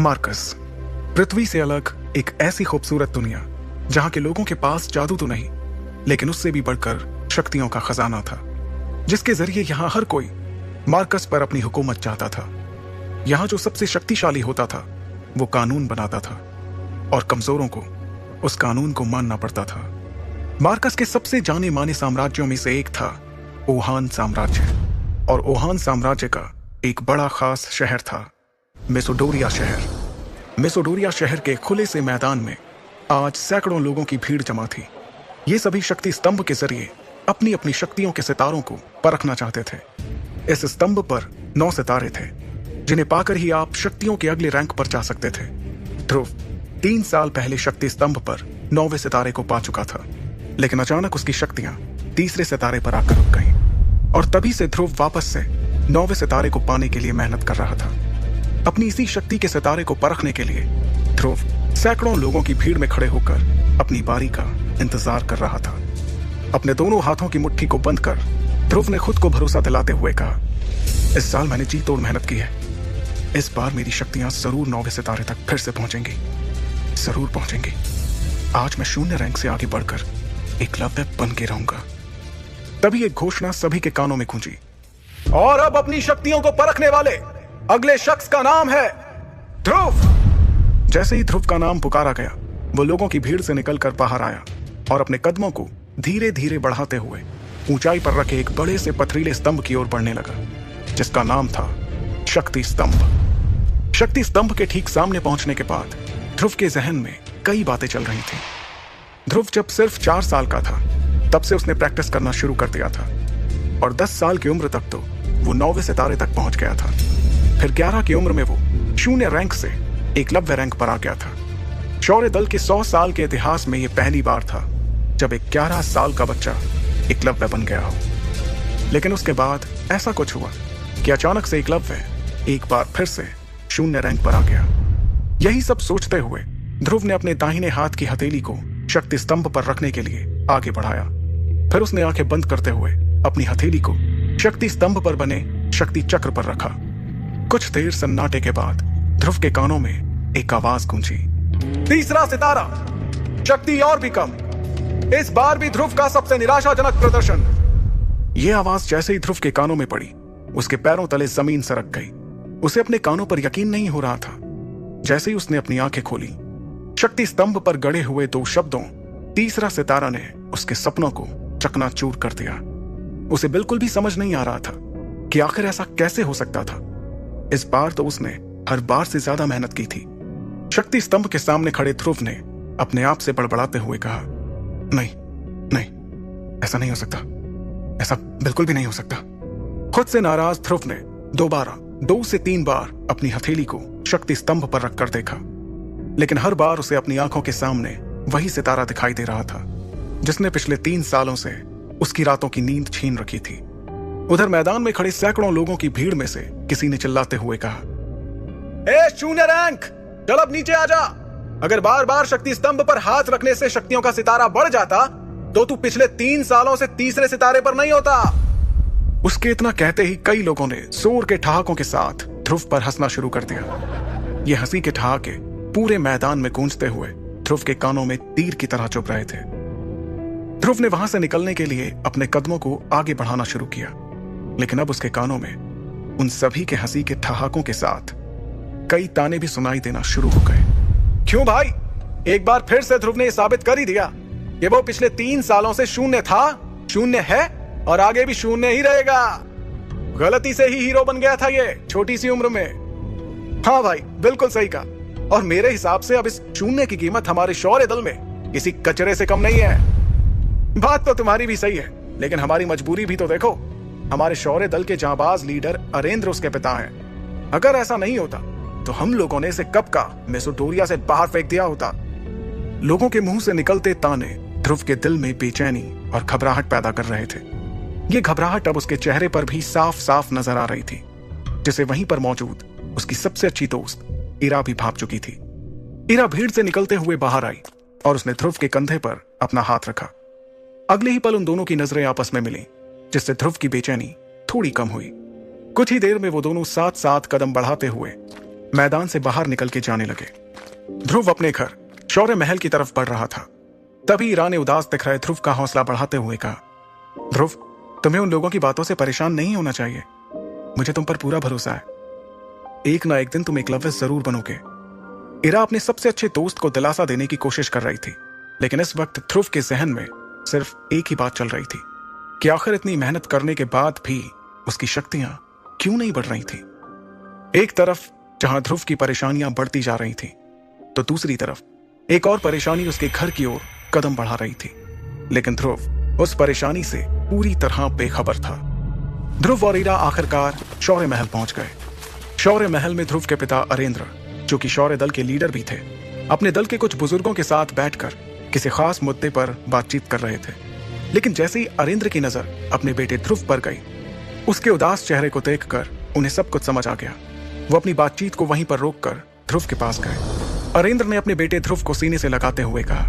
Marcus, पृथ्वी से अलग एक ऐसी खूबसूरत दुनिया जहां के लोगों के पास जादू तो नहीं, लेकिन उससे भी बढ़कर शक्तियों का खजाना था, जिसके जरिए यहां हर कोई मार्कस पर अपनी हुकूमत चाहता था। यहां जो सबसे शक्तिशाली होता था वो कानून बनाता था और कमजोरों को उस कानून को मानना पड़ता था। मार्कस के सबसे जाने माने साम्राज्यों में से एक था ओहान साम्राज्य, और ओहान साम्राज्य का एक बड़ा खास शहर था मेसोडोरिया शहर। मेसोडोरिया शहर के खुले से मैदान में आज सैकड़ों लोगों की भीड़ जमा थी। ये सभी शक्ति स्तंभ के जरिए अपनी अपनी शक्तियों के सितारों को परखना चाहते थे। इस स्तंभ पर 9 सितारे थे, जिन्हें पाकर ही आप शक्तियों के अगले रैंक पर जा सकते थे। ध्रुव 3 साल पहले शक्ति स्तंभ पर 9वें सितारे को पा चुका था, लेकिन अचानक उसकी शक्तियां तीसरे सितारे पर आकर रुक गईं। और तभी से ध्रुव वापस से 9वें सितारे को पाने के लिए मेहनत कर रहा था। अपनी इसी शक्ति के सितारे को परखने के लिए ध्रुव सैकड़ों लोगों की भीड़ में खड़े होकर अपनी बारी का इंतजार कर रहा था। अपने दोनों हाथों की मुट्ठी को बंद कर ध्रुव ने खुद को भरोसा दिलाते हुए कहा, इस साल मैंने जी तोड़ मेहनत की है। इस बार मेरी शक्तियां जरूर 9वें सितारे तक फिर से पहुंचेंगी, जरूर पहुंचेंगी। आज मैं शून्य रैंक से आगे बढ़कर एकलव्य बन के रहूंगा। तभी एक घोषणा सभी के कानों में गूंजी, और अब अपनी शक्तियों को परखने वाले अगले शख्स का नाम है ध्रुव। जैसे ही ध्रुव का नाम पुकारा गया, वो लोगों की भीड़ से निकलकर बाहर आया और अपने कदमों को धीरे धीरे बढ़ाते हुए ऊंचाई पर रखे एक बड़े से पथरीले स्तंभ की ओर बढ़ने लगा, जिसका नाम था शक्ति स्तंभ। शक्ति स्तंभ के ठीक सामने पहुंचने के बाद ध्रुव के जहन में कई बातें चल रही थी। ध्रुव जब सिर्फ 4 साल का था, तब से उसने प्रैक्टिस करना शुरू कर दिया था, और 10 साल की उम्र तक तो वो 9वें सितारे तक पहुंच गया था। फिर 11 की उम्र में वो शून्य रैंक से एकलव्य रैंक पर आ गया था। शौर्य दल के 100 साल के इतिहास में यह पहली बार था जब एक 11 साल का बच्चा एकलव्य बन गया हो। लेकिन उसके बाद ऐसा कुछ हुआ कि अचानक से एकलव्य एक बार फिर से शून्य रैंक पर आ गया। यही सब सोचते हुए ध्रुव ने अपने दाहिने हाथ की हथेली को शक्ति स्तंभ पर रखने के लिए आगे बढ़ाया। फिर उसने आंखें बंद करते हुए अपनी हथेली को शक्ति स्तंभ पर बने शक्ति चक्र पर रखा। कुछ देर सन्नाटे के बाद ध्रुव के कानों में एक आवाज गूंजी, तीसरा सितारा, शक्ति और भी कम। इस बार भी ध्रुव का सबसे निराशाजनक प्रदर्शन। यह आवाज जैसे ही ध्रुव के कानों में पड़ी, उसके पैरों तले जमीन सरक गई। उसे अपने कानों पर यकीन नहीं हो रहा था। जैसे ही उसने अपनी आंखें खोली, शक्ति स्तंभ पर गड़े हुए 2 शब्दों तीसरा सितारा ने उसके सपनों को चकनाचूर कर दिया। उसे बिल्कुल भी समझ नहीं आ रहा था कि आखिर ऐसा कैसे हो सकता था। इस बार तो उसने हर बार से ज्यादा मेहनत की थी। शक्ति स्तंभ के सामने खड़े ध्रुव ने अपने आप से बड़बड़ाते हुए कहा, नहीं नहीं, ऐसा नहीं हो सकता, ऐसा बिल्कुल भी नहीं हो सकता। खुद से नाराज ध्रुव ने दोबारा 2 से 3 बार अपनी हथेली को शक्ति स्तंभ पर रखकर देखा, लेकिन हर बार उसे अपनी आंखों के सामने वही सितारा दिखाई दे रहा था जिसने पिछले 3 सालों से उसकी रातों की नींद छीन रखी थी। उधर मैदान में खड़े सैकड़ों लोगों की भीड़ में से किसी ने चिल्लाते हुए कहा, ए शून्य रैंक, चल अब नीचे आ जा। अगर बार बार शक्ति स्तंभ पर हाथ रखने से शक्तियों का सितारा बढ़ जाता तो तू पिछले 3 सालों से तीसरे सितारे पर नहीं होता। उसके इतना कहते ही कई लोगों ने जोर के ठहाकों के साथ ध्रुव पर हंसना शुरू कर दिया। ये हंसी के ठहाके पूरे मैदान में गूंजते हुए ध्रुव के कानों में तीर की तरह चुभ रहे थे। ध्रुव ने वहां से निकलने के लिए अपने कदमों को आगे बढ़ाना शुरू किया, लेकिन अब उसके कानों में उन सभी के हंसी के ठहाकों के साथ कई ताने भी सुनाई देना शुरू हो गए। क्यों भाई, एक बार फिर से ध्रुव ने साबित कर ही दिया कि वो पिछले 3 सालों से शून्य था, शून्य है और आगे भी शून्य ही रहेगा। गलती से ही हीरो बन गया था ये छोटी सी उम्र में। हाँ भाई, बिल्कुल सही कहा। और मेरे हिसाब से अब इस शून्य की कीमत हमारे शौर्य दल में किसी कचरे से कम नहीं है। बात तो तुम्हारी भी सही है, लेकिन हमारी मजबूरी भी तो देखो। हमारे शौर्य दल के जांबाज लीडर अरेंद्र उसके पिता हैं। अगर ऐसा नहीं होता तो हम लोगों ने इसे कब का मेसोडोरिया से बाहर फेंक दिया होता। लोगों के मुंह से निकलते ताने ध्रुव के दिल में बेचैनी और घबराहट पैदा कर रहे थे। ये घबराहट अब उसके चेहरे पर भी साफ साफ नजर आ रही थी, जिसे वहीं पर मौजूद उसकी सबसे अच्छी दोस्त इरा भी भाप चुकी थी। इरा भीड़ से निकलते हुए बाहर आई और उसने ध्रुव के कंधे पर अपना हाथ रखा। अगले ही पल उन दोनों की नजरें आपस में मिली, जिससे ध्रुव की बेचैनी थोड़ी कम हुई। कुछ ही देर में वो दोनों साथ साथ कदम बढ़ाते हुए मैदान से बाहर निकल के जाने लगे। ध्रुव अपने घर शौर्य महल की तरफ बढ़ रहा था। तभी ईरा ने उदास दिख रहे ध्रुव का हौसला बढ़ाते हुए कहा, ध्रुव, तुम्हें उन लोगों की बातों से परेशान नहीं होना चाहिए। मुझे तुम पर पूरा भरोसा है। एक ना एक दिन तुम एकलव्य जरूर बनोगे। ईरा अपने सबसे अच्छे दोस्त को दिलासा देने की कोशिश कर रही थी, लेकिन इस वक्त ध्रुव के जहन में सिर्फ एक ही बात चल रही थी कि आखिर इतनी मेहनत करने के बाद भी उसकी शक्तियां क्यों नहीं बढ़ रही थी। एक तरफ जहां ध्रुव की परेशानियां बढ़ती जा रही थी, तो दूसरी तरफ एक और परेशानी उसके घर की ओर कदम बढ़ा रही थी। लेकिन ध्रुव उस परेशानी से पूरी तरह बेखबर था। ध्रुव और ईरा आखिरकार शौर्य महल पहुंच गए। शौर्य महल में ध्रुव के पिता अरेंद्र, जो कि शौर्य दल के लीडर भी थे, अपने दल के कुछ बुजुर्गों के साथ बैठकर किसी खास मुद्दे पर बातचीत कर रहे थे। लेकिन जैसे ही अरेंद्र की नजर अपने बेटे ध्रुव पर गई, उसके उदास चेहरे को देखकर उन्हें सब कुछ समझ आ गया। वो अपनी बातचीत को वहीं पर रोककर ध्रुव के पास गए। अरेंद्र ने अपने बेटे ध्रुव को सीने से लगाते हुए कहा,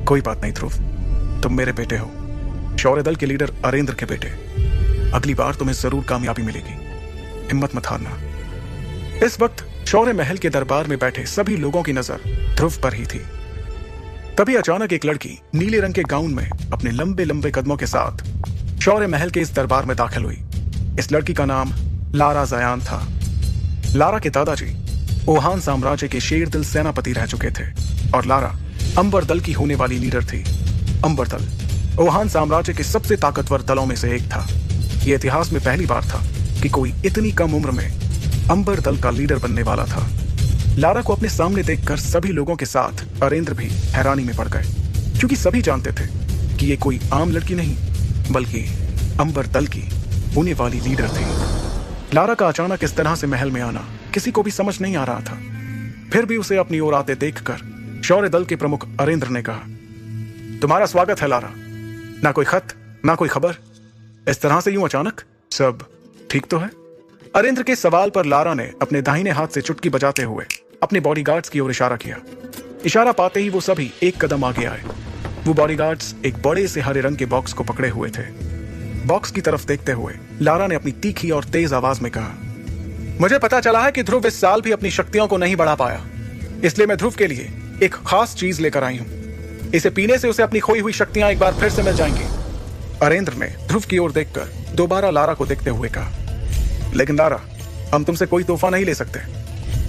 कोई बात नहीं ध्रुव, तुम मेरे बेटे हो, शौर्य दल के लीडर अरेंद्र के बेटे। अगली बार तुम्हें जरूर कामयाबी मिलेगी, हिम्मत मत हारना। इस वक्त शौर्य महल के दरबार में बैठे सभी लोगों की नजर ध्रुव पर ही थी। तभी अचानक एक लड़की नीले रंग के गाउन में अपने लंबे लंबे कदमों के साथ शौर्य महल के इस दरबार में दाखिल हुई। इस लड़की का नाम लारा जयान था। लारा के दादाजी ओहान साम्राज्य के शेरदिल सेनापति रह चुके थे और लारा अंबर दल की होने वाली लीडर थी। अंबर दल ओहान साम्राज्य के सबसे ताकतवर दलों में से एक था। यह इतिहास में पहली बार था कि कोई इतनी कम उम्र में अंबर दल का लीडर बनने वाला था। लारा को अपने सामने देखकर सभी लोगों के साथ अरेंद्र भी हैरानी में पड़ गए, क्योंकि सभी जानते थे कि ये कोई आम लड़की नहीं बल्कि अंबर दल की होने वाली लीडर थी। लारा का अचानक इस तरह से महल में आना किसी को भी समझ नहीं आ रहा था। फिर भी उसे अपनी ओर आते देखकर शौर्य दल के प्रमुख अरेंद्र ने कहा, तुम्हारा स्वागत है लारा। ना कोई खत, ना कोई खबर, इस तरह से यूं अचानक, सब ठीक तो है? अरेंद्र के सवाल पर लारा ने अपने दाहिने हाथ से चुटकी बजाते हुए अपने बॉडीगार्ड्स की ओर इशारा किया। इशारा पाते ही वो सभी एक कदम आगे आए। वो बॉडीगार्ड्स एक बड़े से हरे रंग के बॉक्स को पकड़े हुए थे। बॉक्स की तरफ देखते हुए लारा ने अपनी तीखी और तेज आवाज में कहा, मुझे पता चला है कि ध्रुव इस साल भी अपनी शक्तियों को नहीं बढ़ा पाया, इसलिए मैं ध्रुव के लिए एक खास चीज लेकर आई हूं। इसे पीने से उसे अपनी खोई हुई शक्तियां एक बार फिर से मिल जाएंगी। अरेंद्र ने ध्रुव की ओर देखकर दोबारा लारा को देखते हुए कहा, लेकिन लारा, हम तुमसे कोई तोहफा नहीं ले सकते,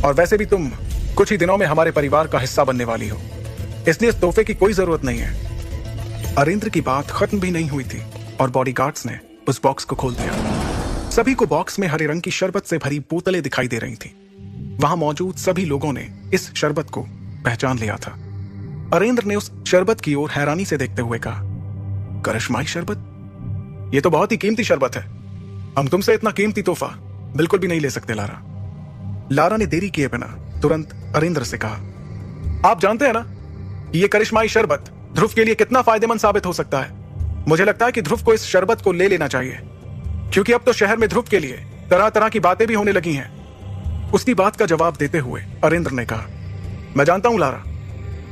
और वैसे भी तुम कुछ ही दिनों में हमारे परिवार का हिस्सा बनने वाली हो, इसलिए इस तोहफे की कोई जरूरत नहीं है। अरेंद्र की बात खत्म भी नहीं हुई थी और बॉडीगार्ड्स ने उस बॉक्स को खोल दिया। सभी को बॉक्स में हरे रंग की शरबत से भरी बोतलें दिखाई दे रही थी। वहां मौजूद सभी लोगों ने इस शरबत को पहचान लिया था। अरेंद्र ने उस शरबत की ओर हैरानी से देखते हुए कहा, करिश्माई शरबत? यह तो बहुत ही कीमती शरबत है। हम तुमसे इतना कीमती तोहफा बिल्कुल भी नहीं ले सकते लारा। लारा ने देरी किए बिना तुरंत अरेंद्र से कहा, आप जानते हैं ना कि यह करिश्माई शरबत ध्रुव के लिए कितना फायदेमंद साबित हो सकता है। मुझे लगता है कि ध्रुव को इस शरबत को ले लेना चाहिए, क्योंकि अब तो शहर में ध्रुव के लिए तरह तरह की बातें भी होने लगी हैं। उसकी बात का जवाब देते हुए अरेंद्र ने कहा, मैं जानता हूं लारा,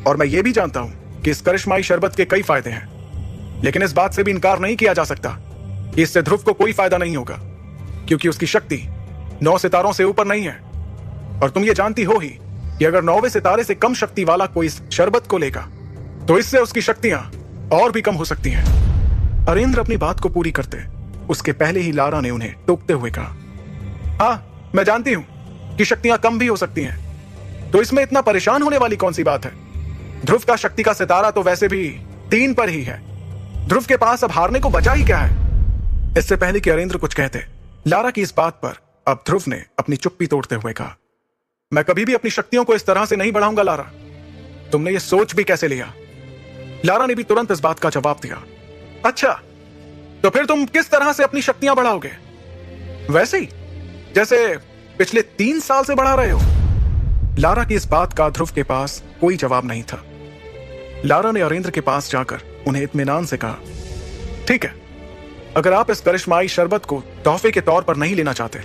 और मैं ये भी जानता हूं कि इस करिश्माई शरबत के कई फायदे हैं, लेकिन इस बात से भी इनकार नहीं किया जा सकता कि इससे ध्रुव को कोई फायदा नहीं होगा, क्योंकि उसकी शक्ति 9 सितारों से ऊपर नहीं है। और तुम ये जानती हो ही कि अगर 9वें सितारे से कम शक्ति वाला कोई इस शरबत को लेगा तो इससे उसकी शक्तियां और भी कम हो सकती हैं। अरेंद्र अपनी बात को पूरी करते उसके पहले ही लारा ने उन्हें टोकते हुए कहा, हाँ, मैं जानती हूं कि शक्तियां कम भी हो सकती हैं, तो इसमें इतना परेशान होने वाली कौन सी बात है? ध्रुव का शक्ति का सितारा तो वैसे भी 3 पर ही है। ध्रुव के पास अब हारने को बचा ही क्या है? इससे पहले कि अरेंद्र कुछ कहते, लारा की इस बात पर अब ध्रुव ने अपनी चुप्पी तोड़ते हुए कहा, मैं कभी भी अपनी शक्तियों को इस तरह से नहीं बढ़ाऊंगा लारा। तुमने ये सोच भी कैसे लिया? लारा ने भी तुरंत इस बात का जवाब दिया, अच्छा, तो फिर तुम किस तरह से अपनी शक्तियां बढ़ाओगे? वैसे ही जैसे पिछले 3 साल से बढ़ा रहे हो। लारा की इस बात का ध्रुव के पास कोई जवाब नहीं था। लारा ने अरेंद्र के पास जाकर उन्हें इत्मीनान से कहा, ठीक है, अगर आप इस करिश्माई शरबत को तोहफे के तौर पर नहीं लेना चाहते,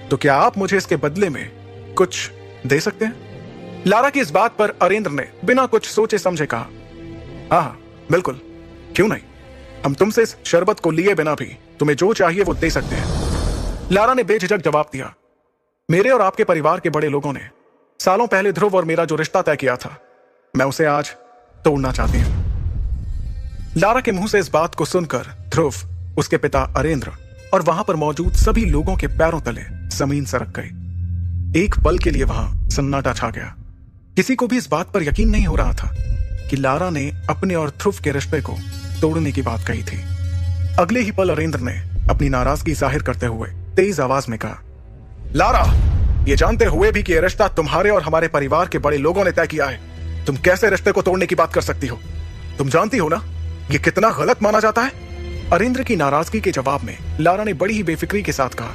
तो क्या आप मुझे इसके बदले में कुछ दे सकते हैं? लारा की इस बात पर अरेंद्र ने बिना कुछ सोचे समझे कहा, हाँ, बिल्कुल, क्यों नहीं, हम तुमसे इस शरबत को लिए बिना भी तुम्हें जो चाहिए वो दे सकते हैं। लारा ने बेझिझक जवाब दिया, मेरे और आपके परिवार के बड़े लोगों ने सालों पहले ध्रुव और मेरा जो रिश्ता तय किया था, मैं उसे आज तोड़ना चाहती हूं। लारा के मुंह से इस बात को सुनकर ध्रुव, उसके पिता अरेंद्र और वहां पर मौजूद सभी लोगों के पैरों तले जमीन सरक गई। एक पल के लिए वहां सन्नाटा छा गया। किसी को भी इस बात पर यकीन नहीं हो रहा था कि लारा ने अपने और ध्रुव के रिश्ते को तोड़ने की बात कही थी। अगले ही पल अरेंद्र ने अपनी नाराजगी जाहिर करते हुए तेज आवाज में कहा, लारा, ये जानते हुए भी कि यह रिश्ता तुम्हारे और हमारे परिवार के बड़े लोगों ने तय किया है, तुम कैसे रिश्ते को तोड़ने की बात कर सकती हो? तुम जानती हो ना ये कितना गलत माना जाता है? अरेंद्र की नाराजगी के जवाब में लारा ने बड़ी ही बेफिक्री के साथ कहा,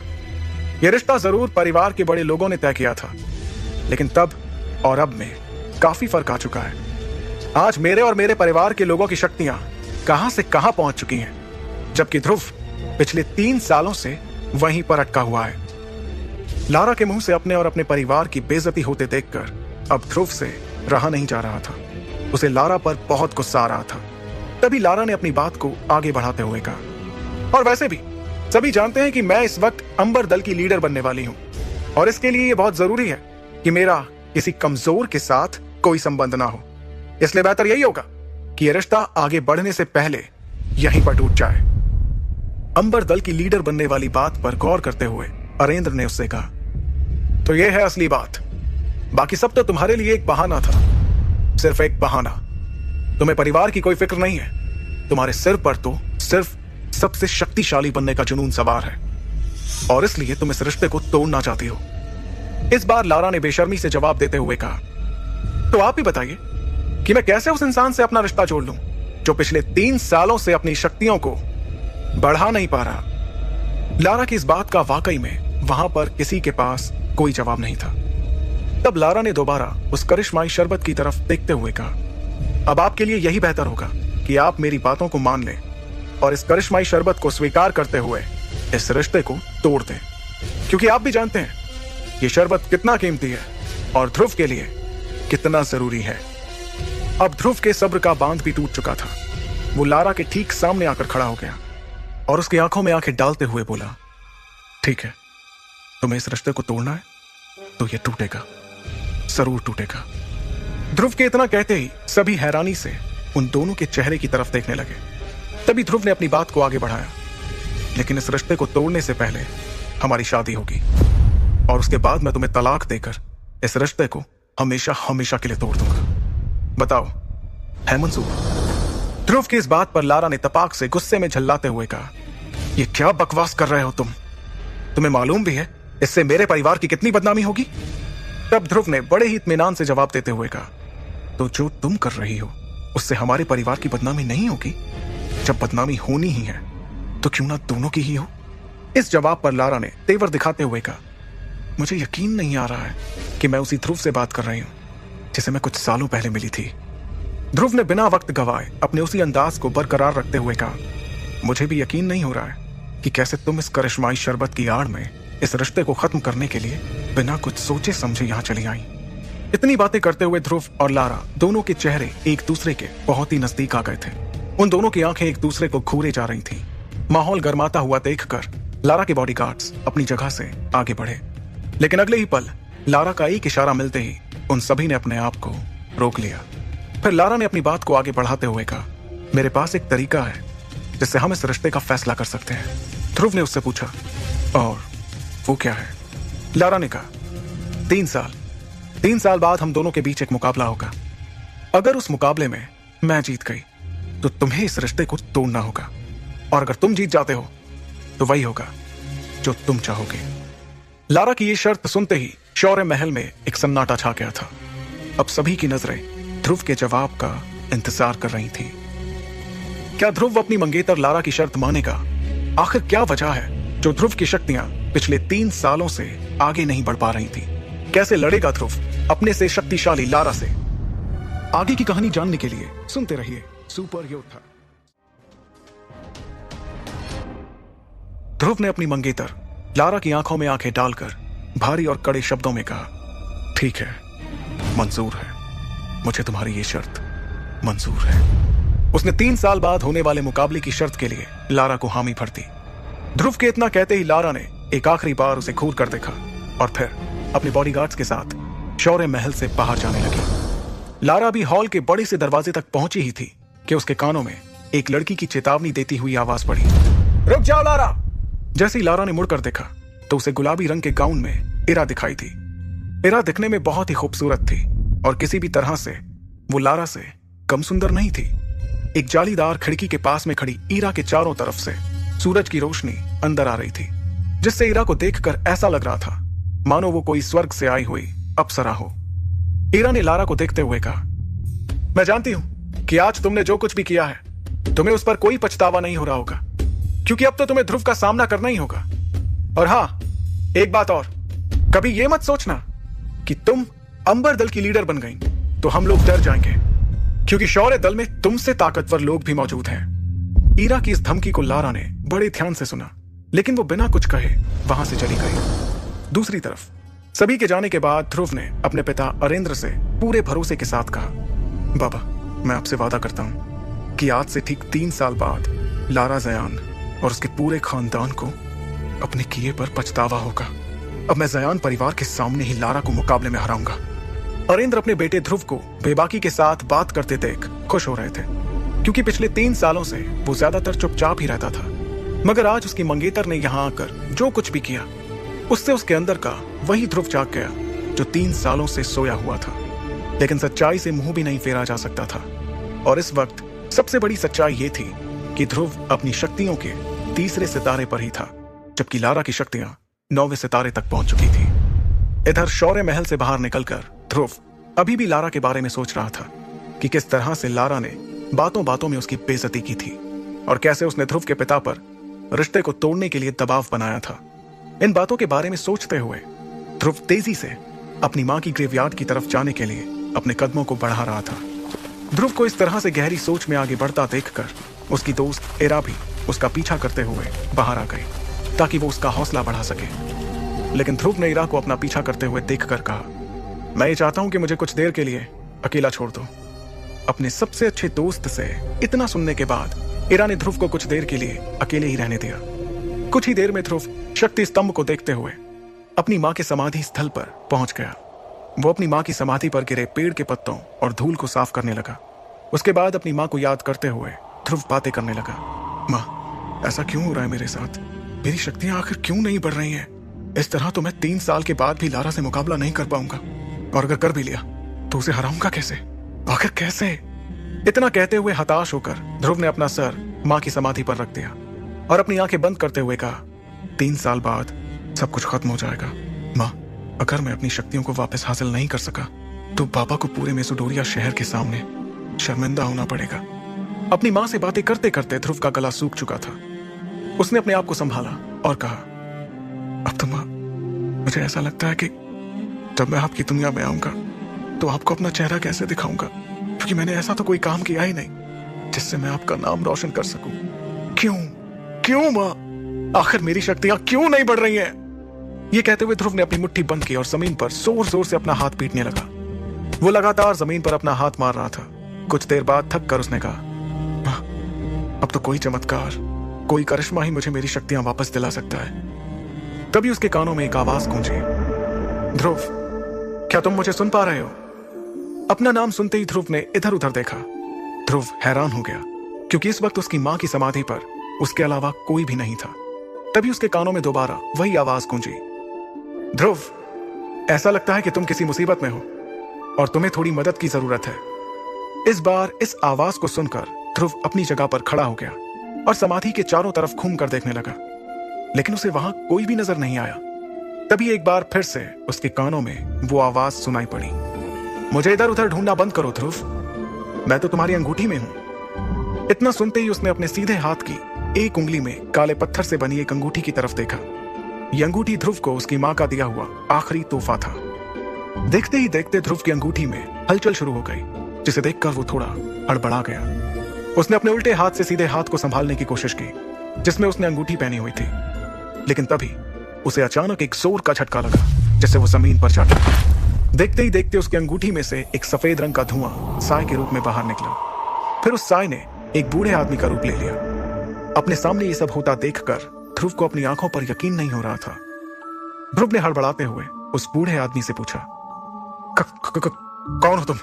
यह रिश्ता जरूर परिवार के बड़े लोगों ने तय किया था, लेकिन तब और अब में काफी फर्क आ चुका है। आज मेरे और मेरे परिवार के लोगों की शक्तियां कहां से कहां पहुंच चुकी हैं, जबकि ध्रुव पिछले 3 सालों से वहीं पर अटका हुआ है। लारा के मुंह से अपने और अपने परिवार की बेइज्जती होते देखकर अब ध्रुव से रहा नहीं जा रहा था। उसे लारा पर बहुत गुस्सा आ रहा था। तभी लारा ने अपनी बात को आगे बढ़ाते हुए कहा, और वैसे भी सभी जानते हैं कि मैं इस वक्त अंबर दल की लीडर बनने वाली हूं, और इसके लिए यह बहुत जरूरी है कि मेरा किसी कमजोर के साथ कोई संबंध ना हो। इसलिए बेहतर यही होगा कि यह रिश्ता आगे बढ़ने से पहले यहीं पर टूट जाए। अंबर दल की लीडर बनने वाली बात पर गौर करते हुए अरेंद्र ने उससे कहा, तो यह है असली बात, बाकी सब तो तुम्हारे लिए एक बहाना था, सिर्फ एक बहाना। तुम्हें परिवार की कोई फिक्र नहीं है, तुम्हारे सिर पर तो सिर्फ सबसे शक्तिशाली बनने का जुनून सवार है, और इसलिए तुम इस रिश्ते को तोड़ना चाहती हो। इस बार लारा ने बेशर्मी से जवाब देते हुए कहा, तो आप ही बताइए कि मैं कैसे उस इंसान से अपना रिश्ता जोड़ लूं जो पिछले 3 सालों से अपनी शक्तियों को बढ़ा नहीं पा रहा। लारा की इस बात का वाकई में वहां पर किसी के पास कोई जवाब नहीं था। तब लारा ने दोबारा उस करिश्माई शरबत की तरफ देखते हुए कहा, अब आपके लिए यही बेहतर होगा कि आप मेरी बातों को मान लें और इस करिश्माई शरबत को स्वीकार करते हुए इस रिश्ते को तोड़ दें, क्योंकि आप भी जानते हैं ये शरबत कितना कीमती है और ध्रुव के लिए कितना जरूरी है। अब ध्रुव के सब्र का बांध भी टूट चुका था। वो लारा के ठीक सामने आकर खड़ा हो गया और उसकी आंखों में आंखें डालते हुए बोला, ठीक है, तुम्हें इस रिश्ते को तोड़ना है तो ये टूटेगा, जरूर टूटेगा। ध्रुव के इतना कहते ही सभी हैरानी से उन दोनों के चेहरे की तरफ देखने लगे। तभी ध्रुव ने अपनी बात को आगे बढ़ाया, लेकिन इस रिश्ते को तोड़ने से पहले हमारी शादी होगी, और उसके बाद मैं तुम्हें तलाक देकर इस रिश्ते को हमेशा हमेशा के लिए तोड़ दूंगा। बताओ, है मंजूर? ध्रुव की इस बात पर लारा ने तपाक से गुस्से में झल्लाते हुए कहा, ये क्या बकवास कर रहे हो तुम? तुम्हें मालूम भी है इससे मेरे परिवार की कितनी बदनामी होगी? तब ध्रुव ने बड़े ही इत्मीनान से जवाब देते हुए कहा, तो जो तुम कर रही हो उससे हमारे परिवार की बदनामी नहीं होगी? जब बदनामी होनी ही है तो क्यों ना दोनों की ही हो? इस जवाब पर लारा ने तेवर दिखाते हुए कहा, मुझे यकीन नहीं आ रहा है कि मैं उसी ध्रुव से बात कर रही हूं जिसे मैं कुछ सालों पहले मिली थी। ध्रुव ने बिना वक्त गवाए अपने उसी अंदाज को बरकरार रखते हुए कहा, मुझे भी यकीन नहीं हो रहा है कि कैसे तुम इस करिश्माई शरबत की आड़ में इस रिश्ते को खत्म करने के लिए बिना कुछ सोचे समझे यहां चली आई। इतनी बातें करते हुए ध्रुव और लारा दोनों के चेहरे एक दूसरे के बहुत ही नजदीक आ गए थे। उन दोनों की आंखें एक दूसरे को घूरे जा रही थीं। माहौल गर्माता हुआ देखकर लारा के बॉडीगार्ड्स अपनी जगह से आगे बढ़े, लेकिन अगले ही पल लारा का एक इशारा मिलते ही उन सभी ने अपने आप को रोक लिया। फिर लारा ने अपनी बात को आगे बढ़ाते हुए कहा, मेरे पास एक तरीका है जिससे हम इस रिश्ते का फैसला कर सकते हैं। ध्रुव ने उससे पूछा, और वो क्या है? लारा ने कहा, 3 साल बाद हम दोनों के बीच एक मुकाबला होगा। अगर उस मुकाबले में मैं जीत गई तो तुम्हें इस रिश्ते को तोड़ना होगा, और अगर तुम जीत जाते हो तो वही होगा जो तुम चाहोगे। लारा की ये शर्त सुनते ही शौर्य महल में एक सन्नाटा छा गया था। अब सभी की नजरें ध्रुव के जवाब का इंतजार कर रही थी। क्या ध्रुव अपनी मंगेतर लारा की शर्त मानेगा? आखिर क्या वजह है जो ध्रुव की शक्तियां पिछले 3 सालों से आगे नहीं बढ़ पा रही थी? कैसे लड़ेगा ध्रुव अपने से शक्तिशाली लारा से? आगे की कहानी जानने के लिए सुनते रहिए सुपर योद्धा। ध्रुव ने अपनी मंगेतर लारा की आंखों में आंखें डालकर भारी और कड़े शब्दों में कहा, ठीक है, मंजूर है, मुझे तुम्हारी ये शर्त मंजूर है। उसने 3 साल बाद होने वाले मुकाबले की शर्त के लिए लारा को हामी भर दी। ध्रुव के इतना कहते ही लारा ने एक आखिरी बार उसे घूर कर देखा और फिर अपने बॉडीगार्ड्स के साथ शौर्य महल से बाहर जाने लगी। लारा भी हॉल के बड़े से दरवाजे तक पहुंची ही थी कि उसके कानों में एक लड़की की चेतावनी देती हुई आवाज पड़ी, रुक जाओ लारा। जैसे ही लारा ने मुड़कर देखा तो उसे गुलाबी रंग के गाउन में इरा दिखाई थी। इरा दिखने में बहुत ही खूबसूरत थी और किसी भी तरह से वो लारा से कम सुंदर नहीं थी। एक जालीदार खिड़की के पास में खड़ी इरा के चारों तरफ से सूरज की रोशनी अंदर आ रही थी, जिससे इरा को देखकर ऐसा लग रहा था मानो वो कोई स्वर्ग से आई हुई अप्सरा हो। इरा ने लारा को देखते हुए कहा, मैं जानती हूं कि आज तुमने जो कुछ भी किया है तुम्हें उस पर कोई पछतावा नहीं हो रहा होगा, क्योंकि अब तो तुम्हें ध्रुव का सामना करना ही होगा। और हां, एक बात और, कभी यह मत सोचना कि तुम अंबर दल की लीडर बन गई तो हम लोग डर जाएंगे, क्योंकि शौर्य दल में तुमसे ताकतवर लोग भी मौजूद हैं। ईरा की इस धमकी को लारा ने बड़े ध्यान से सुना, लेकिन वो बिना कुछ कहे वहां से चली गई। दूसरी तरफ सभी के जाने के बाद ध्रुव ने अपने पिता अरेंद्र से पूरे भरोसे के साथ कहा, बाबा, मैं आपसे वादा करता हूं कि आज से ठीक 3 साल बाद लारा जयान और उसके पूरे खानदान को अपने किए पर पछतावा होगा। अब मैं जयान परिवार के सामने ही लारा को मुकाबले में हराऊंगा। अरेंद्र अपने बेटे ध्रुव को बेबाकी के साथ बात करते देख खुश हो रहे थे, क्योंकि पिछले 3 सालों से वो ज्यादातर चुपचाप ही रहता था। मगर आज उसकी मंगेतर ने यहां आकर जो कुछ भी किया, उससे उसके अंदर का वही ध्रुव जाग गया जो 3 सालों से सोया हुआ था। लेकिन सच्चाई से मुंह भी नहीं फेरा जा सकता था, और इस वक्त सबसे बड़ी सच्चाई ये थी कि ध्रुव अपनी शक्तियों के 3रे सितारे पर ही था, जबकि लारा की शक्तियां 9वें सितारे तक पहुंच चुकी थी। इधर शौर्य महल से बाहर निकलकर ध्रुव अभी भी लारा के बारे में सोच रहा था कि किस तरह से लारा ने बातों बातों में उसकी बेइज्जती की थी और कैसे उसने ध्रुव के पिता पर रिश्ते को तोड़ने के लिए दबाव बनाया था। इन बातों के बारे में सोचते हुए ध्रुव तेजी से अपनी मां की ग्रेवयार्ड की तरफ जाने के लिए अपने कदमों को बढ़ा रहा था। ध्रुव को इस तरह से गहरी सोच में आगे बढ़ता देखकर उसकी दोस्त इरा भी उसका पीछा करते हुए बाहर आ गई, ताकि वो उसका हौसला बढ़ा सके। लेकिन ध्रुव ने इरा को अपना पीछा करते हुए देखकर कहा, मैं ये चाहता हूं कि मुझे कुछ देर के लिए अकेला छोड़ दो। अपने सबसे अच्छे दोस्त से इतना सुनने के बाद इरा ने ध्रुव को कुछ देर के लिए अकेले ही रहने दिया। कुछ ही देर में ध्रुव शक्ति स्तंभ को देखते हुए अपनी मां के समाधि स्थल पर पहुंच गया। वो अपनी मां की समाधि पर गिरे पेड़ के पत्तों और धूल को साफ करने लगा। उसके बाद अपनी मां को याद करते हुए ध्रुव बातें करने लगा, मां, ऐसा क्यों हो रहा है मेरे साथ? मेरी शक्तियां आखिर क्यों नहीं बढ़ रही हैं? इस तरह तो मैं 3 साल के बाद भी लारा से मुकाबला नहीं कर पाऊंगा, और अगर कर भी लिया तो उसे हराऊंगा कैसे? आखिर कैसे? इतना कहते हुए हताश होकर ध्रुव ने अपना सर मां की समाधि पर रख दिया और अपनी आंखें बंद करते हुए कहा, 3 साल बाद सब कुछ खत्म हो जाएगा। मां, अगर मैं अपनी शक्तियों को वापस हासिल नहीं कर सका तो बाबा को पूरे मेसोडोरिया शहर के सामने शर्मिंदा होना पड़ेगा। अपनी मां से बातें करते करते ध्रुव का गला सूख चुका था। उसने अपने आप को संभाला और कहा, अब तो मां, मुझे ऐसा लगता है कि जब मैं आपकी दुनिया में आऊंगा तो आपको अपना चेहरा कैसे दिखाऊंगा, क्योंकि मैंने ऐसा तो कोई काम किया ही नहीं जिससे मैं आपका नाम रोशन कर सकूं। क्यों मां, आखिर मेरी शक्तियां क्यों नहीं बढ़ रही हैं? ये कहते हुए ध्रुव ने अपनी मुट्ठी बंद की और जमीन पर जोर जोर से अपना हाथ पीटने लगा। वो लगातार जमीन पर अपना हाथ मार रहा था। कुछ देर बाद थक कर उसने कहा, मां, अब तो कोई चमत्कार, कोई करिश्मा ही मुझे मेरी शक्तियां वापस दिला सकता है। तभी उसके कानों में एक आवाज गूंजी, ध्रुव, क्या तुम मुझे सुन पा रहे हो? अपना नाम सुनते ही ध्रुव ने इधर उधर देखा। ध्रुव हैरान हो गया, क्योंकि इस वक्त उसकी मां की समाधि पर उसके अलावा कोई भी नहीं था। तभी उसके कानों में दोबारा वही आवाज गूंजी, ध्रुव, ऐसा लगता है कि तुम किसी मुसीबत में हो और तुम्हें थोड़ी मदद की जरूरत है। इस बार इस आवाज को सुनकर ध्रुव अपनी जगह पर खड़ा हो गया और समाधि के चारों तरफ घूम कर देखने लगा, लेकिन उसे वहां कोई भी नजर नहीं आया। तभी एक बार फिर से उसके कानों में वो आवाज सुनाई पड़ी, मुझे इधर उधर ढूंढना बंद करो ध्रुव, मैं तो तुम्हारी अंगूठी में हूं। इतना सुनते ही उसने अपने सीधे हाथ की एक उंगली में काले पत्थर से बनी एक अंगूठी की तरफ देखा। यह अंगूठी ध्रुव को उसकी मां का दिया हुआ आखिरी तोहफा था। देखते ही देखते ध्रुव की अंगूठी में हलचल शुरू हो गई, जिसे देखकर वो थोड़ा हड़बड़ा गया। उसने अपने उल्टे हाथ से सीधे हाथ को संभालने की कोशिश की जिसमें उसने अंगूठी पहनी हुई थी, लेकिन तभी उसे अचानक एक जोर का झटका लगा जिससे वो जमीन पर जा गिरा। देखते ही देखते उसकी अंगूठी में से एक सफेद रंग का धुआं साय के रूप में बाहर निकला। फिर उस साय ने एक बूढ़े आदमी का रूप ले लिया। अपने सामने ये सब होता देखकर ध्रुव को अपनी आंखों पर यकीन नहीं हो रहा था। ध्रुव ने हड़बड़ाते हुए उस बूढ़े आदमी से पूछा, कौन हो तुम?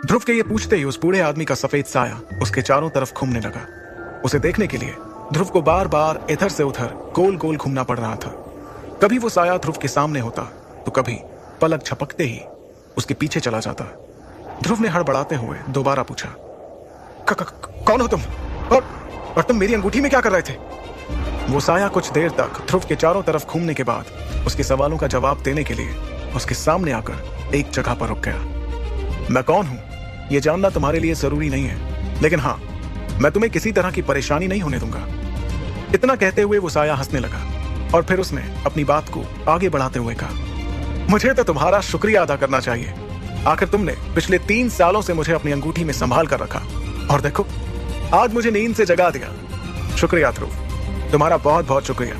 ध्रुव के ये पूछते ही उस बूढ़े आदमी का सफेद साया उसके चारों तरफ घूमने लगा। उसे देखने के लिए ध्रुव को बार बार इधर से उधर गोल गोल घूमना पड़ रहा था। कभी वो साया ध्रुव के सामने होता तो कभी पलक झपकते ही उसके पीछे चला जाता। ध्रुव ने हड़बड़ाते हुए दोबारा पूछा, कौन हो तुम? और तुम मेरी अंगूठी में क्या कर रहे थे? वो साया कुछ देर तक ध्रुव के चारों तरफ घूमने के बाद उसके सवालों का जवाब देने के लिए उसके सामने आकर एक जगह पर रुक गया। मैं कौन हूं यह जानना तुम्हारे लिए जरूरी नहीं है, लेकिन हाँ, मैं तुम्हें किसी तरह की परेशानी नहीं होने दूंगा। इतना कहते हुए वो साया हंसने लगा और फिर उसने अपनी बात को आगे बढ़ाते हुए कहा, मुझे तो तुम्हारा शुक्रिया अदा करना चाहिए। आखिर तुमने पिछले 3 सालों से मुझे अपनी अंगूठी में संभाल कर रखा और देखो, आज मुझे नींद से जगा दिया। शुक्रिया ध्रुव, तुम्हारा बहुत बहुत शुक्रिया।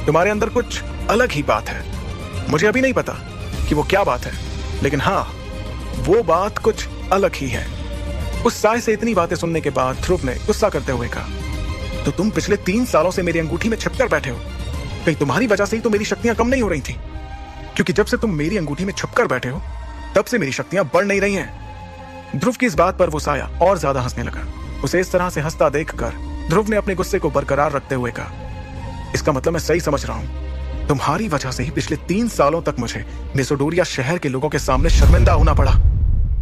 तुम्हारे अंदर कुछ अलग ही बात है। मुझे अभी नहीं पता कि वो क्या बात है, लेकिन हाँ, वो बात कुछ अलग ही है। उस साय से इतनी बातें सुनने के बाद ध्रुव ने गुस्सा करते हुए कहा, तो तुम पिछले 3 सालों से मेरी अंगूठी में छिपकर बैठे हो? कहीं तुम्हारी वजह से ही तो मेरी शक्तियां कम नहीं हो रही थी? क्योंकि जब से तुम मेरी अंगूठी में छुपकर बैठे हो तब से मेरी शक्तियां बढ़ नहीं रही हैं। ध्रुव की इस बात पर वो साया और ज्यादा हंसने लगा। उसे इस तरह से हंसता देखकर ध्रुव ने अपने गुस्से को बरकरार रखते हुए कहा, इसका मतलब मैं सही समझ रहा हूं, तुम्हारी वजह से ही पिछले 3 सालों तक मुझे मेसोडोरिया शहर के लोगों के सामने शर्मिंदा होना पड़ा।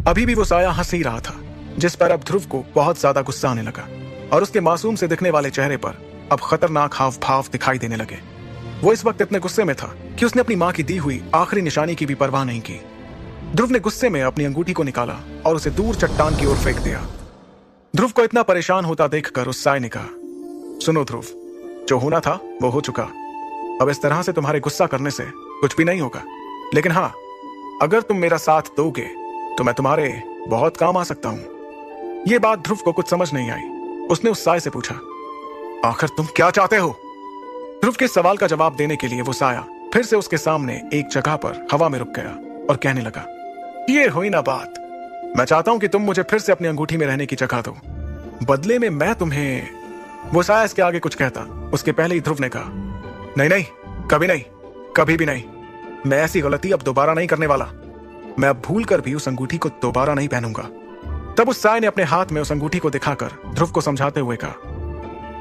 अभी भी वो साया हंस ही रहा था, जिस पर अब ध्रुव को बहुत ज्यादा गुस्सा आने लगा और उसके मासूम से दिखने वाले चेहरे पर अब खतरनाक हाव भाव दिखाई देने लगे। वो इस वक्त इतने गुस्से में था कि उसने अपनी मां की दी हुई आखिरी निशानी की भी परवाह नहीं की। ध्रुव ने गुस्से में अपनी अंगूठी को निकाला और उसे दूर चट्टान की ओर फेंक दिया। ध्रुव को इतना परेशान होता देखकर उस साय ने कहा, सुनो ध्रुव, जो होना था वो हो चुका। अब इस तरह से तुम्हारे गुस्सा करने से कुछ भी नहीं होगा, लेकिन हाँ, अगर तुम मेरा साथ दोगे तो मैं तुम्हारे बहुत काम आ सकता हूं। ये बात ध्रुव को कुछ समझ नहीं आई। उसने उस साय से पूछा, आखिर तुम क्या चाहते हो? ध्रुव के सवाल का जवाब देने के लिए वो साया फिर से उसके सामने एक जगह पर हवा में रुक गया और कहने लगा, ये हुई ना बात। मैं चाहता हूं कि तुम मुझे फिर से अपनी अंगूठी में रहने की जगह दो, बदले में मैं तुम्हें। वो साया इसके आगे कुछ कहता उसके पहले ही ध्रुव ने कहा, नहीं नहीं, कभी नहीं, कभी भी नहीं। मैं ऐसी गलती अब दोबारा नहीं करने वाला। मैं अब भूल कर भी उस अंगूठी को दोबारा नहीं पहनूंगा। तब उस साय ने अपने हाथ में उस अंगूठी को दिखाकर ध्रुव को समझाते हुए कहा,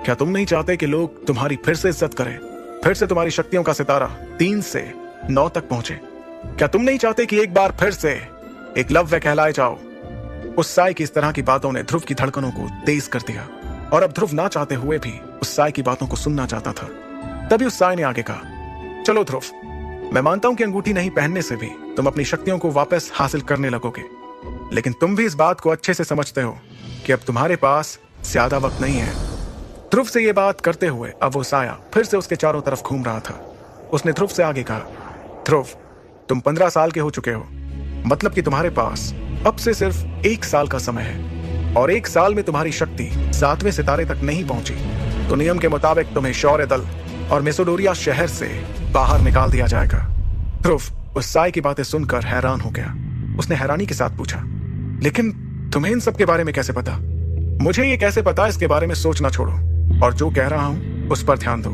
क्या तुम नहीं चाहते कि लोग तुम्हारी फिर से इज्जत करें, फिर से तुम्हारी शक्तियों का सितारा 3 से 9 तक पहुंचे? क्या तुम नहीं चाहते कि एक बार फिर से एकलव्य कहलाए जाओ? उस साय की इस तरह की बातों ने ध्रुव की धड़कनों को तेज कर दिया और अब ध्रुव ना चाहते हुए भी उस साय की बातों को सुनना चाहता था। तभी उस साय ने आगे कहा, चलो ध्रुव, मैं मानता हूं कि अंगूठी नहीं पहनने से भी तुम अपनी शक्तियों को वापस हासिल करने लगोगे, लेकिन तुम भी इस बात को अच्छे से समझते हो कि अब तुम्हारे पास ज्यादा वक्त नहीं है। ध्रुव से यह बात करते हुए अब वो साया फिर से उसके चारों तरफ घूम रहा था। उसने ध्रुव से आगे कहा, ध्रुव, तुम 15 साल के हो चुके हो, मतलब कि तुम्हारे पास अब से सिर्फ 1 साल का समय है और 1 साल में तुम्हारी शक्ति 7वें सितारे तक नहीं पहुंची तो नियम के मुताबिक तुम्हें शौर्य दल और मेसोडोरिया शहर से बाहर निकाल दिया जाएगा। ध्रुव उस साय की बातें सुनकर हैरान हो गया। उसने हैरानी के साथ पूछा, लेकिन तुम्हें इन सब के बारे में कैसे पता? मुझे ये कैसे पता, इसके बारे में सोचना छोड़ो और जो कह रहा हूं उस पर ध्यान दो।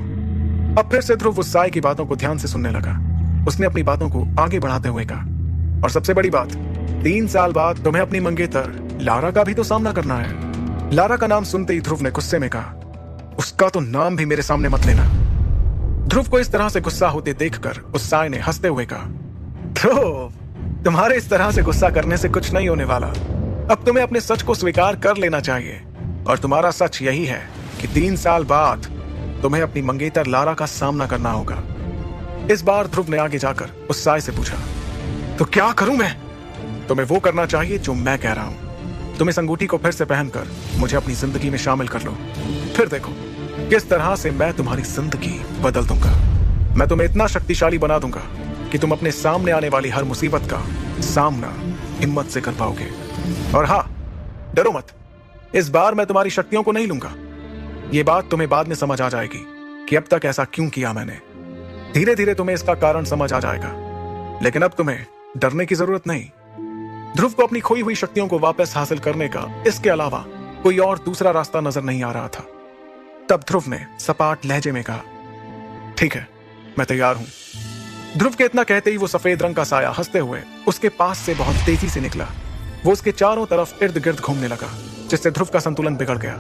अब फिर से ध्रुव उस साय की बातों को ध्यान से सुनने लगा। उसने अपनी बातों को आगे बढ़ाते हुए कहा, और सबसे बड़ी बात, 3 साल बाद तुम्हें अपनी मंगेतर लारा का भी तो सामना करना है। लारा का नाम सुनते ही ध्रुव ने गुस्से में कहा, उसका तो नाम भी मेरे सामने मत लेना। ध्रुव को इस तरह से गुस्सा होते देखकर उस साय ने हंसते हुए कहा, ध्रुव, तुम्हारे इस तरह से गुस्सा करने से कुछ नहीं होने वाला। अब तुम्हें अपने सच को स्वीकार कर लेना चाहिए और तुम्हारा सच यही है कि 3 साल बाद तुम्हें अपनी मंगेतर लारा का सामना करना होगा। इस बार ध्रुव ने आगे जाकर उस साय से पूछा, तो क्या करूं मैं? तुम्हें वो करना चाहिए जो मैं कह रहा हूं। तुम इस अंगूठी को फिर से पहनकर मुझे अपनी जिंदगी में शामिल कर लो, फिर देखो किस तरह से मैं तुम्हारी जिंदगी बदल दूंगा। मैं तुम्हें इतना शक्तिशाली बना दूंगा कि तुम अपने सामने आने वाली हर मुसीबत का सामना हिम्मत से कर पाओगे। और हाँ, डरो मत, इस बार मैं तुम्हारी शक्तियों को नहीं लूंगा। ये बात तुम्हें बाद में समझ आ जाएगी कि अब तक ऐसा क्यों किया मैंने। धीरे धीरे तुम्हें इसका कारण समझ आ जाएगा, लेकिन अब तुम्हें डरने की जरूरत नहीं। ध्रुव को अपनी खोई हुई शक्तियों को वापस हासिल करने का इसके अलावा कोई और दूसरा रास्ता नजर नहीं आ रहा था। तब ध्रुव ने सपाट लहजे में कहा, ठीक है, मैं तैयार हूं। ध्रुव के इतना कहते ही वो सफेद रंग का साया हंसते हुए उसके पास से बहुत तेजी से निकला। वो उसके चारों तरफ इर्द गिर्द घूमने लगा, जिससे ध्रुव का संतुलन बिगड़ गया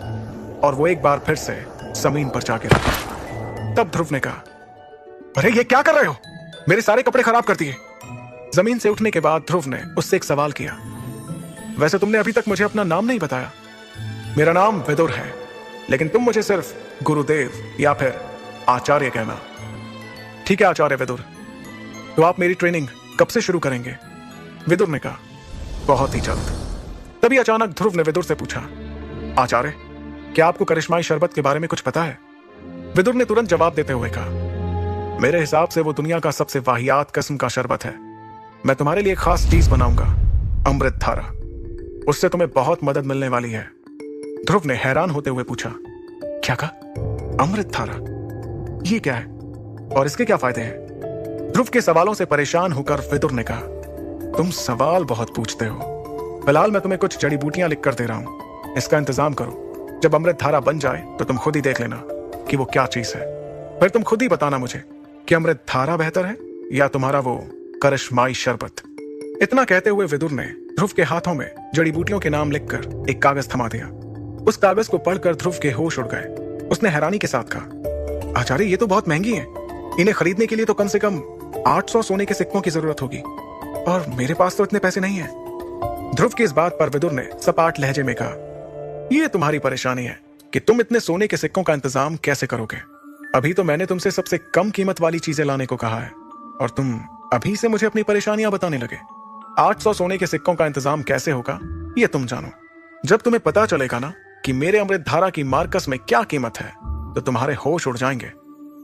और वो एक बार फिर से जमीन पर जा गिरा। तब ध्रुव ने कहा, अरे ये क्या कर रहे हो? मेरे सारे कपड़े खराब कर दिए। जमीन से उठने के बाद ध्रुव ने उससे एक सवाल किया, वैसे तुमने अभी तक मुझे अपना नाम नहीं बताया। मेरा नाम विदुर है, लेकिन तुम मुझे सिर्फ गुरुदेव या फिर आचार्य कहना। ठीक है आचार्य विदुर, तो आप मेरी ट्रेनिंग कब से शुरू करेंगे? विदुर ने कहा, बहुत ही जल्द। तभी अचानक ध्रुव ने विदुर से पूछा, आचार्य क्या आपको करिश्माई शरबत के बारे में कुछ पता है? विदुर ने तुरंत जवाब देते हुए कहा, मेरे हिसाब से वो दुनिया का सबसे वाहियात किस्म का शरबत है। मैं तुम्हारे लिए खास चीज बनाऊंगा, अमृत धारा। उससे तुम्हें बहुत मदद मिलने वाली है। ध्रुव ने हैरान होते हुए पूछा, क्या कहा? अमृत धारा? ये क्या है और इसके क्या फायदे हैं? ध्रुव के सवालों से परेशान होकर विदुर ने कहा, तुम सवाल बहुत पूछते हो। फिलहाल मैं तुम्हें कुछ जड़ी बूटियां लिख कर दे रहा हूं, इसका इंतजाम करो। जब अमृत धारा बन जाए तो तुम खुद ही देख लेना कि वो क्या चीज है। फिर तुम खुद ही बताना मुझे कि अमृत धारा बेहतर है या तुम्हारा वो करिश्माई शरबत। इतना कहते हुए विदुर ने ध्रुव के हाथों में जड़ी बूटियों के नाम लिखकर एक कागज थमा दिया। उस कागज को पढ़कर ध्रुव के होश उड़ गए। उसने हैरानी के साथ कहा, आचार्य ये तो बहुत महंगी है। इन्हें खरीदने के लिए तो कम से कम 800 सोने के सिक्कों की जरूरत होगी और मेरे पास तो इतने पैसे नहीं है। ध्रुव की इस बात पर विदुर ने सपाट लहजे में कहा, यह तुम्हारी परेशानी है कि तुम इतने सोने के सिक्कों का इंतजाम कैसे करोगे। अभी तो मैंने तुमसे सबसे कम कीमत वाली चीजें लाने को कहा है और तुम अभी से मुझे अपनी परेशानियां बताने लगे। 800 सोने के सिक्कों का इंतजाम कैसे होगा ये तुम जानो। जब तुम्हें पता चलेगा ना कि मेरे अमृत धारा की मार्कस में क्या कीमत है तो तुम्हारे होश उड़ जाएंगे।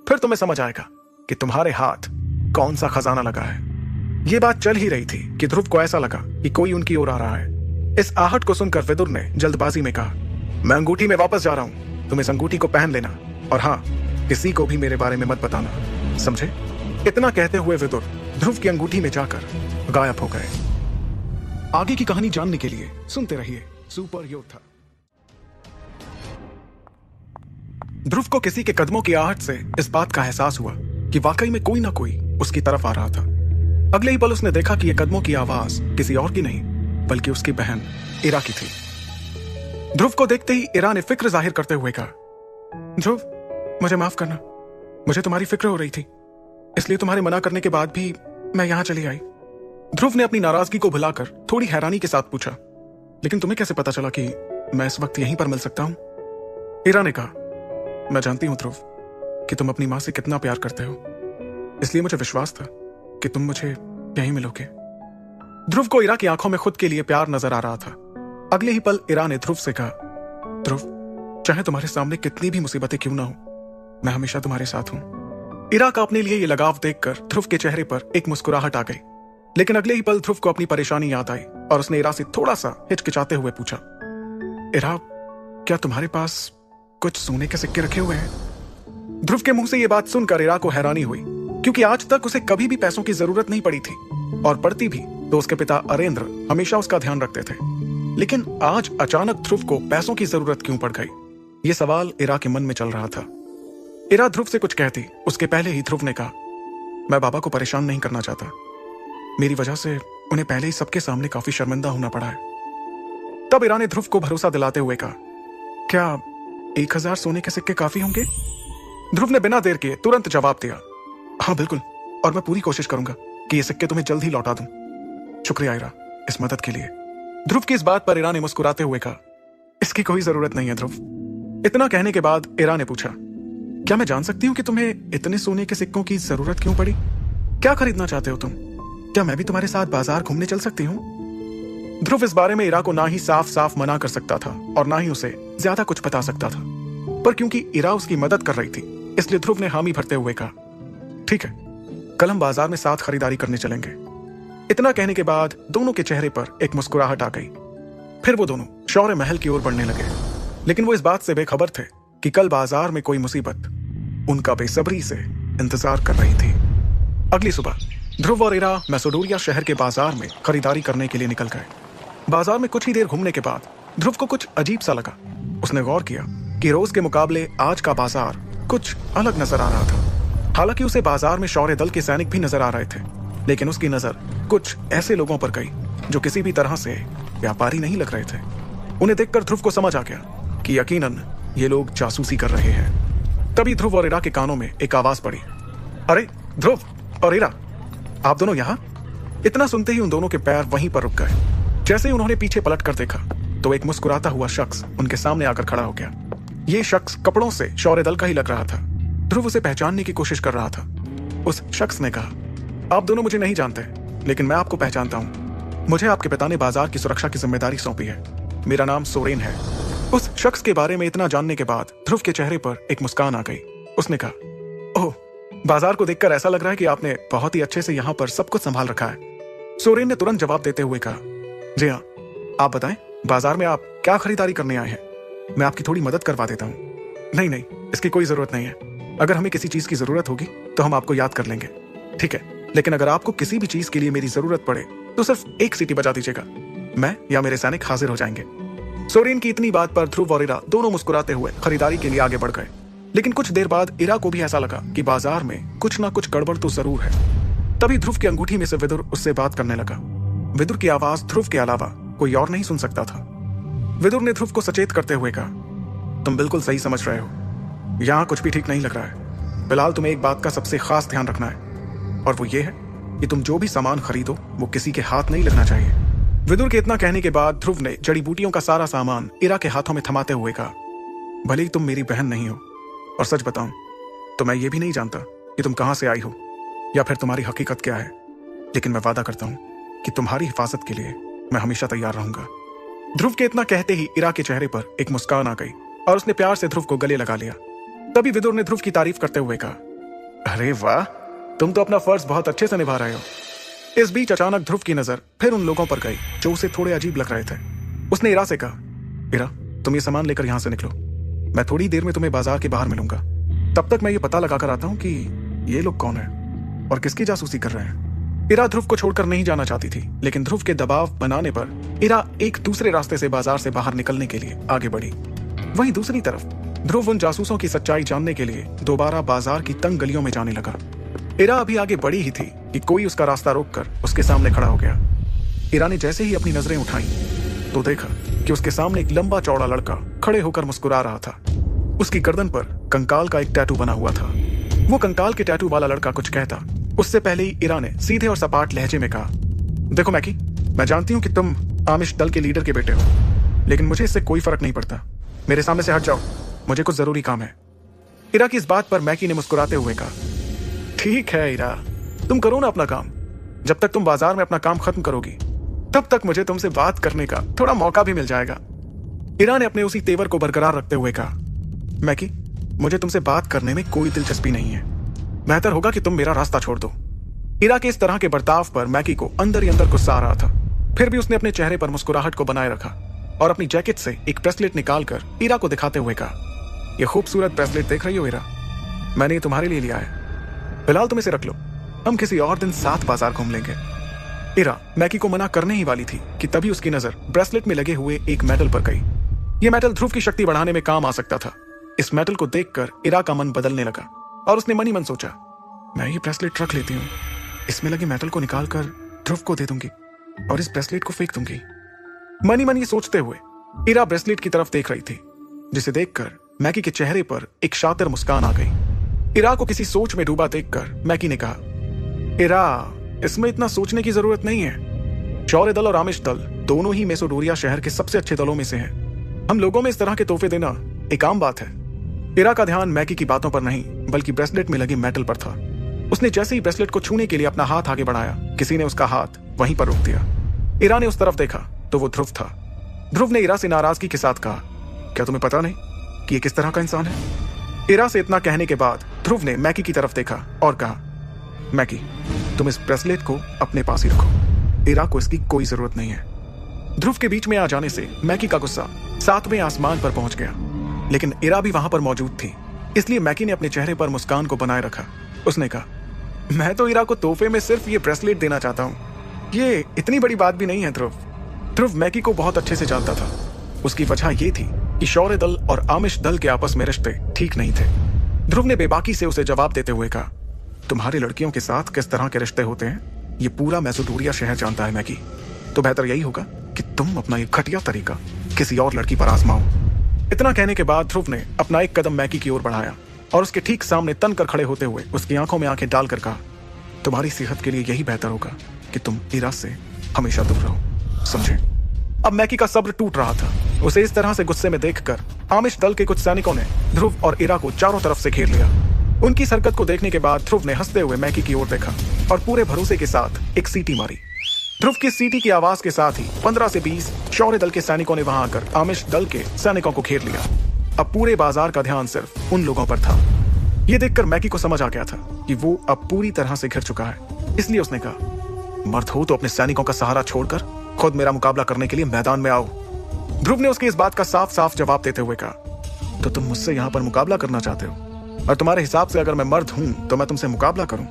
फिर तुम्हें समझ आएगा कि तुम्हारे हाथ कौन सा खजाना लगा है। ये बात चल ही रही थी कि ध्रुव को ऐसा लगा कि कोई उनकी ओर आ रहा है। इस आहट को सुनकर विदुर ने जल्दबाजी में कहा, मैं अंगूठी में वापस जा रहा हूं, तुम इस अंगूठी को पहन लेना और हाँ, किसी को भी मेरे बारे में मत बताना, समझे? इतना कहते हुए विदुर ध्रुव की अंगूठी में जाकर गायब हो गए। आगे की कहानी जानने के लिए सुनते रहिए सुपर योद्धा। ध्रुव को किसी के कदमों की आहट से इस बात का एहसास हुआ कि वाकई में कोई ना कोई उसकी तरफ आ रहा था। अगले ही पल उसने देखा कि यह कदमों की आवाज किसी और की नहीं बल्कि उसकी बहन इरा की थी। ध्रुव को देखते ही इरा ने फिक्र जाहिर करते हुए कहा, ध्रुव मुझे माफ करना, मुझे तुम्हारी फिक्र हो रही थी, इसलिए तुम्हारे मना करने के बाद भी मैं यहां चली आई। ध्रुव ने अपनी नाराजगी को भुलाकर थोड़ी हैरानी के साथ पूछा, लेकिन तुम्हें कैसे पता चला कि मैं इस वक्त यहीं पर मिल सकता हूं? इरा ने कहा, मैं जानती हूं ध्रुव कि तुम अपनी मां से कितना प्यार करते हो, इसलिए मुझे विश्वास था कि तुम मुझे यहीं मिलोगे। ध्रुव को इरा की आंखों में खुद के लिए प्यार नजर आ रहा था। अगले ही पल इरा ने ध्रुव से कहा, ध्रुव चाहे तुम्हारे सामने कितनी भी मुसीबतें क्यों ना हो, मैं हमेशा तुम्हारे साथ हूं। इरा का अपने लिए ये लगाव देखकर ध्रुव के चेहरे पर एक मुस्कुराहट आ गई, लेकिन अगले ही पल ध्रुव को अपनी परेशानी याद आई और उसने इरा से थोड़ा सा हिचकिचाते हुए पूछा, इरा क्या तुम्हारे पास कुछ सोने के सिक्के रखे हुए हैं? ध्रुव के मुंह से यह बात सुनकर इरा को हैरानी हुई, क्योंकि आज तक उसे कभी भी पैसों की जरूरत नहीं पड़ी थी और पड़ती भी तो उसके पिता अरेंद्र हमेशा उसका ध्यान रखते थे। लेकिन आज अचानक ध्रुव को पैसों की जरूरत क्यों पड़ गई, यह सवाल इरा के मन में चल रहा था। इरा ध्रुव से कुछ कहती उसके पहले ही ध्रुव ने कहा, मैं बाबा को परेशान नहीं करना चाहता, मेरी वजह से उन्हें पहले ही सबके सामने काफी शर्मिंदा होना पड़ा है। तब इरा ने ध्रुव को भरोसा दिलाते हुए कहा, क्या 1000 सोने के सिक्के काफी होंगे? ध्रुव ने बिना देर किए तुरंत जवाब दिया, हाँ बिल्कुल, और मैं पूरी कोशिश करूंगा कि ये सिक्के तुम्हें जल्द ही लौटा दूं। शुक्रिया इरा इस मदद के लिए। ध्रुव की इस बात पर इरा ने मुस्कुराते हुए कहा, इसकी कोई जरूरत नहीं है ध्रुव। इतना कहने के बाद इरा ने पूछा, क्या मैं जान सकती हूँ कि तुम्हें इतने सोने के सिक्कों की जरूरत क्यों पड़ी? क्या खरीदना चाहते हो तुम? क्या मैं भी तुम्हारे साथ बाजार घूमने चल सकती हूँ? ध्रुव इस बारे में इरा को ना ही साफ साफ मना कर सकता था और ना ही उसे ज्यादा कुछ बता सकता था, पर क्योंकि इरा उसकी मदद कर रही थी इसलिए ध्रुव ने हामी भरते हुए कहा, ठीक है, कल हम बाजार में साथ खरीदारी करने चलेंगे। इतना कहने के बाद दोनों के चेहरे पर एक मुस्कुराहट आ गई। फिर वो दोनों शौर्य महल की ओर बढ़ने लगे, लेकिन वो इस बात से बेखबर थे कि कल बाजार में कोई मुसीबत उनका बेसब्री से इंतजार कर रही थी। अगली सुबह ध्रुव और इरा मैसेडोरिया शहर के बाजार में खरीदारी करने के लिए निकल गए। बाजार में कुछ ही देर घूमने के बाद ध्रुव को कुछ अजीब सा लगा। उसने गौर किया कि रोज के मुकाबले आज का बाजार कुछ अलग नजर आ रहा था। हालांकि उसे बाजार में शौर्य दल के सैनिक भी नजर आ रहे थे, लेकिन उसकी नजर कुछ ऐसे लोगों पर गई जो किसी भी तरह से व्यापारी नहीं लग रहे थे। उन्हें देखकर ध्रुव को समझ आ गया कि यकीनन ये लोग जासूसी कर रहे हैं। तभी ध्रुव और इरा के कानों में एक आवाज पड़ी, अरे ध्रुव और इरा, आप दोनों यहाँ? इतना सुनते ही उन दोनों के पैर वहीं पर रुक गए। जैसे ही उन्होंने पीछे पलट कर देखा तो एक मुस्कुराता हुआ शख्स उनके सामने आकर खड़ा हो गया। ये शख्स कपड़ों से शौर्य दल का ही लग रहा था। ध्रुव उसे पहचानने की कोशिश कर रहा था। उस शख्स ने कहा, आप दोनों मुझे नहीं जानते, लेकिन मैं आपको पहचानता हूं। मुझे आपके पिता ने बाजार की सुरक्षा की जिम्मेदारी सौंपी है। मेरा नाम सोरेन है। उस शख्स के बारे में इतना जानने के बाद ध्रुव के चेहरे पर एक मुस्कान आ गई। उसने कहा, ओह, बाजार को देखकर ऐसा लग रहा है कि आपने बहुत ही अच्छे से यहाँ पर सब कुछ संभाल रखा है। सोरेन ने तुरंत जवाब देते हुए कहा, जी हाँ, आप बताएं, बाजार में आप क्या खरीदारी करने आए हैं? मैं आपकी थोड़ी मदद करवा देता हूँ। नहीं, इसकी कोई जरूरत नहीं है। अगर हमें किसी चीज की जरूरत होगी तो हम आपको याद कर लेंगे, ठीक है? लेकिन अगर आपको किसी भी चीज के लिए मेरी जरूरत पड़े तो सिर्फ एक सीटी बजा दीजिएगा, मैं या मेरे सैनिक हाजिर हो जाएंगे। सोरेन की इतनी बात पर ध्रुव और इरा दोनों मुस्कुराते हुए खरीदारी के लिए आगे बढ़ गए। लेकिन कुछ देर बाद इरा को भी ऐसा लगा कि बाजार में कुछ ना कुछ गड़बड़ तो जरूर है। तभी ध्रुव की अंगूठी में से विदुर उससे बात करने लगा। विदुर की आवाज ध्रुव के अलावा कोई और नहीं सुन सकता था। विदुर ने ध्रुव को सचेत करते हुए कहा, तुम बिल्कुल सही समझ रहे हो, यहाँ कुछ भी ठीक नहीं लग रहा है। फिलहाल तुम्हें एक बात का सबसे खास ध्यान रखना है, और वो ये है कि तुम जो भी सामान खरीदो वो किसी के हाथ नहीं लगना चाहिए। विदुर के इतना कहने के बाद ध्रुव ने जड़ी बूटियों का सारा सामान इरा के हाथों में थमाते हुए कहा, भले ही तुम मेरी बहन नहीं हो, और सच बताऊं तो मैं ये भी नहीं जानता कि तुम कहां से आई हो या फिर तुम्हारी हकीकत क्या है, लेकिन मैं वादा करता हूं कि तुम्हारी हिफाजत के लिए मैं हमेशा तैयार रहूंगा। ध्रुव के इतना कहते ही इरा के चेहरे पर एक मुस्कान आ गई और उसने प्यार से ध्रुव को गले लगा लिया। तभी विदुर ने ध्रुव की तारीफ करते हुए कहा, अरे वाह, तुम तो अपना फर्ज बहुत अच्छे से निभा रहे हो। इस बीच अचानक ध्रुव की नजर फिर उन लोगों पर गई जो उसे थोड़े अजीब लग रहे थे। उसने इरा से कहा, इरा, तुम ये सामान लेकर यहां से निकलो, मैं थोड़ी देर में तुम्हें बाजार के बाहर मिलूंगा। तब तक मैं ये पता लगाकर आता हूं कि ये लोग कौन है और किसकी जासूसी कर रहे हैं। इरा ध्रुव को छोड़कर नहीं जाना चाहती थी, लेकिन ध्रुव के दबाव बनाने पर इरा एक दूसरे रास्ते से बाजार से बाहर निकलने के लिए आगे बढ़ी। वहीं दूसरी तरफ ध्रुव उन जासूसों की सच्चाई जानने के लिए दोबारा बाजार की तंग गलियों में जाने लगा। इरा अभी आगे बढ़ी ही थी कि कोई उसका रास्ता रोककर उसके सामने खड़ा हो गया। इरा ने जैसे ही अपनी नजरें उठाई तो देखा कि उसके सामने एक लंबा चौड़ा लड़का खड़े होकर मुस्कुरा रहा था। उसकी गर्दन पर कंकाल का एक टैटू बना हुआ था। वो कंकाल के टैटू वाला लड़का कुछ कहता उससे पहले ही इरा ने सीधे और सपाट लहजे में कहा, देखो मैकी, मैं जानती हूं कि तुम आमिश दल के लीडर के बेटे हो, लेकिन मुझे इससे कोई फर्क नहीं पड़ता। मेरे सामने से हट जाओ, मुझे कुछ जरूरी काम है। इरा की इस बात पर मैकी ने मुस्कुराते हुए कहा, ठीक है इरा, तुम करो ना अपना काम। जब तक तुम बाजार में अपना काम खत्म करोगी तब तक मुझे तुमसे बात करने का थोड़ा मौका भी मिल जाएगा। इरा ने अपने उसी तेवर को बरकरार रखते हुए कहा, मैकी, मुझे तुमसे बात करने में कोई दिलचस्पी नहीं है। बेहतर होगा कि तुम मेरा रास्ता छोड़ दो। इरा के इस तरह के बर्ताव पर मैकी को अंदर ही अंदर गुस्सा आ रहा था। फिर भी उसने अपने चेहरे पर मुस्कुराहट को बनाए रखा और अपनी जैकेट से एक ब्रेसलेट निकालकर इरा को दिखाते हुए कहा, यह खूबसूरत ब्रेसलेट देख रही हो इरा, मैंने ये तुम्हारे लिए लिया है। फिलहाल तुम इसे रख लो, हम किसी और दिन साथ बाजार घूम लेंगे। इरा मैकी को मना करने ही वाली थी कि तभी उसकी नजर ब्रेसलेट में लगे हुए एक मेटल पर गई। यह मेटल ध्रुव की शक्ति बढ़ाने में काम आ सकता था। इस मेटल को देखकर इरा का मन बदलने लगा और उसने मन ही मन सोचा, मैं ये ब्रेसलेट रख लेती हूँ, इसमें लगे मेटल को निकालकर ध्रुव को दे दूंगी और इस ब्रेसलेट को फेंक दूंगी। मन ही मन ये सोचते हुए इरा ब्रेसलेट की तरफ देख रही थी, जिसे देखकर मैकी के चेहरे पर एक शातिर मुस्कान आ गई। इरा को किसी सोच में डूबा देखकर मैकी ने कहा, इरा, इसमें इतना सोचने की जरूरत नहीं है। शौर्य दल और आमिश दल दोनों ही मेसोडोरिया शहर के सबसे अच्छे दलों में से हैं। हम लोगों में इस तरह के तोहफे देना एक आम बात है। इरा का ध्यान मैकी की बातों पर नहीं बल्कि ब्रेसलेट में लगे मेटल पर था। उसने जैसे ही ब्रेसलेट को छूने के लिए अपना हाथ आगे बढ़ाया, किसी ने उसका हाथ वहीं पर रोक दिया। इरा ने उस तरफ देखा तो वो ध्रुव था। ध्रुव ने इरा से नाराजगी के साथ कहा, क्या तुम्हें पता नहीं कि ये किस तरह का इंसान है? इरा से इतना कहने के बाद ध्रुव ने मैकी की तरफ देखा और कहा, मैकी, तुम इस ब्रेसलेट को अपने पास ही रखो, इरा को इसकी कोई जरूरत नहीं है। ध्रुव के बीच में आ जाने से मैकी का गुस्सा 7वें आसमान पर पहुंच गया, लेकिन इरा भी वहां पर मौजूद थी, इसलिए मैकी ने अपने चेहरे पर मुस्कान को बनाए रखा। उसने कहा, मैं तो इरा को तोहफे में सिर्फ ये ब्रेसलेट देना चाहता हूँ, ये इतनी बड़ी बात भी नहीं है। ध्रुव मैकी को बहुत अच्छे से जानता था। उसकी वजह यह थी कि शौर्य दल और आमिश दल के आपस में रिश्ते ठीक नहीं थे। ध्रुव ने बेबाकी से उसे जवाब देते हुए कहा, तुम्हारी लड़कियों के साथ किस तरह के रिश्ते होते हैं ये पूरा मैसेडोनिया शहर जानता है मैगी। तो बेहतर यही होगा कि तुम अपना ये घटिया तरीका किसी और लड़की पर आजमाओ। इतना कहने के बाद ध्रुव ने अपना एक कदम मैगी की ओर बढ़ाया और उसके ठीक सामने तन कर खड़े होते हुए उसकी आंखों में आंखें डालकर कहा, तुम्हारी सेहत के लिए यही बेहतर होगा कि तुम इरा से हमेशा दूर रहो, समझे? अब मैगी का सब्र टूट रहा था। उसे इस तरह से गुस्से में देखकर आमिश दल के कुछ सैनिकों ने ध्रुव और इरा को चारों तरफ से घेर लिया। उनकी इस हरकत को देखने के बाद ध्रुव ने हंसते हुए मैगी की ओर देखा और पूरे भरोसे के साथ एक सीटी मारी। ध्रुव की सीटी की आवाज के साथ ही 15 से 20 शौर्य दल के सैनिकों ने वहां आकर आमिश दल के सैनिकों को घेर लिया। अब पूरे बाजार का ध्यान सिर्फ उन लोगों पर था। यह देखकर मैगी को समझ आ गया था कि वो अब पूरी तरह से घिर चुका है। इसलिए उसने कहा, मर्द हो तो अपने सैनिकों का सहारा छोड़कर खुद मेरा मुकाबला करने के लिए मैदान में आओ। ध्रुव ने उसके इस बात का साफ साफ जवाब देते हुए कहा, तो तुम मुझसे यहाँ पर मुकाबला करना चाहते हो? और तुम्हारे हिसाब से अगर मैं मर्द हूं तो मैं तुमसे मुकाबला करूं?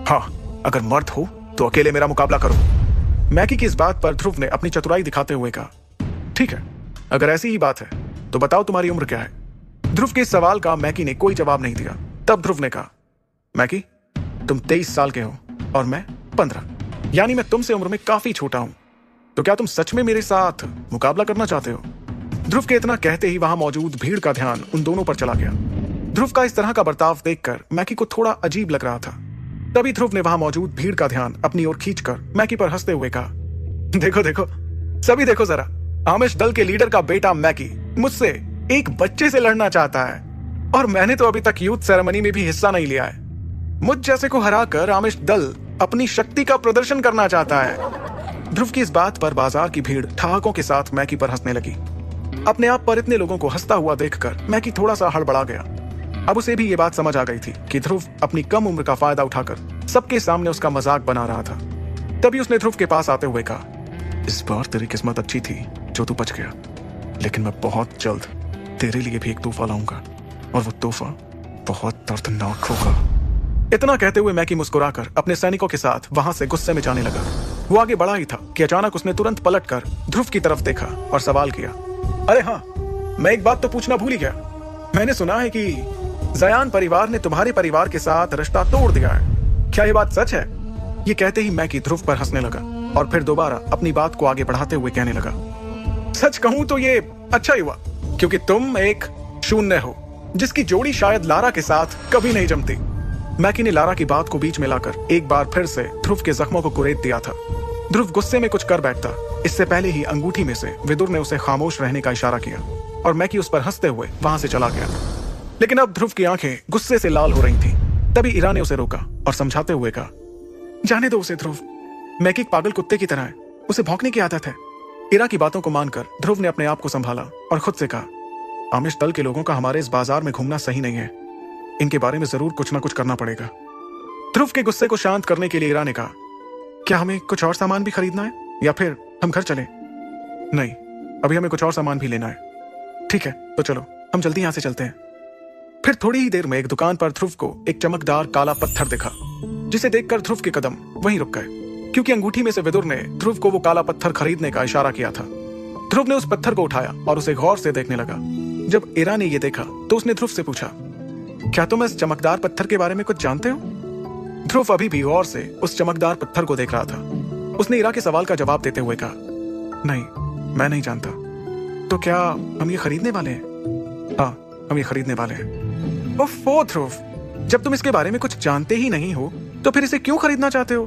हाँ, अगर मर्द हो तो अकेले मेरा मुकाबला करो। मैगी की इस बात पर ध्रुव ने अपनी चतुराई दिखाते हुए कहा, ठीक है, अगर ऐसी ही बात है तो बताओ तुम्हारी उम्र क्या है? ध्रुव के इस सवाल का मैगी ने कोई जवाब नहीं दिया। तब ध्रुव ने कहा, मैगी, तुम 23 साल के हो और मैं 15, यानी मैं तुमसे उम्र में काफी छोटा हूं। तो क्या तुम सच में मेरे साथ मुकाबला करना चाहते हो? ध्रुव के इतना कहते ही वहां मौजूद भीड़ का ध्यान उन दोनों पर चला गया। ध्रुव का इस तरह का बर्ताव देखकर मैगी को थोड़ा अजीब लग रहा था। तभी ध्रुव ने वहां मौजूद भीड़ का ध्यान अपनी ओर खींचकर मैगी पर हंसते हुए कहा, देखो देखो, सभी देखो जरा, आमिश दल के लीडर का बेटा मैगी मुझसे एक बच्चे से लड़ना चाहता है और मैंने तो अभी तक यूथ सेरेमनी में भी हिस्सा नहीं लिया है। मुझ जैसे को हराकर आमिश दल अपनी शक्ति का प्रदर्शन करना चाहता है। ध्रुव की इस बात पर बाजार की भीड़ ठहाकों के साथ मैगी पर हंसने लगी। अपने आप पर इतने लोगों को हंसता हुआ देखकर मैगी थोड़ा सा हड़बड़ा गया। अब उसे भी ये बात समझ आ गई थी कि ध्रुव अपनी कम उम्र का फायदा उठाकर सबके सामने उसका मजाक बना रहा था। तभी उसने ध्रुव के पास आते हुए कहा, इस बार तेरी किस्मत अच्छी थी जो तू बच गया, लेकिन मैं बहुत जल्द तेरे लिए भी एक तोहफा लाऊंगा और वो तोहफा बहुत दर्दनाक होगा। इतना कहते हुए मैगी मुस्कुराकर अपने सैनिकों के साथ वहां से गुस्से में जाने लगा। वो आगे बढ़ा ही था कि अचानक उसने तुरंत पलटकर ध्रुव की तरफ देखा और सवाल किया, अरे हाँ, मैं एक बात तो पूछना भूल ही गया। मैंने सुना है कि जयान परिवार ने तुम्हारे परिवार के साथ रिश्ता तोड़ दिया है, क्या ये बात सच है? ये कहते ही मैगी ध्रुव पर हंसने लगा और फिर दोबारा अपनी बात को आगे बढ़ाते हुए कहने लगा, सच कहूं तो ये अच्छा ही हुआ, क्योंकि तुम एक शून्य हो जिसकी जोड़ी शायद लारा के साथ कभी नहीं जमती। मैगी ने लारा की बात को बीच में लाकर एक बार फिर से ध्रुव के जख्मों को कुरेद दिया था। ध्रुव गुस्से में कुछ कर बैठता, इससे पहले ही अंगूठी में से विदुर ने उसे खामोश रहने का इशारा किया और मैगी उस पर हंसते हुए वहां से चला गया। लेकिन अब ध्रुव की आंखें गुस्से से लाल हो रही थी। तभी इरा ने उसे रोका और समझाते हुए कहा, जाने दो उसे ध्रुव, मैगी एक पागल कुत्ते की तरह है, उसे भौंकने की आदत है। इरा की बातों को मानकर ध्रुव ने अपने आप को संभाला और खुद से कहा, आमिश दल के लोगों का हमारे इस बाजार में घूमना सही नहीं है, इनके बारे में जरूर कुछ ना कुछ करना पड़ेगा। ध्रुव के गुस्से को शांत करने के लिए इरा ने कहा, क्या हमें कुछ और सामान भी खरीदना है या फिर हम घर चले? नहीं, अभी हमें कुछ और सामान भी लेना है। ठीक है, तो चलो हम जल्दी यहां से चलते हैं। फिर थोड़ी ही देर में एक दुकान पर ध्रुव को एक चमकदार काला पत्थर दिखा, जिसे देखकर ध्रुव के कदम वहीं रुक गए, क्योंकि अंगूठी में से विदुर ने ध्रुव को वो काला पत्थर खरीदने का इशारा किया था। ध्रुव ने उस पत्थर को उठाया और उसे गौर से देखने लगा। जब इरा ने ये देखा तो उसने ध्रुव से पूछा, क्या तुम इस चमकदार पत्थर के बारे में कुछ जानते हो? ध्रुव अभी भी गौर से उस चमकदार पत्थर को देख रहा था। उसने इरा के सवाल का जवाब देते हुए कहा, नहीं, मैं नहीं जानता। तो क्या हम ये खरीदने वाले हैं? हाँ, हम ये खरीदने वाले हैं। ओफो ध्रुव, जब तुम इसके बारे में कुछ जानते ही नहीं हो तो फिर इसे क्यों खरीदना चाहते हो?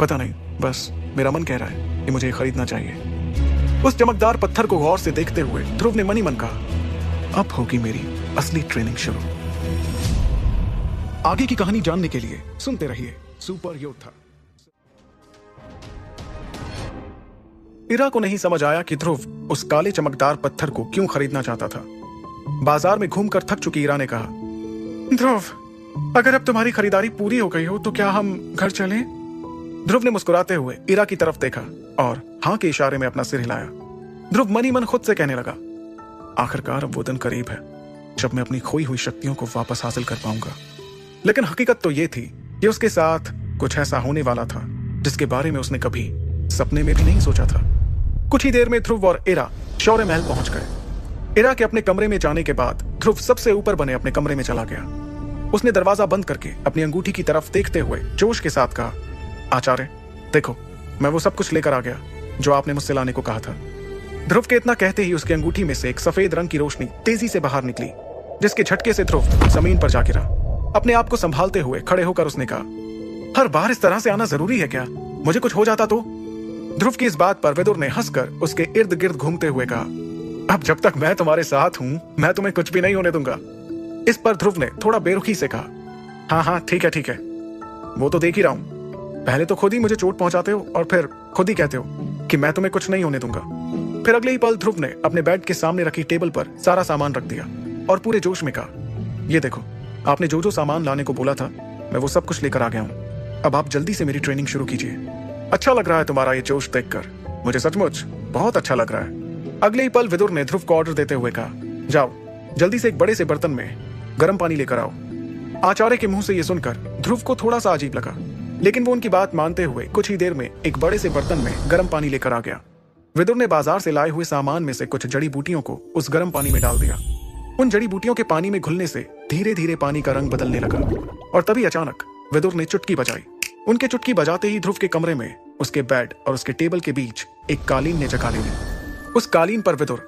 पता नहीं, बस मेरा मन कह रहा है कि मुझे ये खरीदना चाहिए। उस चमकदार पत्थर को गौर से देखते हुए ध्रुव ने मन ही मन कहा, अब होगी मेरी असली ट्रेनिंग शुरू। आगे की कहानी जानने के लिए सुनते रहिए सुपर योद्धा। इरा को नहीं समझ आया कि ध्रुव उस काले चमकदार पत्थर को क्यों खरीदना चाहता था। बाजार में घूमकर थक चुकी इरा ने कहा, ध्रुव, अगर अब तुम्हारी खरीदारी पूरी हो गई हो तो क्या हम घर चलें? ध्रुव ने मुस्कुराते हुए इरा की तरफ देखा और हाँ के इशारे में अपना सिर हिलाया। ध्रुव मन ही मन खुद से कहने लगा, आखिरकार अब वो दिन करीब है जब मैं अपनी खोई हुई शक्तियों को वापस हासिल कर पाऊंगा। लेकिन हकीकत तो ये थी कि उसके साथ कुछ ऐसा होने वाला था जिसके बारे में उसने कभी सपने में भी नहीं सोचा था। कुछ ही देर में ध्रुव और इरा शौर्य महल पहुंच गए। इरा के अपने कमरे में जाने के बाद ध्रुव सबसे ऊपर बने अपने कमरे में चला गया। उसने दरवाजा बंद करके अपनी अंगूठी की तरफ देखते हुए जोश के साथ कहा, आचार्य देखो, मैं वो सब कुछ लेकर आ गया जो आपने मुझसे लाने को कहा था। ध्रुव के इतना कहते ही उसकी अंगूठी में से एक सफेद रंग की रोशनी तेजी से बाहर निकली, जिसके झटके से ध्रुव जमीन पर जा गिरा। अपने आप को संभालते हुए खड़े होकर उसने कहा, हर बार इस तरह से आना जरूरी है क्या? मुझे कुछ हो जाता तो? ध्रुव की इस बात पर विदुर ने हंसकर उसके इर्द गिर्द घूमते हुए कहा, अब जब तक मैं तुम्हारे साथ हूं, मैं तुम्हें कुछ भी नहीं होने दूंगा। इस पर ध्रुव ने थोड़ा बेरुखी से कहा, हाँ हाँ ठीक है, वो तो देख ही रहा हूं। पहले तो खुद ही मुझे चोट पहुंचाते हो और फिर खुद ही कहते हो कि मैं तुम्हें कुछ नहीं होने दूंगा। फिर अगले ही पल ध्रुव ने अपने बेड के सामने रखी टेबल पर सारा सामान रख दिया और पूरे जोश में कहा, ये देखो, आपने जो जो सामान लाने को बोला था, मैं वो सब कुछ लेकर आ गया हूं। अब आप जल्दी से मेरी ट्रेनिंग शुरू कीजिए। अच्छा लग रहा है तुम्हारा ये जोश देखकर, मुझे सचमुच बहुत अच्छा लग रहा है। अगले ही पल विदुर ने ध्रुव को ऑर्डर देते हुए कहा, जाओ जल्दी से एक बड़े से बर्तन में गर्म पानी लेकर आओ। आचार्य के मुंह से यह सुनकर ध्रुव को थोड़ा सा अजीब लगा, लेकिन वो उनकी बात मानते हुए कुछ ही देर में एक बड़े से बर्तन में गर्म पानी लेकर आ गया। विदुर ने बाजार से लाए हुए सामान में से कुछ जड़ी बूटियों को उस गर्म पानी में डाल दिया। उन जड़ी बूटियों के पानी में घुलने से धीरे धीरे पानी का रंग बदलने लगा और तभी अचानक विदुर ने चुटकी बजाई। उनके चुटकी बजाते ही ध्रुव के कमरे में उसके बेड और उसके टेबल के बीच एक कालीन ने जगह ले ली। उस कालीन पर विदुर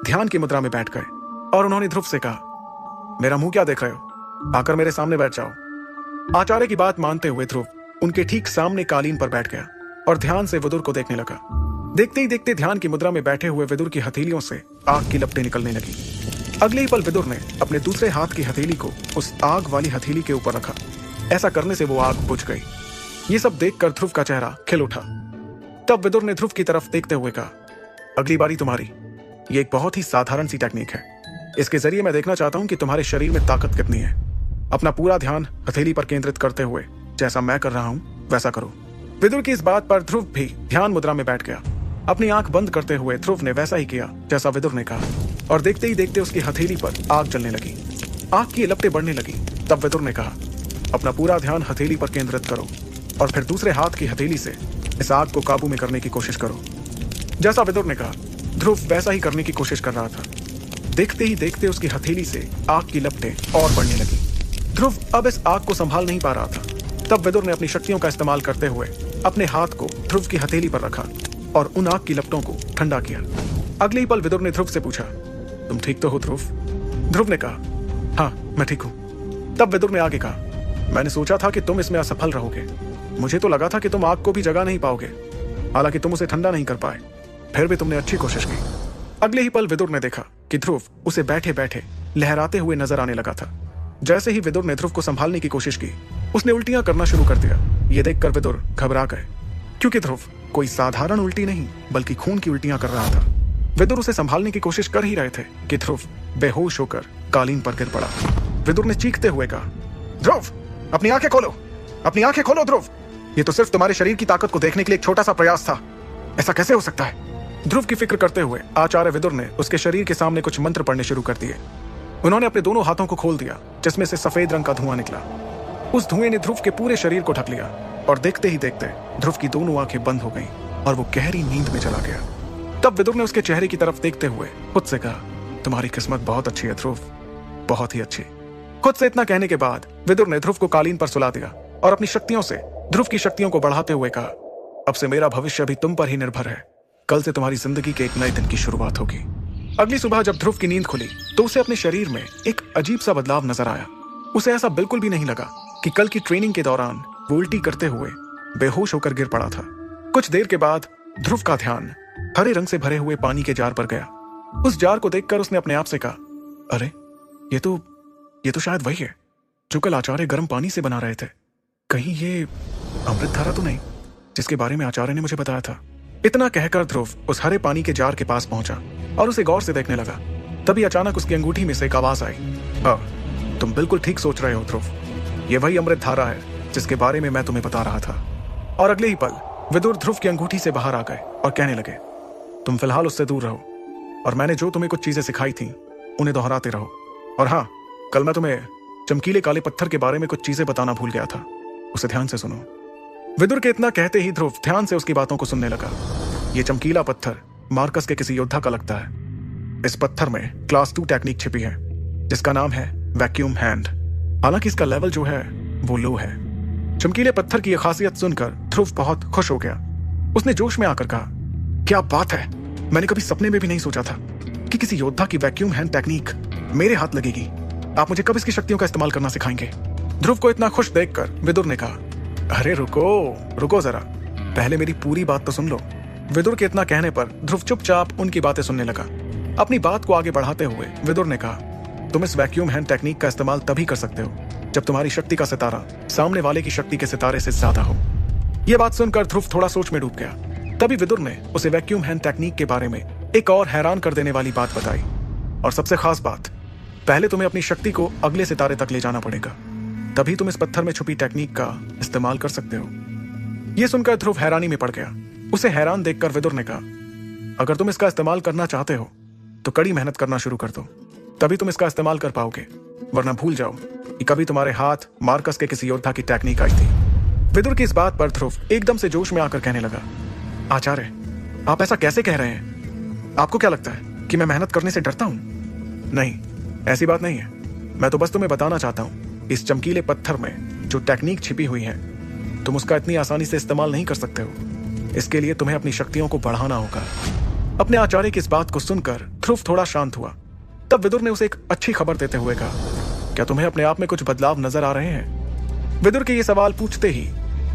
ध्यान की मुद्रा में बैठ गए और उन्होंने ध्रुव से कहा, मेरा मुंह क्या देख रहे हो? आकर मेरे सामने बैठ जाओ। आचार्य की बात मानते हुए ध्रुव उनके ठीक सामने कालीन पर बैठ गया और ध्यान से विदुर को देखने लगा। देखते ही देखते ध्यान की मुद्रा में बैठे हुए विदुर की हथेलियों से आग की लपटें निकलने लगी। अगले ही पल विदुर ने अपने दूसरे हाथ की हथेली को उस आग वाली हथेली के ऊपर रखा। ऐसा करने से वो आग बुझ गई। ये सब देखकर ध्रुव का चेहरा खिल उठा। तब विदुर ने ध्रुव की तरफ देखते हुए कहा, अगली बारी तुम्हारी। ये एक बहुत ही साधारण सी टेक्निक है। इसके जरिए मैं देखना चाहता हूं कि तुम्हारे शरीर में ताकत कितनी है। अपना पूरा ध्यान हथेली पर केंद्रित करते हुए जैसा मैं कर रहा हूं वैसा करो। विदुर की इस बात पर ध्रुव भी ध्यान मुद्रा में बैठ गया। अपनी आंख बंद करते हुए ध्रुव ने वैसा ही किया जैसा विदुर ने कहा और देखते ही देखते उसकी हथेली पर आग जलने लगी। आग की लपटें बढ़ने लगी। तब विदुर ने कहा, अपना पूरा ध्यान हथेली पर केंद्रित करो और फिर दूसरे हाथ की हथेली से इस आग को काबू में करने की कोशिश करो। जैसा विदुर ने कहा, ध्रुव वैसा ही करने की कोशिश कर रहा था। देखते ही देखते उसकी हथेली से आग की लपटें और बढ़ने लगी। ध्रुव अब इस आग को संभाल नहीं पा रहा था। तब विदुर ने अपनी शक्तियों का इस्तेमाल करते हुए अपने हाथ को ध्रुव की हथेली पर रखा और उन आग की लपटों को ठंडा किया। अगले ही पल विदुर ने ध्रुव से पूछा, तुम ठीक तो हो ध्रुव? ध्रुव ने कहा, हाँ मैं ठीक हूं। तब विदुर ने आगे कहा, मैंने सोचा था कि तुम इसमें असफल रहोगे। मुझे तो लगा था कि तुम आग को भी जगा नहीं पाओगे, हालांकि तुम उसे ठंडा नहीं कर पाए। फिर भी तुमने अच्छी कोशिश की। अगले ही पल विदुर ने देखा कि ध्रुव उसे बैठे बैठे लहराते हुए नजर आने लगा था। जैसे ही विदुर ने ध्रुव को संभालने की कोशिश की, उसने उल्टियां करना शुरू कर दिया। ये देखकर विदुर घबरा गए, क्योंकि ध्रुव कोई साधारण उल्टी नहीं बल्कि खून की उल्टियां कर रहा था। विदुर उसे संभालने की कोशिश कर ही रहे थे कि ध्रुव बेहोश होकर कालीन पर गिर पड़ा। विदुर ने चीखते हुए कहा, ध्रुव अपनी आंखें खोलो, अपनी आंखें खोलो ध्रुव। ये तो सिर्फ तुम्हारे शरीर की ताकत को देखने के लिए एक छोटा सा प्रयास था। ऐसा कैसे हो सकता है? ध्रुव की फिक्र करते हुए आचार्य विदुर ने उसके शरीर के सामने कुछ मंत्र पढ़ने शुरू कर दिए। उन्होंने अपने दोनों हाथों को खोल दिया, जिसमें से सफेद रंग का धुआं निकला। उस धुएं ने ध्रुव के पूरे शरीर को ढक लिया और देखते ही देखते ध्रुव की दोनों आंखें बंद हो गईं और वो गहरी नींद में चला गया। तब विदुर ने उसके चेहरे की तरफ देखते हुए खुद से कहा, तुम्हारी किस्मत बहुत अच्छी है ध्रुव, बहुत ही अच्छी। खुद से इतना कहने के बाद विदुर ने ध्रुव को कालीन पर सुला दिया और अपनी शक्तियों से ध्रुव की शक्तियों को बढ़ाते हुए कहा, अब से मेरा भविष्य भी तुम पर ही निर्भर है। कल से तुम्हारी जिंदगी के एक नए दिन की शुरुआत होगी। अगली सुबह जब ध्रुव की नींद खुली तो उसे अपने शरीर में एक अजीब सा बदलाव नजर आया। उसे ऐसा बिल्कुल भी नहीं लगा कि कल की ट्रेनिंग के दौरान वो उल्टी करते हुए बेहोश होकर गिर पड़ा था। कुछ देर के बाद ध्रुव का ध्यान हरे रंग से भरे हुए पानी के जार पर गया। उस जार को देखकर उसने अपने आप से कहा, अरे ये तो शायद वही है जो कल आचार्य गर्म पानी से बना रहे थे। कहीं ये अमृत धारा तो नहीं जिसके बारे में आचार्य ने मुझे बताया था। इतना कहकर ध्रुव उस हरे पानी के जार के पास पहुंचा और उसे गौर से देखने लगा। तभी अचानक उसकी अंगूठी में से एक आवाज आई, तुम बिल्कुल ठीक सोच रहे हो ध्रुव, ये वही अमृत धारा है जिसके बारे में मैं तुम्हें बता रहा था। और अगले ही पल विदुर ध्रुव की अंगूठी से बाहर आ गए और कहने लगे, तुम फिलहाल उससे दूर रहो और मैंने जो तुम्हें कुछ चीजें सिखाई थी उन्हें दोहराते रहो। और हाँ, कल मैं तुम्हें चमकीले काले पत्थर के बारे में कुछ चीजें बताना भूल गया था, उसे ध्यान से सुनो। विदुर के इतना कहते ही ध्रुव ध्यान से उसकी बातों को सुनने लगा। ये चमकीला पत्थर मार्कस के किसी योद्धा का लगता है। इस पत्थर में क्लास 2 टेक्निक छिपी है जिसका नाम है वैक्यूम हैंड। हालांकि इसका लेवल जो है वो लो है। चमकीले पत्थर की यह खासियत सुनकर ध्रुव बहुत खुश हो गया। उसने जोश में आकर कहा, क्या बात है, मैंने कभी सपने में भी नहीं सोचा था कि किसी योद्धा की वैक्यूम हैंड टेक्निक मेरे हाथ लगेगी। आप मुझे कब इसकी शक्तियों का इस्तेमाल करना सिखाएंगे? ध्रुव को इतना खुश देखकर विदुर ने कहा, अरे रुको जरा, पहले मेरी पूरी बात तो सुन लो। विदुर के इतना कहने पर ध्रुव चुपचाप उनकी बातें सुनने लगा। अपनी बात को आगे बढ़ाते हुए विदुर ने कहा, तुम इस वैक्यूम हैंड टेक्निक का इस्तेमाल तभी कर सकते हो जब तुम्हारी शक्ति का सितारा सामने वाले की शक्ति के सितारे से ज्यादा हो। यह बात सुनकर ध्रुव थोड़ा सोच में डूब गया। तभी विदुर ने उसे वैक्यूम हैंड टेक्निक के बारे में एक और हैरान कर देने वाली बात बताई। और सबसे खास बात, पहले तुम्हें अपनी शक्ति को अगले सितारे तक ले जाना पड़ेगा, तभी तुम इस पत्थर में छुपी टेक्निक का इस्तेमाल कर सकते हो। यह सुनकर ध्रुव हैरानी में पड़ गया। उसे हैरान देखकर विदुर ने कहा, अगर तुम इसका इस्तेमाल करना चाहते हो तो कड़ी मेहनत करना शुरू कर दो, तभी तुम इसका इस्तेमाल कर पाओगे, वरना भूल जाओ कि कभी तुम्हारे हाथ मार्कस के किसी योद्धा की टेक्निक आई थी। विदुर की इस बात पर ध्रुव एकदम से जोश में आकर कहने लगा, आचार्य, आप ऐसा कैसे कह रहे हैं? आपको क्या लगता है कि मैं मेहनत करने से डरता हूं? नहीं, ऐसी बात नहीं है। मैं तो बस तुम्हें बताना चाहता हूं, इस चमकीले पत्थर में जो टेक्निक छिपी हुई है, तुम उसका इतनी आसानी से इस्तेमाल नहीं कर सकते हो। इसके लिए तुम्हें अपनी शक्तियों को बढ़ाना होगा। अपने आचार्य की इस बात को सुनकर ध्रुव थोड़ा शांत हुआ। तब विदुर ने उसे एक अच्छी खबर देते हुए कहा, क्या तुम्हें अपने आप में कुछ बदलाव नजर आ रहे हैं? विदुर के ये सवाल पूछते ही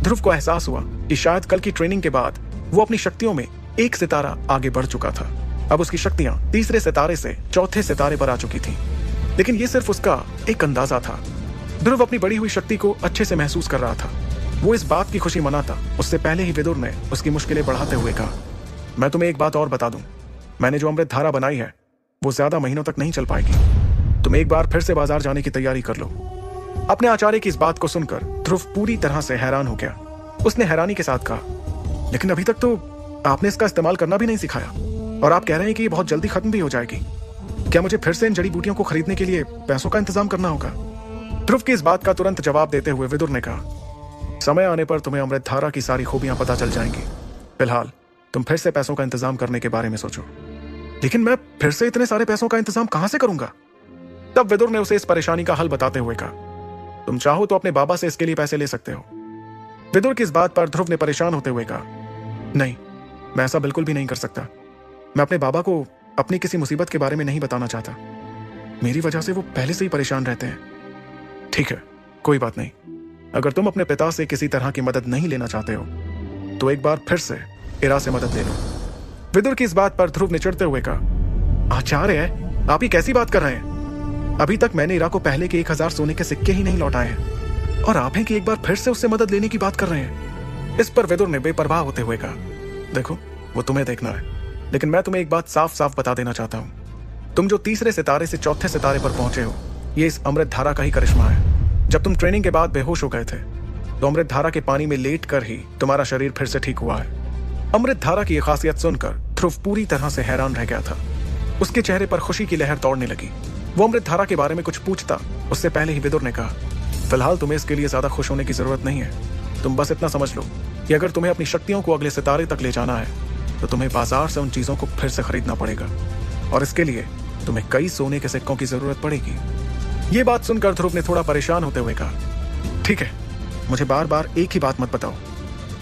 ध्रुव को एहसास हुआ कि शायद कल की ट्रेनिंग के बाद वो अपनी शक्तियों में एक सितारा आगे बढ़ चुका था। अब उसकी शक्तियां तीसरे सितारे से चौथे सितारे पर आ चुकी थी। लेकिन ये सिर्फ उसका एक अंदाजा था। ध्रुव अपनी बढ़ी हुई शक्ति को अच्छे से महसूस कर रहा था। वो इस बात की खुशी मनाता उससे पहले ही विदुर ने उसकी मुश्किलें बढ़ाते हुए कहा, मैं तुम्हें एक बात और बता दूं, मैंने जो अमृत धारा बनाई है वो ज्यादा महीनों तक नहीं चल पाएगी। तुम एक बार फिर से बाजार जाने की तैयारी कर लो। अपने आचार्य की इस बात को सुनकर ध्रुव पूरी तरह से हैरान हो गया। उसने हैरानी के साथ कहा, लेकिन अभी तक तो आपने इसका इस्तेमाल करना भी नहीं सिखाया, और आप कह रहे हैं कि ये बहुत जल्दी खत्म भी हो जाएगी। क्या मुझे फिर से इन जड़ी बूटियों को खरीदने के लिए पैसों का इंतजाम करना होगा? ध्रुव की इस बात का तुरंत जवाब देते हुए विदुर ने कहा, समय आने पर तुम्हें अमृत धारा की सारी खूबियां पता चल जाएंगी। फिलहाल तुम फिर से पैसों का इंतजाम करने के बारे में सोचो। लेकिन मैं फिर से इतने सारे पैसों का इंतजाम कहां से करूंगा? तब विदुर ने उसे इस परेशानी का हल बताते हुए कहा, तुम चाहो तो अपने बाबा से इसके लिए पैसे ले सकते हो। विदुर की इस बात पर ध्रुव ने परेशान होते हुए कहा, नहीं, मैं ऐसा बिल्कुल भी नहीं कर सकता। मैं अपने बाबा को अपनी किसी मुसीबत के बारे में नहीं बताना चाहता। मेरी वजह से वो पहले से ही परेशान रहते हैं। ठीक है, कोई बात नहीं। अगर तुम अपने पिता से किसी तरह की मदद नहीं लेना चाहते हो तो एक बार फिर से इरा से मदद ले लो। विदुर की इस बात पर ध्रुव ने चिढ़ते हुए कहा, आचार्य, आप ये कैसी बात कर रहे हैं? अभी तक मैंने इरा को पहले के 1000 सोने के सिक्के ही नहीं लौटाए हैं, और आप हैं कि एक बार फिर से उससे मदद लेने की बात कर रहे हैं। इस पर विदुर ने बेपरवाह होते हुए कहा, देखो, वो तुम्हें देखना है, लेकिन मैं तुम्हें एक बात साफ साफ बता देना चाहता हूं। तुम जो तीसरे सितारे से चौथे सितारे पर पहुंचे हो, ये इस अमृत धारा का ही करिश्मा है। जब तुम ट्रेनिंग के बाद बेहोश हो गए थे तो अमृत धारा के पानी में लेट कर ही तुम्हारा शरीर फिर से ठीक हुआ है। अमृत धारा की यह खासियत सुनकर ध्रुव पूरी तरह से हैरान रह गया था। उसके चेहरे पर खुशी की लहर दौड़ने लगी। वो अमृत धारा के बारे में कुछ पूछता उससे पहले ही विदुर ने कहा, फिलहाल तुम्हें इसके लिए ज्यादा खुश होने की जरूरत नहीं है। तुम बस इतना समझ लो कि अगर तुम्हें अपनी शक्तियों को अगले सितारे तक ले जाना है तो तुम्हें बाजार से उन चीजों को फिर से खरीदना पड़ेगा, और इसके लिए तुम्हें कई सोने के सिक्कों की जरूरत पड़ेगी। ये बात सुनकर ध्रुव ने थोड़ा परेशान होते हुए कहा, ठीक है, मुझे बार बार एक ही बात मत बताओ,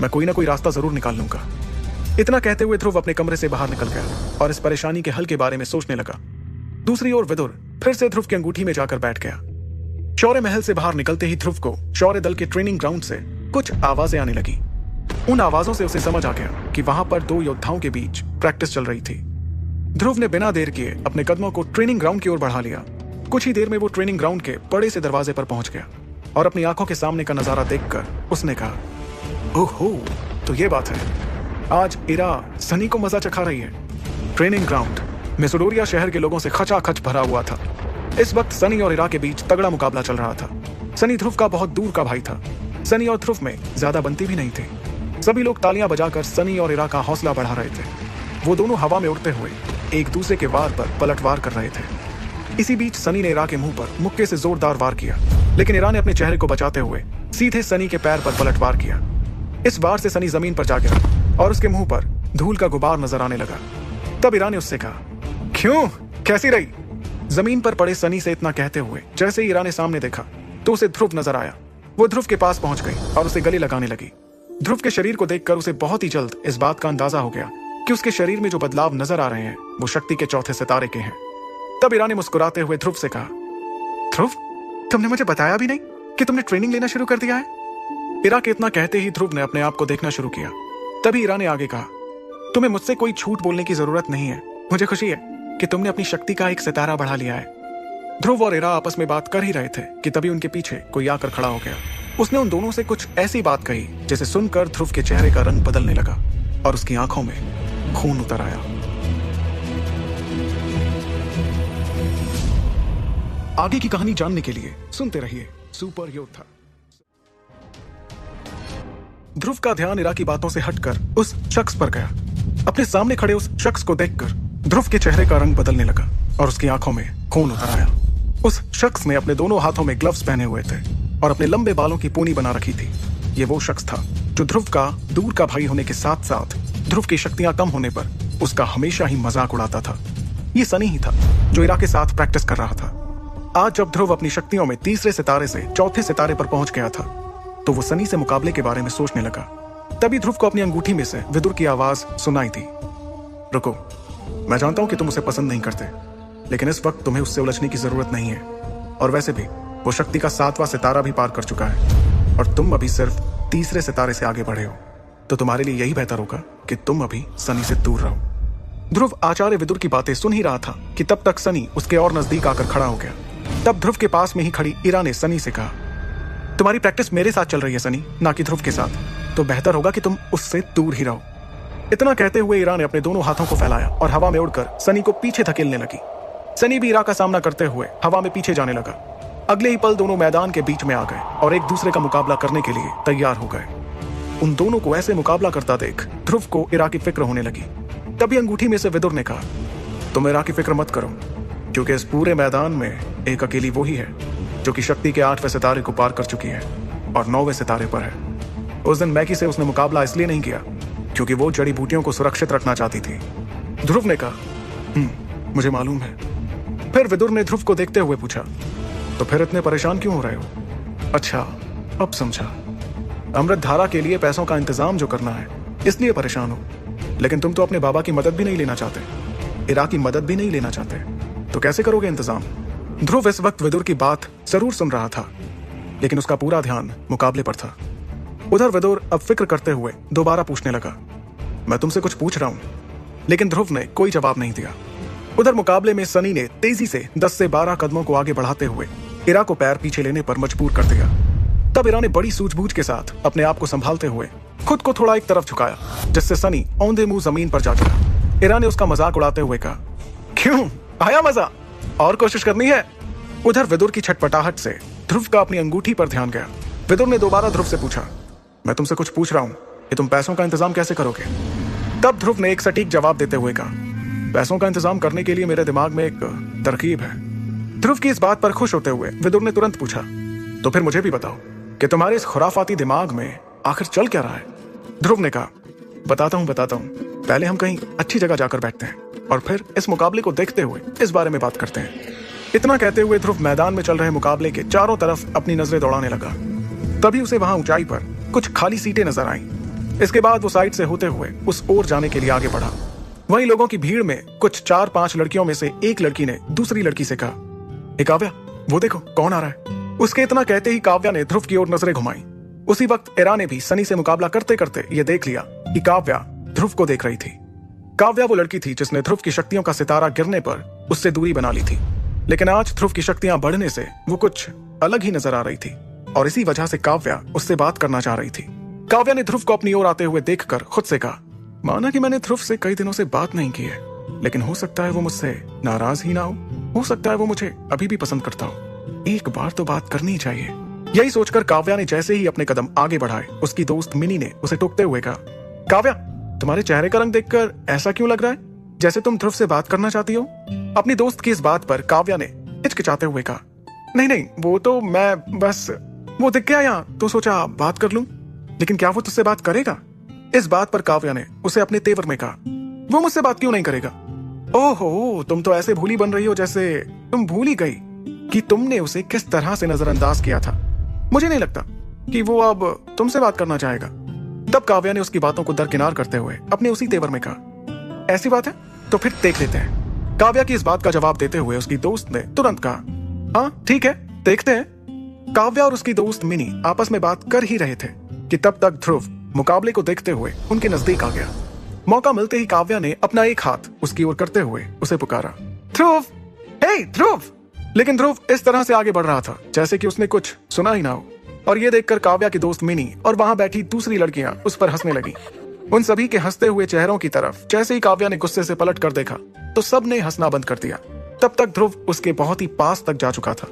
मैं कोई ना कोई रास्ता जरूर निकाल लूंगा। इतना कहते हुए ध्रुव अपने कमरे से बाहर निकल गया और इस परेशानी के हल के बारे में सोचने लगा। दूसरी ओर विदुर फिर से ध्रुव की अंगूठी में जाकर बैठ गया। शौर्य महल से बाहर निकलते ही ध्रुव को शौर्य दल के ट्रेनिंग ग्राउंड से कुछ आवाजें आने लगी। उन आवाजों से उसे समझ आ गया कि वहां पर 2 योद्धाओं के बीच प्रैक्टिस चल रही थी। ध्रुव ने बिना देर किए अपने कदमों को ट्रेनिंग ग्राउंड की ओर बढ़ा लिया। कुछ ही देर में वो ट्रेनिंग ग्राउंड के बड़े से दरवाजे पर पहुंच गया और अपनी आंखों के सामने का नजारा देखकर उसने कहा, ओहो, तो ये बात है, आज इरा सनी को मजा चखा रही है। ट्रेनिंग ग्राउंड मेसोडोरिया शहर के लोगों से खचाखच भरा हुआ था। इस वक्त सनी और इरा के बीच तगड़ा मुकाबला चल रहा था। सनी ध्रुव का बहुत दूर का भाई था। सनी और ध्रुव में ज्यादा बनती भी नहीं थी। सभी लोग तालियां बजाकर सनी और इरा का हौसला बढ़ा रहे थे। वो दोनों हवा में उड़ते हुए एक दूसरे के वार पर पलटवार कर रहे थे। इसी बीच सनी ने इरा के मुंह पर मुक्के से जोरदार वार किया, लेकिन इरा ने अपने चेहरे को बचाते हुए सीधे सनी के पैर पर पलटवार किया। इस वार से सनी जमीन पर जा गिरा और उसके मुंह पर धूल का गुबार नजर आने लगा। तब इरा ने उससे कहा, क्यों, कैसी रही? जमीन पर पड़े सनी से इतना कहते हुए जैसे ही इरा ने सामने देखा, तो उसे ध्रुव नजर आया। वो ध्रुव के पास पहुंच गई और उसे गले लगाने लगी। ध्रुव के शरीर को देखकर उसे बहुत ही जल्द इस बात का अंदाजा हो गया कि उसके शरीर में जो बदलाव नजर आ रहे हैं वो शक्ति के चौथे सितारे के हैं। तब इरा ने मुस्कुराते हुए ध्रुव से कहा, ध्रुव, तुमने मुझे बताया भी नहीं कि तुमने ट्रेनिंग लेना शुरू कर दिया है। इरा के इतना कहते ही ध्रुव ने अपने आप को देखना शुरू किया। तभी इरा ने आगे कहा, तुम्हें मुझसे कोई झूठ बोलने की जरूरत नहीं है। मुझे खुशी है कि तुमने अपनी शक्ति का एक सितारा बढ़ा लिया है। ध्रुव और इरा आपस में बात कर ही रहे थे कि तभी उनके पीछे कोई आकर खड़ा हो गया। उसने उन दोनों से कुछ ऐसी बात कही जिसे सुनकर ध्रुव के चेहरे का रंग बदलने लगा और उसकी आंखों में खून उतर आया। आगे की कहानी जानने के लिए सुनते रहिए सुपर योद्धा। ध्रुव का ध्यान इरा की बातों से हटकर उस शख्स पर गया। अपने सामने खड़े उस शख्स को देखकर ध्रुव के चेहरे का रंग बदलने लगा और उसकी आंखों में खून उतर आया। उस शख्स ने अपने दोनों हाथों में ग्लव्स पहने हुए थे और अपने लंबे बालों की पूनी बना रखी थी। ये वो शख्स था जो ध्रुव का दूर का भाई होने के साथ साथ ध्रुव की शक्तियां कम होने पर उसका हमेशा ही मजाक उड़ाता था। ये सनी ही था जो इरा के साथ प्रैक्टिस कर रहा था। आज जब ध्रुव अपनी शक्तियों में तीसरे सितारे से चौथे सितारे पर पहुंच गया था तो वो सनी से मुकाबले के बारे में सोचने लगा। तभी ध्रुव को अपनी अंगूठी में से विदुर की आवाज सुनाई थी, रुको, मैं जानता हूं कि तुम उसे पसंद नहीं करते, लेकिन इस वक्त तुम्हें उससे उलझने की जरूरत नहीं है। और वैसे भी वो शक्ति का 7वां सितारा भी पार कर चुका है और तुम अभी सिर्फ तीसरे सितारे से आगे बढ़े हो, तो तुम्हारे लिए यही बेहतर होगा कि तुम अभी सनी से दूर रहो। ध्रुव आचार्य विदुर की बातें सुन ही रहा था कि तब तक सनी उसके और नजदीक आकर खड़ा हो गया। तब ध्रुव के पास में ही खड़ी इरा ने सनी से कहा, तुम्हारी प्रैक्टिस मेरे साथ चल रही है सनी, ना कि ध्रुव के साथ, तो बेहतर होगा कि तुम उससे दूर ही रहो। इतना कहते हुए इरा ने अपने दोनों हाथों को फैलाया और हवा में उड़कर सनी को पीछे धकेलने लगी। सनी भी इरा का सामना करते हुए हवा में पीछे जाने लगा। अगले ही पल दोनों मैदान के बीच में आ गए और एक दूसरे का मुकाबला करने के लिए तैयार हो गए। उन दोनों को ऐसे मुकाबला करता देख ध्रुव को इरा की फिक्र होने लगी। तभी अंगूठी में से विदुर ने कहा, तुम इरा की फिक्र मत करो, क्योंकि इस पूरे मैदान में एक अकेली वो ही है जो कि शक्ति के 8वें सितारे को पार कर चुकी है और 9वें सितारे पर है। उस दिन मैकी से उसने मुकाबला इसलिए नहीं किया क्योंकि वो जड़ी बूटियों को सुरक्षित रखना चाहती थी। ध्रुव ने कहा, मुझे मालूम है। फिर विदुर ने ध्रुव को देखते हुए पूछा, तो फिर इतने परेशान क्यों हो रहे हो? अच्छा, अब समझा। अमृत धारा के लिए पैसों का इंतजाम जो करना है इसलिए परेशान हो, लेकिन तुम तो अपने बाबा की मदद भी नहीं लेना चाहते, इरा की मदद भी नहीं लेना चाहते, तो कैसे करोगे इंतजाम? ध्रुव इस वक्त विदुर की बात जरूर सुन रहा था, लेकिन उसका पूरा ध्यान मुकाबले पर था। उधर विदुर अब फिक्र करते हुए दोबारा पूछने लगा, मैं तुमसे कुछ पूछ रहा हूं, लेकिन ध्रुव ने कोई जवाब नहीं दिया। उधर मुकाबले में सनी ने तेजी से 10 से 12 कदमों को आगे बढ़ाते हुए इरा को पैर पीछे लेने पर मजबूर कर दिया। तब इरा ने बड़ी सूझबूझ के साथ अपने आप को संभालते हुए खुद को थोड़ा एक तरफ झुकाया, जिससे सनी औंधे मुंह जमीन पर जा गिरा। इरा ने उसका मजाक उड़ाते हुए कहा, क्यों, आया मजा? और कोशिश करनी है? उधर विदुर की छटपटाहट से ध्रुव का अपनी अंगूठी पर ध्यान गया। विदुर ने दोबारा ध्रुव से पूछा, मैं तुमसे कुछ पूछ रहा हूं कि तुम पैसों का इंतजाम कैसे करोगे? तब ध्रुव ने एक सटीक जवाब देते हुए कहा, पैसों का इंतजाम करने के लिए मेरे दिमाग में एक तरकीब है। ध्रुव की इस बात पर खुश होते हुए विदुर ने तुरंत पूछा, तो फिर मुझे भी बताओ कि तुम्हारे इस खुराफाती दिमाग में आखिर चल क्या रहा है? ध्रुव ने कहा, बताता हूं, पहले हम कहीं अच्छी जगह जाकर बैठते हैं और फिर इस मुकाबले को देखते हुए इस बारे में बात करते हैं। इतना कहते हुए ध्रुव मैदान में चल रहे मुकाबले के चारों तरफ अपनी नजरें दौड़ाने लगा। तभी उसे वहां ऊंचाई पर कुछ खाली सीटें नजर आईं। इसके बाद वो साइड से होते हुए उस ओर जाने के लिए आगे बढ़ा। वहीं लोगों की भीड़ में कुछ 4-5 लड़कियों में से एक लड़की ने दूसरी लड़की से कहा, ए काव्या, वो देखो कौन आ रहा है। उसके इतना कहते ही काव्या ने ध्रुव की ओर नजरें घुमाई। उसी वक्त इरा ने भी सनी से मुकाबला करते करते ये देख लिया कि काव्या ध्रुव को देख रही थी। काव्या वो लड़की थी जिसने ध्रुव की शक्तियों का सितारा गिरने पर उससे दूरी बना ली थी, लेकिन आज ध्रुव की शक्तियां बढ़ने से वो कुछ अलग ही नजर आ रही थी और इसी वजह से काव्या उससे बात करना चाह रही थी। काव्या ने ध्रुव को अपनी ओर आते हुए देखकर खुद से कहा, माना कि मैंने ध्रुव से कई दिनों से बात नहीं की है, लेकिन हो सकता है वो मुझसे नाराज ही ना हो सकता है वो मुझे अभी भी पसंद करता हो। एक बार तो बात करनी चाहिए। यही सोचकर काव्या ने जैसे ही अपने कदम आगे बढ़ाए, उसकी दोस्त मिनी ने उसे टोकते हुए कहा, काव्या, तुम्हारे चेहरे का रंग देखकर ऐसा क्यों लग रहा है जैसे तुम ध्रुव से बात करना चाहती हो? अपनी दोस्त की इस बात पर काव्या ने हिचकिचाते हुए कहा, नहीं, वो तो मैं बस वो दिख गया यहाँ तो सोचा बात कर लूं, लेकिन क्या वो तुझसे बात करेगा? इस बात पर काव्या ने उसे अपने तेवर में कहा, वो मुझसे बात क्यों नहीं करेगा? ओहो, तुम तो ऐसे भूली बन रही हो जैसे तुम भूल ही गई। कि तुमने उसे किस तरह से नजरअंदाज किया था। मुझे नहीं लगता कि वो अब तुमसे बात करना चाहेगा। तब काव्या ने उसकी बातों को दरकिनार करते हुए अपने उसी तेवर में कहा, ऐसी बात है तो फिर देख लेते हैं। काव्या की इस बात का जवाब देते हुए उसकी दोस्त ने तुरंत कहा, हाँ ठीक है देखते हैं। काव्या और उसकी दोस्त मिनी आपस में बात कर ही रहे थे कि तब तक ध्रुव मुकाबले को देखते हुए उनके नजदीक आ गया। मौका मिलते ही काव्या ने अपना एक हाथ उसकी ओर करते हुए उसे पुकारा, ध्रुव, हे ध्रुव। लेकिन ध्रुव इस तरह से आगे बढ़ रहा था जैसे कि उसने कुछ सुना ही ना हो। और ये देखकर काव्या की दोस्त मिनी और वहां बैठी दूसरी लड़कियां उस पर हंसने लगी। उन सभी के हंसते हुए चेहरों की तरफ जैसे ही काव्या ने गुस्से से पलट कर देखा तो सब ने हंसना बंद कर दिया। तब तक ध्रुव उसके बहुत ही पास तक जा चुका था।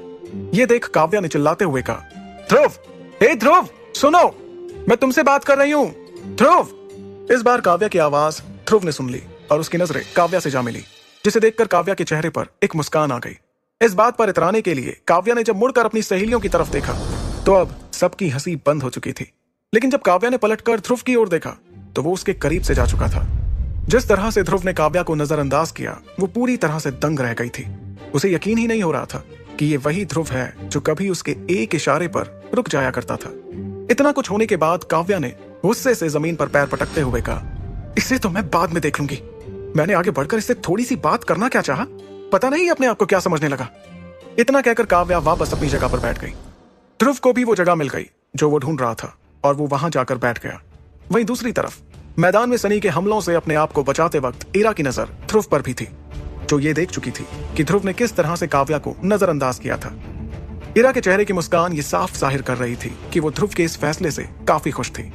ये देख काव्या ने चिल्लाते हुए कहा, ध्रुव, हे ध्रुव, सुनो, मैं तुमसे बात कर रही हूँ, ध्रुव। इस बार काव्या की आवाज ध्रुव ने सुन ली और उसकी नजरें काव्या से जा मिली, जिसे देखकर काव्या के चेहरे पर एक मुस्कान आ गई। इस बात पर इतराने के लिए काव्या ने जब मुड़कर अपनी सहेलियों की तरफ देखा तो अब सबकी हंसी बंद हो चुकी थी। लेकिन जब काव्या ने पलटकर ध्रुव की ओर देखा तो वो उसके करीब से जा चुका था। जिस तरह से ध्रुव ने काव्या को नजरअंदाज किया वो पूरी तरह से दंग रह गई थी। उसे यकीन ही नहीं हो रहा था कि ये वही ध्रुव है जो कभी उसके एक इशारे पर रुक जाया करता था। इतना कुछ होने के बाद काव्या ने गुस्से से जमीन पर पैर पटकते हुए कहा, इसे तो मैं बाद में देख लूंगी। मैंने आगे बढ़कर इससे थोड़ी सी बात करना क्या चाहा, पता नहीं अपने आप को क्या समझने लगा। इतना कहकर काव्या वापस अपनी जगह पर बैठ गई। ध्रुव को भी वो जगह मिल गई जो वो ढूंढ रहा था और वो वहां जाकर बैठ गया। वहीं दूसरी तरफ मैदान में सनी के हमलों से अपने आप को बचाते वक्त इरा की नजर ध्रुव पर भी थी, जो ये देख चुकी थी कि ध्रुव ने किस तरह से काव्या को नजरअंदाज किया था। इरा के चेहरे की मुस्कान ये साफ जाहिर कर रही थी कि वो ध्रुव के इस फैसले से काफी खुश थी।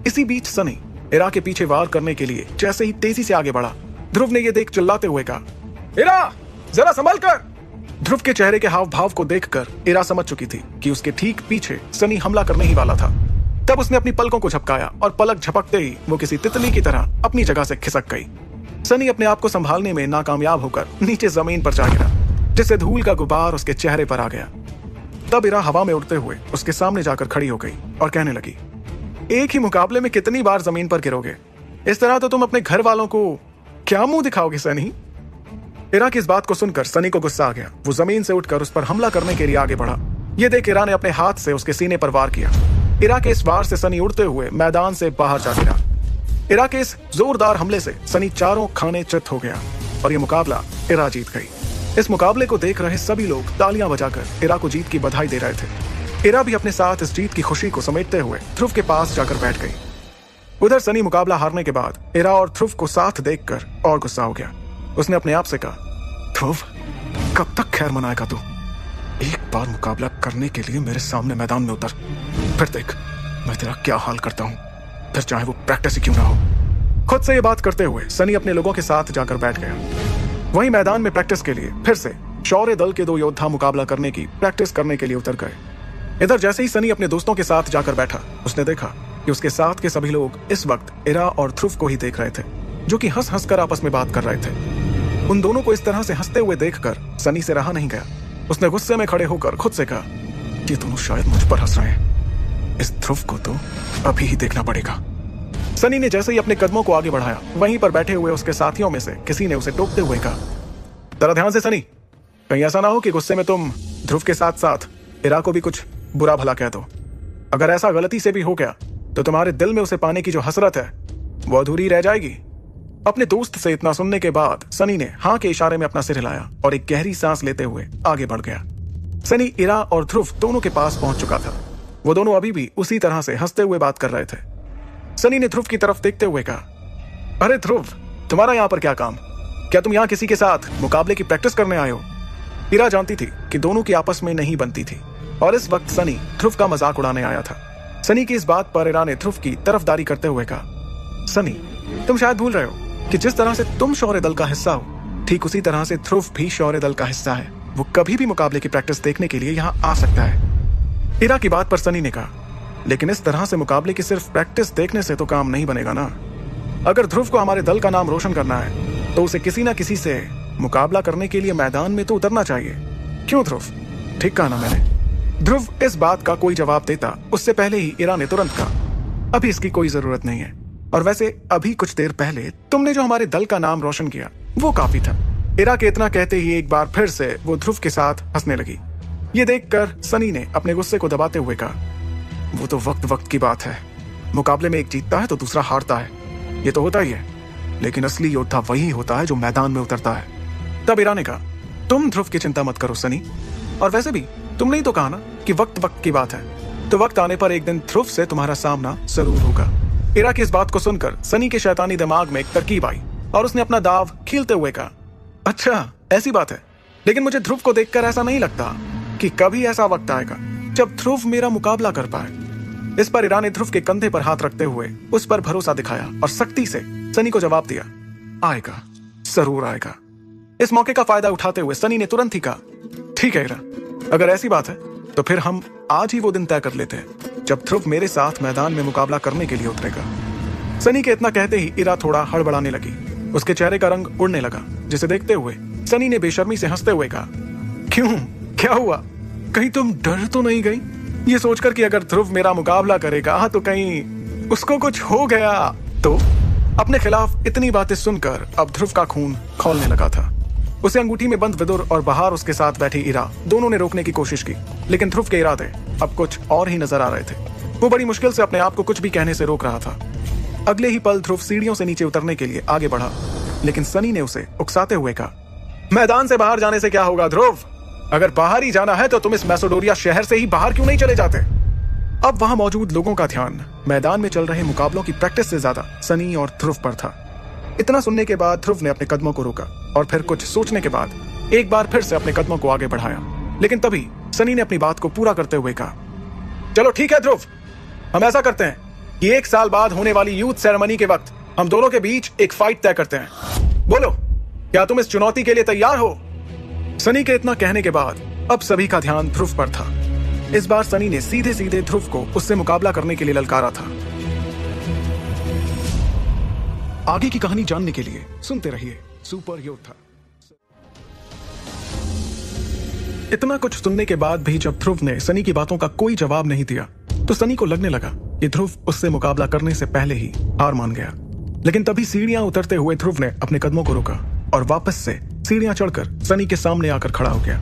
इसी बीच सनी इरा के पीछे वार करने के लिए जैसे ही तेजी से आगे बढ़ा, ध्रुव ने यह देख चिल्लाते हुए कहा, इरा, जरा संभल कर। ध्रुव के चेहरे के हाव भाव को देखकर इरा समझ चुकी थी कि उसके ठीक पीछे सनी हमला करने ही वाला था। तब उसने अपनी पलकों को झपकाया और पलक झपकते ही वो किसी तितली की तरह अपनी जगह से खिसक गई। सनी अपने आप को संभालने में नाकामयाब होकर नीचे जमीन पर जा गिरा, जिससे धूल का गुबार उसके चेहरे पर आ गया। तब इरा हवा में उड़ते हुए उसके सामने जाकर खड़ी हो गई और कहने लगी, एक ही मुकाबले में कितनी बार जमीन पर गिरोगे? इस तरह तो तुम अपने घर वालों को क्या मुंह दिखाओगे सनी? इरा की इस बात को सुनकर सनी को गुस्सा आ गया। वो जमीन से उठकर उस पर हमला करने के लिए आगे बढ़ा। ये देख इरा ने अपने हाथ से उसके सीने पर वार किया। इरा के इस वार से सनी उड़ते हुए मैदान से बाहर जा गिरा। इरा के इस जोरदार हमले से सनी चारों खाने चित हो गया और ये मुकाबला इरा जीत गई। इस मुकाबले को देख रहे सभी लोग तालियां बजाकर इरा को जीत की बधाई दे रहे थे। इरा भी अपने साथ इस जीत की खुशी को समेटते हुए ध्रुव के पास जाकर बैठ गई। उधर सनी मुकाबला हारने के बाद इरा और ध्रुव को साथ देखकर और गुस्सा हो गया। उसने अपने आप से कहा, ध्रुव, कब तक खैर मनाएगा तू? एक बार मुकाबला करने के लिए मेरे सामने मैदान में उतर, फिर देख मैं तेरा क्या हाल करता हूं, फिर चाहे वो प्रैक्टिस ही क्यों ना हो। खुद से ये बात करते हुए सनी अपने लोगों के साथ जाकर बैठ गया। वहीं मैदान में प्रैक्टिस के लिए फिर से शौर्य दल के दो योद्धा मुकाबला करने की प्रैक्टिस करने के लिए उतर गए। इधर जैसे ही सनी अपने दोस्तों के साथ जाकर बैठा, उसने देखा कि उसके साथ के सभी लोग इस वक्त इरा और ध्रुव को ही देख रहे थे, जो कि हंस हंस कर आपस में बात कर रहे थे। उन दोनों को इस तरह से हंसते हुए देखकर सनी से रहा नहीं गया। उसने गुस्से में खड़े होकर खुद से कहा, ये दोनों शायद मुझ पर हंस रहे हैं, इस ध्रुव को तो अभी ही देखना पड़ेगा। सनी ने जैसे ही अपने कदमों को आगे बढ़ाया, वहीं पर बैठे हुए उसके साथियों में से किसी ने उसे टोकते हुए कहा, जरा ध्यान से सनी, कहीं ऐसा ना हो कि गुस्से में तुम ध्रुव के साथ साथ इरा को भी कुछ बुरा भला कह दो। अगर ऐसा गलती से भी हो गया तो तुम्हारे दिल में उसे पाने की जो हसरत है वो अधूरी रह जाएगी। अपने दोस्त से इतना सुनने के बाद सनी ने हाँ के इशारे में अपना सिर हिलाया और एक गहरी सांस लेते हुए आगे बढ़ गया। सनी इरा और ध्रुव दोनों के पास पहुंच चुका था। वो दोनों अभी भी उसी तरह से हंसते हुए बात कर रहे थे। सनी ने ध्रुव की तरफ देखते हुए कहा, अरे ध्रुव, तुम्हारा यहाँ पर क्या काम? क्या तुम यहाँ किसी के साथ मुकाबले की प्रैक्टिस करने आए हो? इरा जानती थी कि दोनों की आपस में नहीं बनती थी और इस वक्त सनी ध्रुव का मजाक उड़ाने आया था। सनी की इस बात पर इरा ने ध्रुव की तरफदारी करते हुए कहा, सनी, तुम शायद भूल रहे हो कि जिस तरह से तुम शौर्य दल का हिस्सा हो, ठीक उसी तरह से ध्रुव भी शौर्य दल का हिस्सा है। वो कभी भी मुकाबले की प्रैक्टिस देखने के लिए यहाँ आ सकता है। इरा की बात पर सनी ने कहा, लेकिन इस तरह से मुकाबले की सिर्फ प्रैक्टिस देखने से तो काम नहीं बनेगा ना। अगर ध्रुव को हमारे दल का नाम रोशन करना है तो उसे किसी ना किसी से मुकाबला करने के लिए मैदान में तो उतरना चाहिए। क्यों ध्रुव? ठीक कहा ना मैंने? ध्रुव इस बात का कोई जवाब देता उससे पहले ही इरा ने तुरंत कहा, अभी इसकी कोई जरूरत नहीं है, और वैसे अभी कुछ देर पहले तुमने जो हमारे दल का नाम रोशन किया वो काफी था। इरा के इतना कहते ही एक बार फिर से वो ध्रुव के साथ हंसने लगी। ये देखकर सनी ने अपने गुस्से को दबाते हुए कहा, वो तो वक्त वक्त की बात है। मुकाबले में एक जीतता है तो दूसरा हारता है, ये तो होता ही है। लेकिन असली योद्धा वही होता है जो मैदान में उतरता है। तब इरा ने कहा, तुम ध्रुव की चिंता मत करो सनी, और वैसे भी तुमने ही तो कहा ना कि वक्त वक्त की बात है, तो वक्त आने पर एक दिन ध्रुव से तुम्हारा सामना जरूर होगा। इरा की इस बात को सुनकर सनी के शैतानी दिमाग में एक तरकीब आई और उसने अपना दाव खीलते हुए कहा, अच्छा ऐसी बात है, लेकिन मुझे ध्रुव को देखकर ऐसा नहीं लगता कि कभी ऐसा वक्त आएगा जब ध्रुव मेरा मुकाबला कर पाए। इस पर इरा ने ध्रुव के कंधे पर हाथ रखते हुए उस पर भरोसा दिखाया और सख्ती से सनी को जवाब दिया, आएगा, जरूर आएगा। इस मौके का फायदा उठाते हुए सनी ने तुरंत ही कहा, ठीक है इरा, अगर ऐसी बात है तो फिर हम आज ही वो दिन तय कर लेते हैं जब ध्रुव मेरे साथ मैदान में मुकाबला करने के लिए उतरेगा। सनी के इतना कहते ही इरा थोड़ा हड़बड़ाने लगी। उसके चेहरे का रंग उड़ने लगा, जिसे देखते हुए सनी ने बेशर्मी से हंसते हुए कहा, क्यों, क्या हुआ? कहीं तुम डर तो नहीं गई ये सोचकर कि अगर ध्रुव मेरा मुकाबला करेगा तो कहीं उसको कुछ हो गया तो? अपने खिलाफ इतनी बातें सुनकर अब ध्रुव का खून खौलने लगा था। उसे अंगूठी में बंद विदुर और बाहर उसके साथ बैठी इरा दोनों ने रोकने की कोशिश की, लेकिन ध्रुव के इरादे अब कुछ और ही नजर आ रहे थे। वो बड़ी मुश्किल से अपने आप को कुछ भी कहने से रोक रहा था। अगले ही पल ध्रुव सीढ़ियों से नीचे उतरने के लिए आगे बढ़ा, लेकिन सनी ने उसे उकसाते हुए कहा, मैदान से बाहर जाने से क्या होगा ध्रुव? अगर बाहर ही जाना है तो तुम इस मैसेडोरिया शहर से ही बाहर क्यों नहीं चले जाते? अब वहां मौजूद लोगों का ध्यान मैदान में चल रहे मुकाबलों की प्रैक्टिस से ज्यादा सनी और ध्रुव पर था। इतना सुनने के बाद ध्रुव ने अपने कदमों को रोका और फिर कुछ सोचने के बाद एक बार फिर से अपने कदमों को आगे बढ़ाया, लेकिन तभी सनी ने अपनी बात को पूरा करते हुए कहा, चलो ठीक है ध्रुव, हम ऐसा करते हैं कि 1 साल बाद होने वाली यूथ सेरेमनी के वक्त हम दोनों के बीच एक फाइट तय करते हैं। बोलो, क्या तुम इस चुनौती के लिए तैयार हो? सनी के इतना कहने के बाद अब सभी का ध्यान ध्रुव पर था। इस बार सनी ने सीधे सीधे ध्रुव को उससे मुकाबला करने के लिए ललकारा था। आगे की कहानी जानने के लिए सुनते रहिए सुपर योद्धा। इतना कुछ सुनने के बाद भी जब ध्रुव ने सनी की बातों का कोई जवाब नहीं दिया तो सनी को लगने लगा कि ध्रुव उससे मुकाबला करने से पहले ही हार मान गया। लेकिन तभी सीढ़ियां उतरते हुए ध्रुव ने अपने कदमों को रोका और वापस से सीढ़ियां चढ़कर सनी के सामने आकर खड़ा हो गया।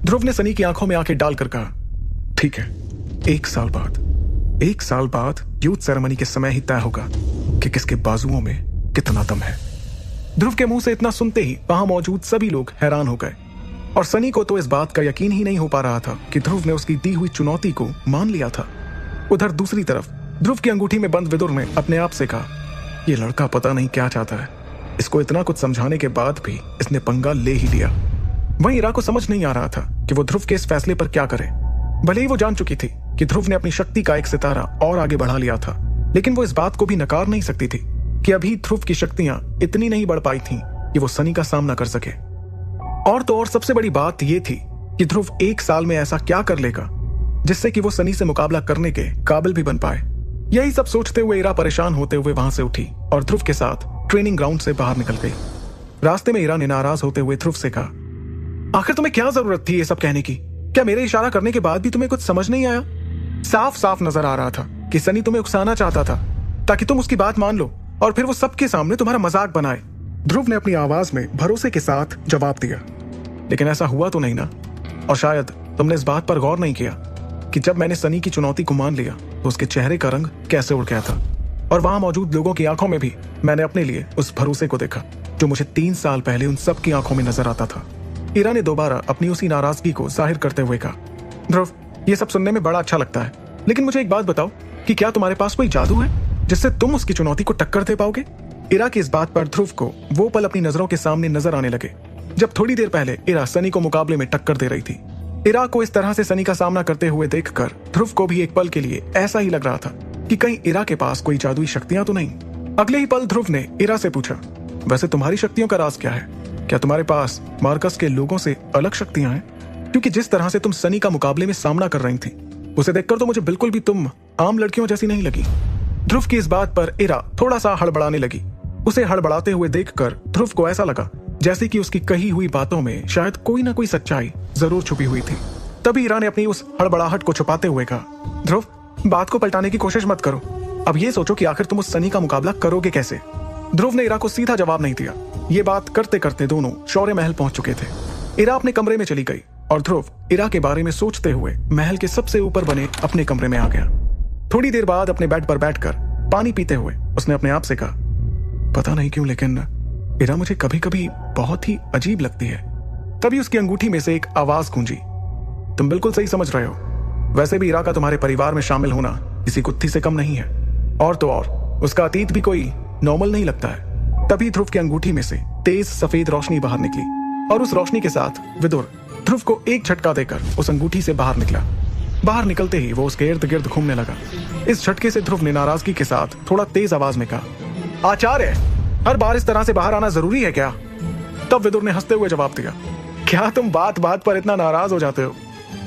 ध्रुव ने सनी की आंखों में आंखें डालकर कहा, ठीक है, 1 साल बाद यूथ सेरेमनी के समय ही तय होगा कि किसके बाजुओं में कितना दम है। ध्रुव के मुंह से इतना सुनते ही वहां मौजूद सभी लोग हैरान हो गए और सनी को तो इस बात का यकीन ही नहीं हो पा रहा था कि ध्रुव ने उसकी दी हुई चुनौती को मान लिया था। उधर दूसरी तरफ ध्रुव की अंगूठी में बंद विदुर ने अपने आप से कहा, यह लड़का पता नहीं क्या चाहता है, इसको इतना कुछ समझाने के बाद भी इसने पंगा ले ही लिया। वहीं इरा को समझ नहीं आ रहा था कि वो ध्रुव के इस फैसले पर क्या करे। भले ही वो जान चुकी थी कि ध्रुव ने अपनी शक्ति का एक सितारा और आगे बढ़ा लिया था, लेकिन वो इस बात को भी नकार नहीं सकती थी कि अभी ध्रुव की शक्तियां इतनी नहीं बढ़ पाई थीं कि वो सनी का सामना कर सके। और तो और सबसे बड़ी बात ये थी कि ध्रुव 1 साल में ऐसा क्या कर लेगा जिससे कि वो सनी से मुकाबला करने के काबिल भी बन पाए। यही सब सोचते हुए इरा परेशान होते हुए वहां से उठी और ध्रुव के साथ ट्रेनिंग ग्राउंड से बाहर निकल गई। रास्ते में इरा ने नाराज होते हुए ध्रुव से कहा, आखिर तुम्हें क्या जरूरत थी ये सब कहने की? क्या मेरे इशारा करने के बाद भी तुम्हें कुछ समझ नहीं आया? साफ साफ नजर आ रहा था कि सनी तुम्हें उकसाना चाहता था ताकि तुम उसकी बात मान लो और फिर वो सबके सामने तुम्हारा मजाक बनाए। ध्रुव ने अपनी आवाज में भरोसे के साथ जवाब दिया, लेकिन ऐसा हुआ तो नहीं ना? और शायद तुमने इस बात पर गौर नहीं किया कि जब मैंने सनी की चुनौती को मान लिया तो उसके चेहरे का रंग कैसे उड़ गया था और वहां मौजूद लोगों की आंखों में भी मैंने अपने लिए उस भरोसे को देखा जो मुझे 3 साल पहले उन सब की आंखों में नजर आता था। इरा ने दोबारा अपनी उसी नाराजगी को जाहिर करते हुए कहा, ध्रुव, ये सब सुनने में बड़ा अच्छा लगता है, लेकिन मुझे एक बात बताओ कि क्या तुम्हारे पास कोई जादू है जिससे तुम उसकी चुनौती को टक्कर दे पाओगे? इरा की इस बात पर ध्रुव को वो पल अपनी नजरों के सामने नजर आने लगे जब थोड़ी देर पहले इरा सनी को मुकाबले में टक्कर दे रही थी। इरा को इस तरह से सनी का सामना करते हुए देखकर ध्रुव को भी एक पल के लिए ऐसा ही लग रहा था कि कहीं इरा के पास कोई जादुई शक्तियां तो नहीं। अगले ही पल ध्रुव ने इरा से पूछा, वैसे तुम्हारी शक्तियों का राज क्या है? क्या तुम्हारे पास मार्कस के लोगों से अलग शक्तियां हैं? क्योंकि जिस तरह से तुम सनी का मुकाबले में सामना कर रही थी उसे देखकर तो मुझे बिल्कुल भी तुम आम लड़कियों जैसी नहीं लगी। ध्रुव की इस बात पर इरा थोड़ा सा हड़बड़ाने लगी। उसे हड़बड़ाते हुए देखकर ध्रुव को ऐसा लगा जैसे कि उसकी कही हुई बातों में शायद कोई ना कोई सच्चाई जरूर छुपी हुई थी। तभी इरा ने अपनी उस हड़बड़ाहट को छुपाते हुए कहा, ध्रुव, बात को पलटाने की कोशिश मत करो। अब ये सोचो कि आखिर तुम उस सनी का मुकाबला करोगे कैसे? ध्रुव ने इरा को सीधा जवाब नहीं दिया। ये बात करते करते दोनों शौर्य महल पहुंच चुके थे। इरा अपने कमरे में चली गई और ध्रुव इरा के बारे में सोचते हुए महल के सबसे ऊपर बने अपने कमरे में आ गया। थोड़ी देर बाद अपने बेड पर बैठकर पानी पीते हुए उसने अपने आप से कहा, पता नहीं क्यों लेकिन इरा मुझे कभी कभी बहुत ही अजीब लगती है। तभी उसकी अंगूठी में से एक आवाज गूंजी, तुम बिल्कुल सही समझ रहे हो, वैसे भी इरा का तुम्हारे परिवार में शामिल होना किसी कुत्ती से कम नहीं है, और तो और उसका अतीत भी कोई नॉर्मल नहीं लगता है। तभी ध्रुव की अंगूठी में से तेज सफेद रोशनी बाहर निकली और उस रोशनी के साथ विदुर ध्रुव को एक झटका देकर उस अंगूठी से बाहर निकला। बाहर निकलते ही वो उसके इर्द गिर्द घूमने लगा। इस झटके से ध्रुव ने नाराजगी के साथ थोड़ा तेज आवाज में कहा, आचार्य, हर बार इस तरह से बाहर आना जरूरी है क्या? तब विदुर ने हंसते हुए जवाब दिया, क्या तुम बात बात पर इतना नाराज हो जाते हो?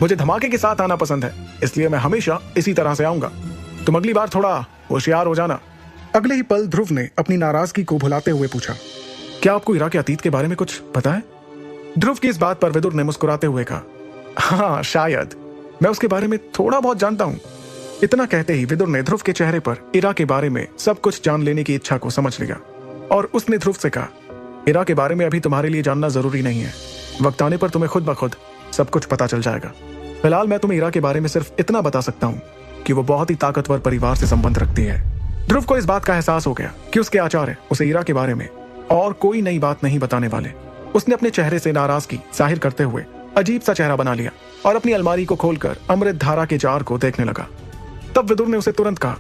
मुझे धमाके के साथ आना पसंद है, इसलिए मैं हमेशा इसी तरह से आऊंगा। तुम अगली बार थोड़ा होशियार हो जाना। अगले ही पल ध्रुव ने अपनी नाराजगी को भुलाते हुए पूछा, क्या आपको इरा के अतीत के बारे में कुछ पता है? ध्रुव की इस बात पर विदुर ने मुस्कुराते हुए कहा, हाँ शायद, मैं उसके बारे में थोड़ा बहुत जानता हूं। इतना कहते ही विदुर ने ध्रुव के चेहरे पर इरा के बारे में सब कुछ जान लेने की इच्छा को समझ लिया और उसने ध्रुव से कहा, इरा के बारे में अभी तुम्हारे लिए जानना जरूरी नहीं है, वक्त आने पर तुम्हें खुद ब खुद सब कुछ पता चल जाएगा। फिलहाल मैं तुम्हें इरा के बारे में सिर्फ इतना बता सकता हूँ कि वो बहुत ही ताकतवर परिवार से संबंध रखती है। ध्रुव को इस बात का एहसास हो गया कि उसके आचार्य उसे इरा के बारे में और कोई नई बात नहीं बताने वाले। उसने अपने चेहरे से नाराजगी जाहिर करते हुए अजीब सा चेहरा बना लिया और अपनी अलमारी को खोलकर अमृत धारा के जार को देखने लगा। तब विदुर ने उसे तुरंत कहा,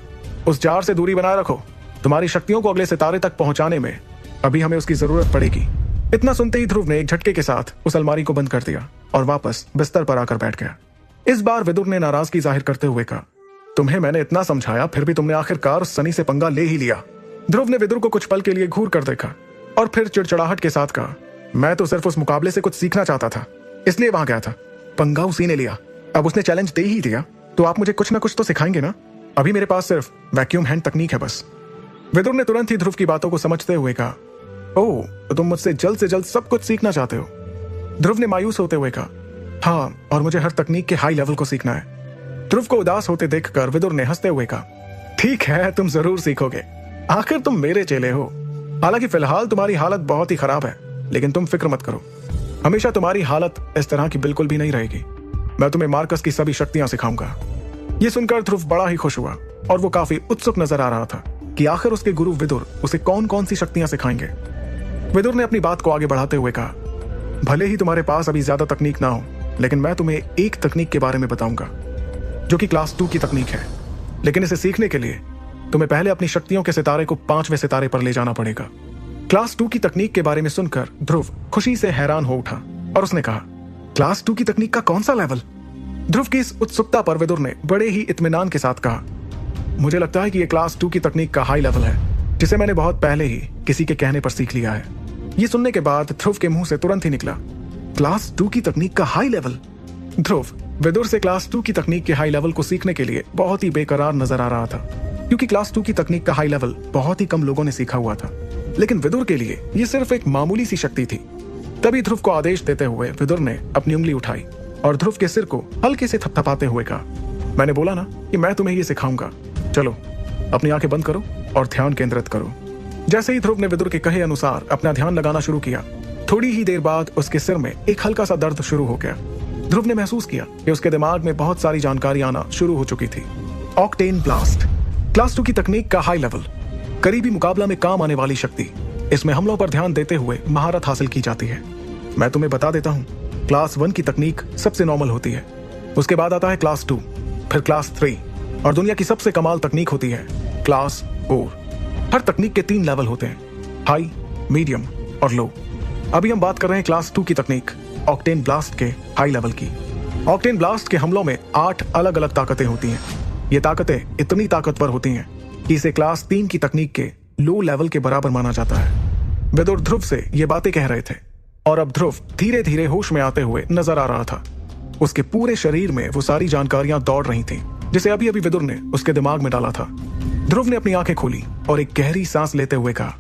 उस जार से दूरी बनाए रखो, तुम्हारी शक्तियों को अगले सितारे तक पहुंचाने में अभी हमें उसकी जरूरत पड़ेगी। इतना सुनते ही ध्रुव ने एक झटके के साथ उस अलमारी को बंद कर दिया और वापस बिस्तर पर आकर बैठ गया। इस बार विदुर ने नाराजगी जाहिर करते हुए कहा, तुम्हें मैंने इतना समझाया फिर भी तुमने आखिरकार उस सनी से पंगा ले ही लिया। ध्रुव ने विदुर को कुछ पल के लिए घूर कर देखा और फिर चिड़चिड़ाहट के साथ कहा, मैं तो सिर्फ उस मुकाबले से कुछ सीखना चाहता था, इसलिए वहां गया था। पंगा उसी ने लिया, अब उसने चैलेंज दे ही दिया तो आप मुझे कुछ ना कुछ तो सिखाएंगे ना। अभी मेरे पास सिर्फ वैक्यूम हैंड तकनीक है बस। विदुर ने तुरंत ही ध्रुव की बातों को समझते हुए कहा, ओह, तो तुम मुझसे जल्द से जल्द सब कुछ सीखना चाहते हो? ध्रुव ने मायूस होते हुए कहा, हाँ, और मुझे हर तकनीक के हाई लेवल को सीखना है। ध्रुव को उदास होते देखकर विदुर ने हंसते हुए कहा, ठीक है, तुम जरूर सीखोगे, आखिर तुम मेरे चेले हो। हालांकि फिलहाल तुम्हारी हालत बहुत ही खराब है, लेकिन तुम फिक्र मत करो, हमेशा तुम्हारी हालत इस तरह की बिल्कुल भी नहीं रहेगी। मैं तुम्हें मार्कस की सभी शक्तियां सिखाऊंगा। ये सुनकर ध्रुव बड़ा ही खुश हुआ और वो काफी उत्सुक नजर आ रहा था कि आखिर उसके गुरु विदुर उसे कौन कौन सी शक्तियां सिखाएंगे। विदुर ने अपनी बात को आगे बढ़ाते हुए कहा, भले ही तुम्हारे पास अभी ज्यादा तकनीक ना हो, लेकिन मैं तुम्हें एक तकनीक के बारे में बताऊंगा जो कि क्लास 2 की तकनीक है। लेकिन इसे सीखने के लिए तुम्हें पहले अपनी शक्तियों के सितारे को 5वें सितारे पर ले जाना पड़ेगा। क्लास 2 की तकनीक के बारे में सुनकर ध्रुव खुशी से हैरान हो उठा और उसने कहा, क्लास 2 की तकनीक का कौन सा लेवल? ध्रुव की इस उत्सुकता पर विदुर ने बड़े ही इत्मीनान के साथ कहा, मुझे लगता है कि यह क्लास 2 की तकनीक का हाई लेवल है, जिसे मैंने बहुत पहले ही किसी के कहने पर सीख लिया है। ये सुनने के बाद ध्रुव के मुंह से तुरंत ही निकला, क्लास 2 की तकनीक का हाई लेवल? ध्रुव विदुर से क्लास 2 की तकनीक के हाई लेवल को सीखने के लिए बहुत ही बेकरार नजर आ रहा था, क्योंकि क्लास 2 की तकनीक का हाई लेवल बहुत ही कम लोगों ने सीखा हुआ था। लेकिन विदुर के लिए ये सिर्फ एक मामूली सी शक्ति थी। तभी ध्रुव को आदेश देते हुए विदुर ने अपनी उंगली उठाई और ध्रुव के सिर को हल्के से थपथपाते हुए कहा, मैंने बोला ना कि मैं तुम्हें ये सिखाऊंगा, चलो अपनी आंखें बंद करो और ध्यान केंद्रित करो। जैसे ही ध्रुव ने विदुर के कहे अनुसार अपना ध्यान लगाना शुरू किया, थोड़ी ही देर बाद उसके सिर में एक हल्का सा दर्द शुरू हो गया। ध्रुव ने महसूस किया कि उसके दिमाग में बहुत सारी जानकारी आना शुरू हो चुकी थी। ऑक्टेन ब्लास्ट, क्लास 2 की तकनीक का हाई लेवल, करीबी मुकाबला में काम आने वाली शक्ति। इसमें हमलों पर ध्यान देते हुए महारत हासिल की जाती है। मैं तुम्हें बता देता हूँ, क्लास 1 की तकनीक सबसे नॉर्मल होती है, उसके बाद आता है क्लास 2, फिर क्लास 3 और दुनिया की सबसे कमाल तकनीक होती है क्लास 4। हर तकनीक के 3 लेवल होते हैं, हाई, मीडियम और लो। अभी हम बात कर रहे हैं क्लास 2 की तकनीक ऑक्टेन ब्लास्ट के हाई लेवल की। ऑक्टेन ब्लास्ट के हमलों में 8 अलग अलग ताकतें होती हैं। ये ताकतें इतनी ताकतवर होती हैं कि इसे क्लास 3 की तकनीक के लो लेवल के बराबर माना जाता है। विदुर ध्रुव से ये बातें कह रहे थे और अब ध्रुव धीरे धीरे होश में आते हुए नजर आ रहा था। उसके पूरे शरीर में वो सारी जानकारियां दौड़ रही थीं, जिसे अभी अभी विदुर ने उसके दिमाग में डाला था। ध्रुव ने अपनी आंखें खोली और एक गहरी सांस लेते हुए कहा,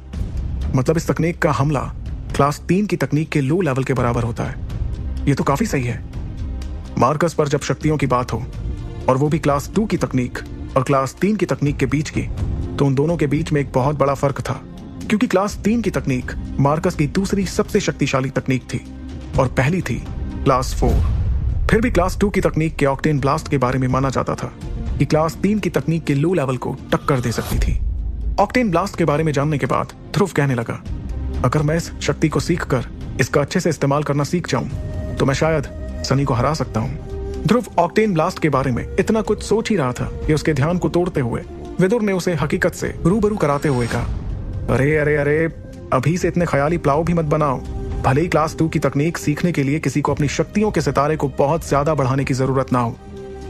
मतलब इस तकनीक का हमला क्लास 3 की तकनीक के लो लेवल के बराबर होता है। ये तो काफी सही है। मार्कस पर जब शक्तियों की बात हो और वो भी क्लास 2 की तकनीक और क्लास 3 की तकनीक के बीच की, तो उन दोनों के बीच में एक बहुत बड़ा फर्क था, क्योंकि क्लास 3 की तकनीक मार्कस की दूसरी सबसे शक्तिशाली तकनीक थी और पहली थी क्लास 4। फिर भी क्लास 2 की तकनीक के ऑक्टेन ब्लास्ट के बारे में माना जाता था कि क्लास 3 की तकनीक के लो लेवल को टक्कर दे सकती थी। ऑक्टेन ब्लास्ट के बारे में जानने के बाद ध्रुव कहने लगा, अगर मैं इस शक्ति को सीख कर इसका अच्छे से इस्तेमाल करना सीख जाऊं तो मैं शायद सनी को हरा सकता हूं। ध्रुव ऑक्टेन ब्लास्ट के बारे में इतना कुछ सोच ही रहा था कि उसके ध्यान को तोड़ते हुए विदुर ने उसे हकीकत से रूबरू कराते हुए कहा, अरे अरे अरे, अभी से इतने ख्याली प्लाव भी मत बनाओ। भले ही क्लास 2 की तकनीक सीखने के लिए किसी को अपनी शक्तियों के सितारे को बहुत ज्यादा बढ़ाने की जरूरत ना हो,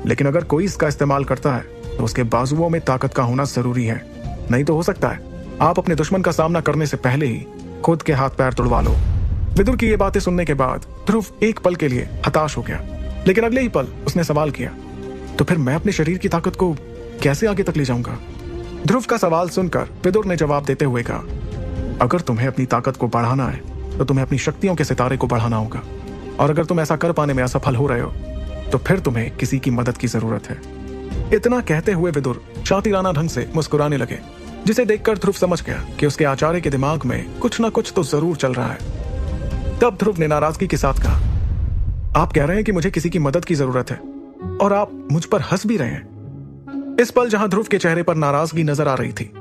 लेकिन अगर कोई इसका इस्तेमाल करता है तो उसके बाजुओं में ताकत का होना जरूरी है। नहीं तो हो सकता है आप अपने दुश्मन का सामना करने से पहले ही खुद के हाथ पैर तुड़वा लो। विदुर की ये बातें सुनने के बाद ध्रुव एक पल के लिए हताश हो गया, लेकिन अगले ही पल उसने सवाल किया, तो फिर मैं अपने शरीर की ताकत को कैसे आगे तक ले जाऊंगा? ध्रुव का सवाल सुनकर विदुर ने जवाब देते हुए कहा, अगर तुम्हें अपनी ताकत को बढ़ाना है तो तुम्हें अपनी शक्तियों के सितारे को बढ़ाना होगा, और अगर तुम ऐसा कर पाने में असफल हो रहे हो तो फिर तुम्हें किसी की मदद की जरूरत है। इतना कहते हुए विदुर शातिराना ढंग से मुस्कुराने लगे, जिसे देखकर ध्रुव समझ गया कि उसके आचार्य के दिमाग में कुछ ना कुछ तो जरूर चल रहा है। तब ध्रुव ने नाराजगी के साथ कहा, आप कह रहे हैं कि मुझे किसी की मदद की जरूरत है और आप मुझ पर हंस भी रहे हैं। इस पल जहां ध्रुव के चेहरे पर नाराजगी नजर आ रही थी,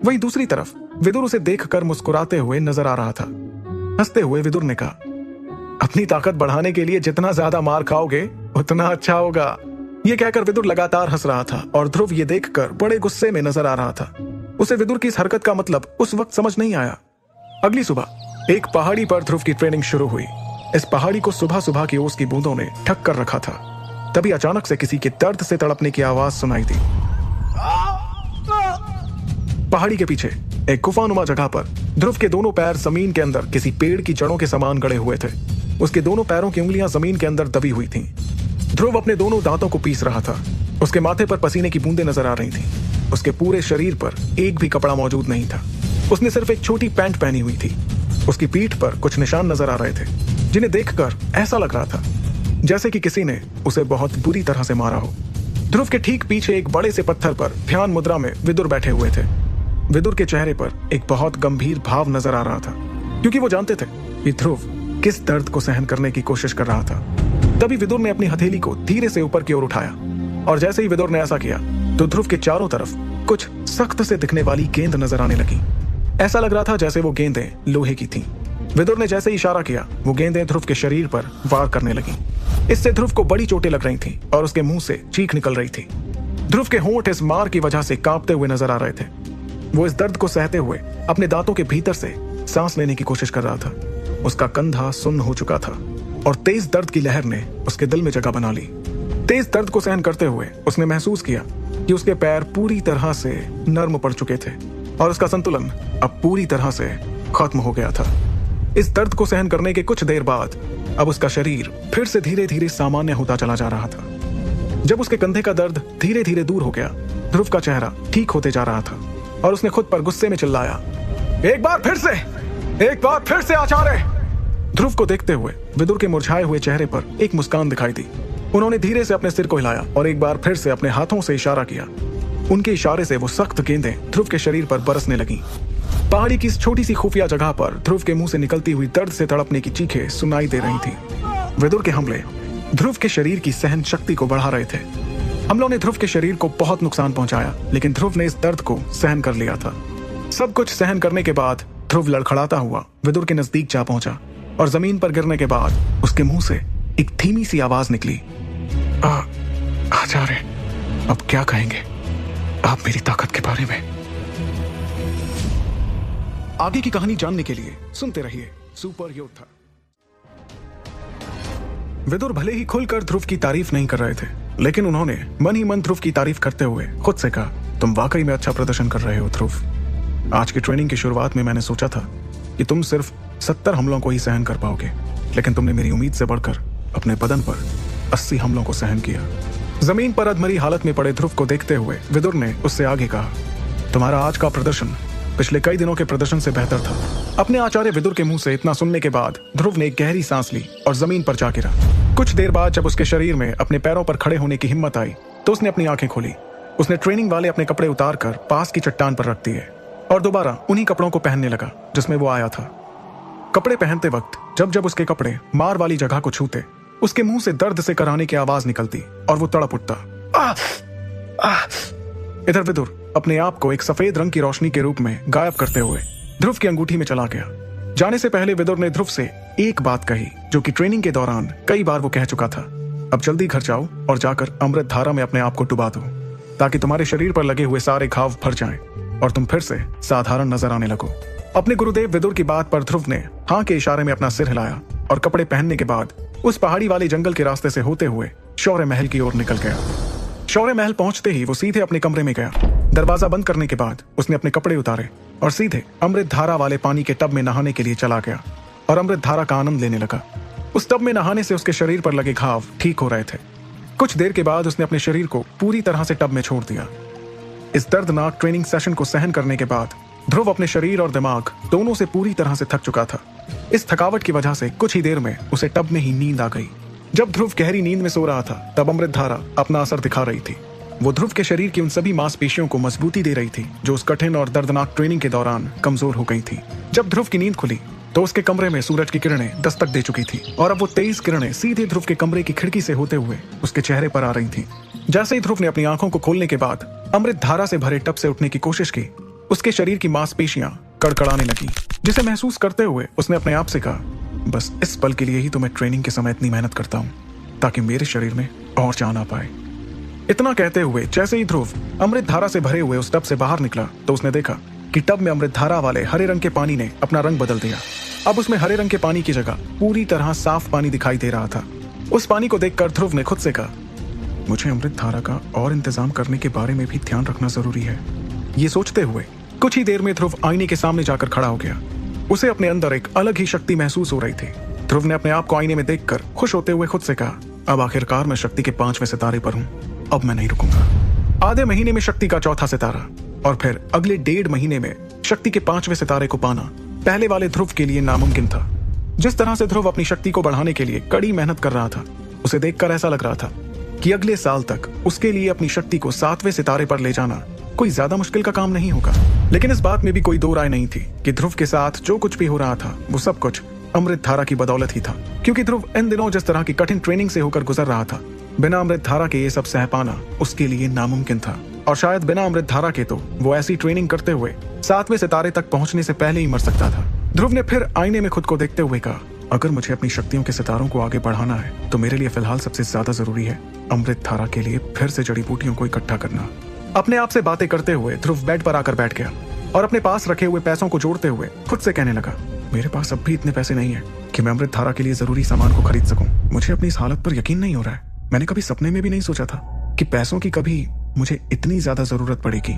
वहीं दूसरी तरफ विदुर उसे देखकर मुस्कुराते हुए नजर आ रहा था। हंसते हुए विदुर ने कहा, अपनी ताकत बढ़ाने के लिए जितना ज्यादा मार खाओगे उतना अच्छा होगा। यह कहकर विदुर लगातार हंस रहा था और ध्रुव ये देखकर बड़े गुस्से में नजर आ रहा था। उसे विदुर की इस हरकत का मतलब उस वक्त समझ नहीं आया। अगली सुबह एक पहाड़ी पर ध्रुव की ट्रेनिंग शुरू हुई। इस पहाड़ी को सुबह सुबह की ओस की बूंदों ने ढक कर रखा था। तभी अचानक से किसी के दर्द से तड़पने की आवाज सुनाई दी। पहाड़ी के पीछे एक गुफानुमा जगह पर ध्रुव के दोनों पैर जमीन के अंदर किसी पेड़ की जड़ों के समान गड़े हुए थे। उसके दोनों पैरों की उंगलियां जमीन के अंदर दबी हुई थीं। ध्रुव अपने दोनों दांतों को पीस रहा था। उसके माथे पर पसीने की बूंदें नजर आ रही थीं। उसके पूरे शरीर पर एक भी कपड़ा मौजूद नहीं था। उसने सिर्फ एक छोटी पैंट पहनी हुई थी। उसकी पीठ पर कुछ निशान नजर आ रहे थे, जिन्हें देखकर ऐसा लग रहा था जैसे कि किसी ने उसे बहुत बुरी तरह से मारा हो। ध्रुव के ठीक पीछे एक बड़े से पत्थर पर ध्यान मुद्रा में विदुर बैठे हुए थे। विदुर के चेहरे पर एक बहुत गंभीर भाव नजर आ रहा था, क्योंकि वो जानते थे कि ध्रुव किस दर्द को सहन करने की कोशिश कर रहा था। तभी विदुर ने अपनी हथेली को धीरे से ऊपर की ओर उठाया, और जैसे ही विदुर ने ऐसा किया तो ध्रुव के चारों तरफ कुछ सख्त से दिखने वाली गेंद नजर आने लगी। ऐसा लग रहा था जैसे वो गेंदें लोहे की थीं। विदुर ने जैसे ही इशारा किया, वो गेंदें ध्रुव के शरीर पर वार करने लगी। इससे ध्रुव को बड़ी चोटें लग रही थीं और उसके मुंह से चीख निकल रही थी। ध्रुव के होंठ इस मार की वजह से कांपते हुए नजर आ रहे थे। वो इस दर्द को सहते हुए अपने दांतों के भीतर से सांस लेने की कोशिश कर रहा था। उसका कंधा सुन्न हो चुका था और तेज दर्द की लहर ने उसके दिल में जगह बना ली। तेज दर्द को सहन करते हुए उसने महसूस किया कि उसके पैर पूरी तरह से नर्म पड़ चुके थे और उसका संतुलन अब पूरी तरह से खत्म हो गया था। इस दर्द को सहन करने के कुछ देर बाद अब उसका शरीर फिर से धीरे धीरे सामान्य होता चला जा रहा था। जब उसके कंधे का दर्द धीरे धीरे दूर हो गया, ध्रुव का चेहरा ठीक होते जा रहा था और उसने खुद पर गुस्से में चिल्लाया, एक बार फिर से आचार्य। ध्रुव को देखते हुए विदुर के मुरझाए हुए चेहरे पर एक मुस्कान दिखाई दी। उन्होंने धीरे से अपने सिर को हिलाया और एक बार फिर से अपने हाथों से इशारा किया। उनके इशारे से वो सख्त गेंदें ध्रुव के शरीर पर बरसने लगीं। पहाड़ी की इस छोटी सी खुफिया जगह पर ध्रुव के मुंह से निकलती हुई दर्द से तड़पने की चीखें सुनाई दे रही थी। विदुर के हमले ध्रुव के शरीर की सहन शक्ति को बढ़ा रहे थे। हमलों ने ध्रुव के शरीर को बहुत नुकसान पहुंचाया, लेकिन ध्रुव ने इस दर्द को सहन कर लिया था। सब कुछ सहन करने के बाद ध्रुव लड़खड़ाता हुआ विदुर के नजदीक जा पहुंचा और जमीन पर गिरने के बाद उसके मुंह से एक धीमी सी आवाज निकली, आचार्य, अब क्या कहेंगे आप मेरी ताकत के बारे में? आगे की कहानी जानने के लिए सुनते रहिए सुपर योद्धा। विदुर भले ही खुलकर ध्रुव की तारीफ नहीं कर रहे थे, लेकिन उन्होंने मन ही मन ध्रुव की तारीफ करते हुए खुद से कहा, तुम वाकई में अच्छा प्रदर्शन कर रहे हो ध्रुव। आज की ट्रेनिंग की शुरुआत में मैंने सोचा था कि तुम सिर्फ 70 हमलों को ही सहन कर पाओगे, लेकिन तुमने मेरी उम्मीद से बढ़कर अपने बदन पर 80 हमलों को सहन किया। जमीन पर अधमरी हालत में पड़े ध्रुव को देखते हुए विदुर ने उससे आगे कहा, तुम्हारा आज का प्रदर्शन पिछले कई दिनों के प्रदर्शन से बेहतर था। अपने आचार्य विदुर के मुंह से इतना सुनने के बाद ध्रुव ने एक गहरी सांस ली और जमीन पर जा गिरा। कुछ देर बाद जब उसके शरीर में अपने पैरों पर खड़े होने की हिम्मत आई तो उसने अपनी आंखें खोली। उसने ट्रेनिंग वाले अपने कपड़े उतार कर पास की चट्टान पर रख दिए और दोबारा उन्हीं कपड़ों को पहनने लगा जिसमें वो आया था। कपड़े पहनते वक्त जब जब उसके कपड़े मार वाली जगह को छूते उसके मुंह से दर्द से कराने की आवाज निकलती और वो तड़प उठता। इधर विदुर अपने आप को एक सफेद रंग की रोशनी के रूप में गायब करते हुए ध्रुव की अंगूठी में चला गया। जाने से पहले विदुर ने ध्रुव से एक बात कही जो कि ट्रेनिंग के दौरान कई बार वो कह चुका था। अब जल्दी घर जाओ और जाकर अमृत धारा में अपने आप को डुबा दो ताकि तुम्हारे शरीर पर लगे हुए सारे घाव भर जाएं और तुम फिर से साधारण नजर आने लगो। अपने गुरुदेव विदुर की बात पर ध्रुव ने हाँ के इशारे में अपना सिर हिलाया और कपड़े पहनने के बाद उस पहाड़ी वाले जंगल के रास्ते से होते हुए शौर्य महल की ओर निकल गया। शौर्य महल पहुंचते ही वो सीधे अपने कमरे में गया। दरवाजा बंद करने के बाद उसने अपने कपड़े उतारे और सीधे अमृत धारा वाले पानी के टब में नहाने के लिए चला गया और अमृत धारा का आनंद लेने लगा। उस टब में नहाने से उसके शरीर पर लगे घाव ठीक हो रहे थे। कुछ देर के बाद उसने अपने शरीर को पूरी तरह से टब में छोड़ दिया। इस दर्दनाक ट्रेनिंग सेशन को सहन करने के बाद ध्रुव अपने शरीर और दिमाग दोनों से पूरी तरह से थक चुका था। इस थकावट की वजह से कुछ ही देर में उसे टब में ही नींद आ गई। जब ध्रुव गहरी नींद में सो रहा था तब अमृत धारा अपना असर दिखा रही थी। वो ध्रुव के शरीर की उन सभी मांसपेशियों को मजबूती दे रही थी जो उस कठिन और दर्दनाक ट्रेनिंग के दौरान कमजोर हो गई थी। जब ध्रुव की नींद खुली तो उसके कमरे में सूरज की किरणें दस्तक दे चुकी थी और अब वो 23 किरणें सीधे ध्रुव के कमरे की खिड़की से होते हुए उसके चेहरे पर आ रही थी। जैसे ही ध्रुव ने अपनी आंखों को खोलने के बाद अमृत धारा से भरे टब से उठने की कोशिश की, उसके शरीर की मांसपेशियां कड़कड़ाने लगी, जिसे महसूस करते हुए उसने अपने आप से कहा, बस इस पल के लिए ही तो मैं ट्रेनिंग के समय इतनी मेहनत करता हूँ ताकि मेरे शरीर में और जान आ पाए। इतना कहते हुए जैसे ही ध्रुव अमृत धारा से भरे हुए उस टब से बाहर निकला तो उसने देखा कि टब में अमृत धारा वाले हरे रंग के पानी ने अपना रंग बदल दिया। अब उसमें हरे रंग के पानी की जगह पूरी तरह साफ पानी दिखाई दे रहा था। उस पानी को देखकर ध्रुव ने खुद से कहा, मुझे अमृत धारा का और इंतजाम करने के बारे में भी ध्यान रखना जरूरी है। ये सोचते हुए कुछ ही देर में ध्रुव आईने के सामने जाकर खड़ा हो गया। उसे अपने अंदर एक अलग ही शक्ति महसूस हो रही थी। ध्रुव ने अपने आप को आईने में देखकर खुश होते हुए खुद से कहा, अब आखिरकार मैं शक्ति के 5वें सितारे पर हूँ, अब मैं नहीं रुकूंगा। आधे महीने में शक्ति का 4था सितारा और फिर अगले 1.5 महीने में शक्ति के 5वें सितारे को पाना पहले वाले ध्रुव के लिए नामुमकिन था। जिस तरह से ध्रुव अपनी शक्ति को बढ़ाने के लिए कड़ी मेहनत कर रहा था, उसे देखकर ऐसा लग रहा था कि अगले साल तक उसके लिए अपनी शक्ति को 7वें सितारे पर ले जाना कोई ज्यादा मुश्किल का काम नहीं होगा। लेकिन इस बात में भी कोई दो राय नहीं थी कि ध्रुव के साथ जो कुछ भी हो रहा था वो सब कुछ अमृत धारा की बदौलत ही था, क्योंकि ध्रुव इन दिनों जिस तरह की कठिन ट्रेनिंग से होकर गुजर रहा था, बिना अमृत धारा के ये सब सह पाना उसके लिए नामुमकिन था। और शायद बिना अमृत धारा के तो वो ऐसी ट्रेनिंग करते हुए 7वें सितारे तक पहुंचने से पहले ही मर सकता था। ध्रुव ने फिर आईने में खुद को देखते हुए कहा, अगर मुझे अपनी शक्तियों के सितारों को आगे बढ़ाना है तो मेरे लिए फिलहाल सबसे ज्यादा जरूरी है अमृत धारा के लिए फिर से जड़ी बूटियों को इकट्ठा करना। अपने आप से बातें करते हुए ध्रुव बेड पर आकर बैठ गया और अपने पास रखे हुए पैसों को जोड़ते हुए खुद से कहने लगा, मेरे पास अब भी इतने पैसे नहीं है कि मैं अमृत धारा के लिए जरूरी सामान को खरीद सकूं। मुझे अपनी इस हालत पर यकीन नहीं हो रहा है। मैंने कभी सपने में भी नहीं सोचा था कि पैसों की कभी मुझे इतनी ज्यादा जरूरत पड़ेगी।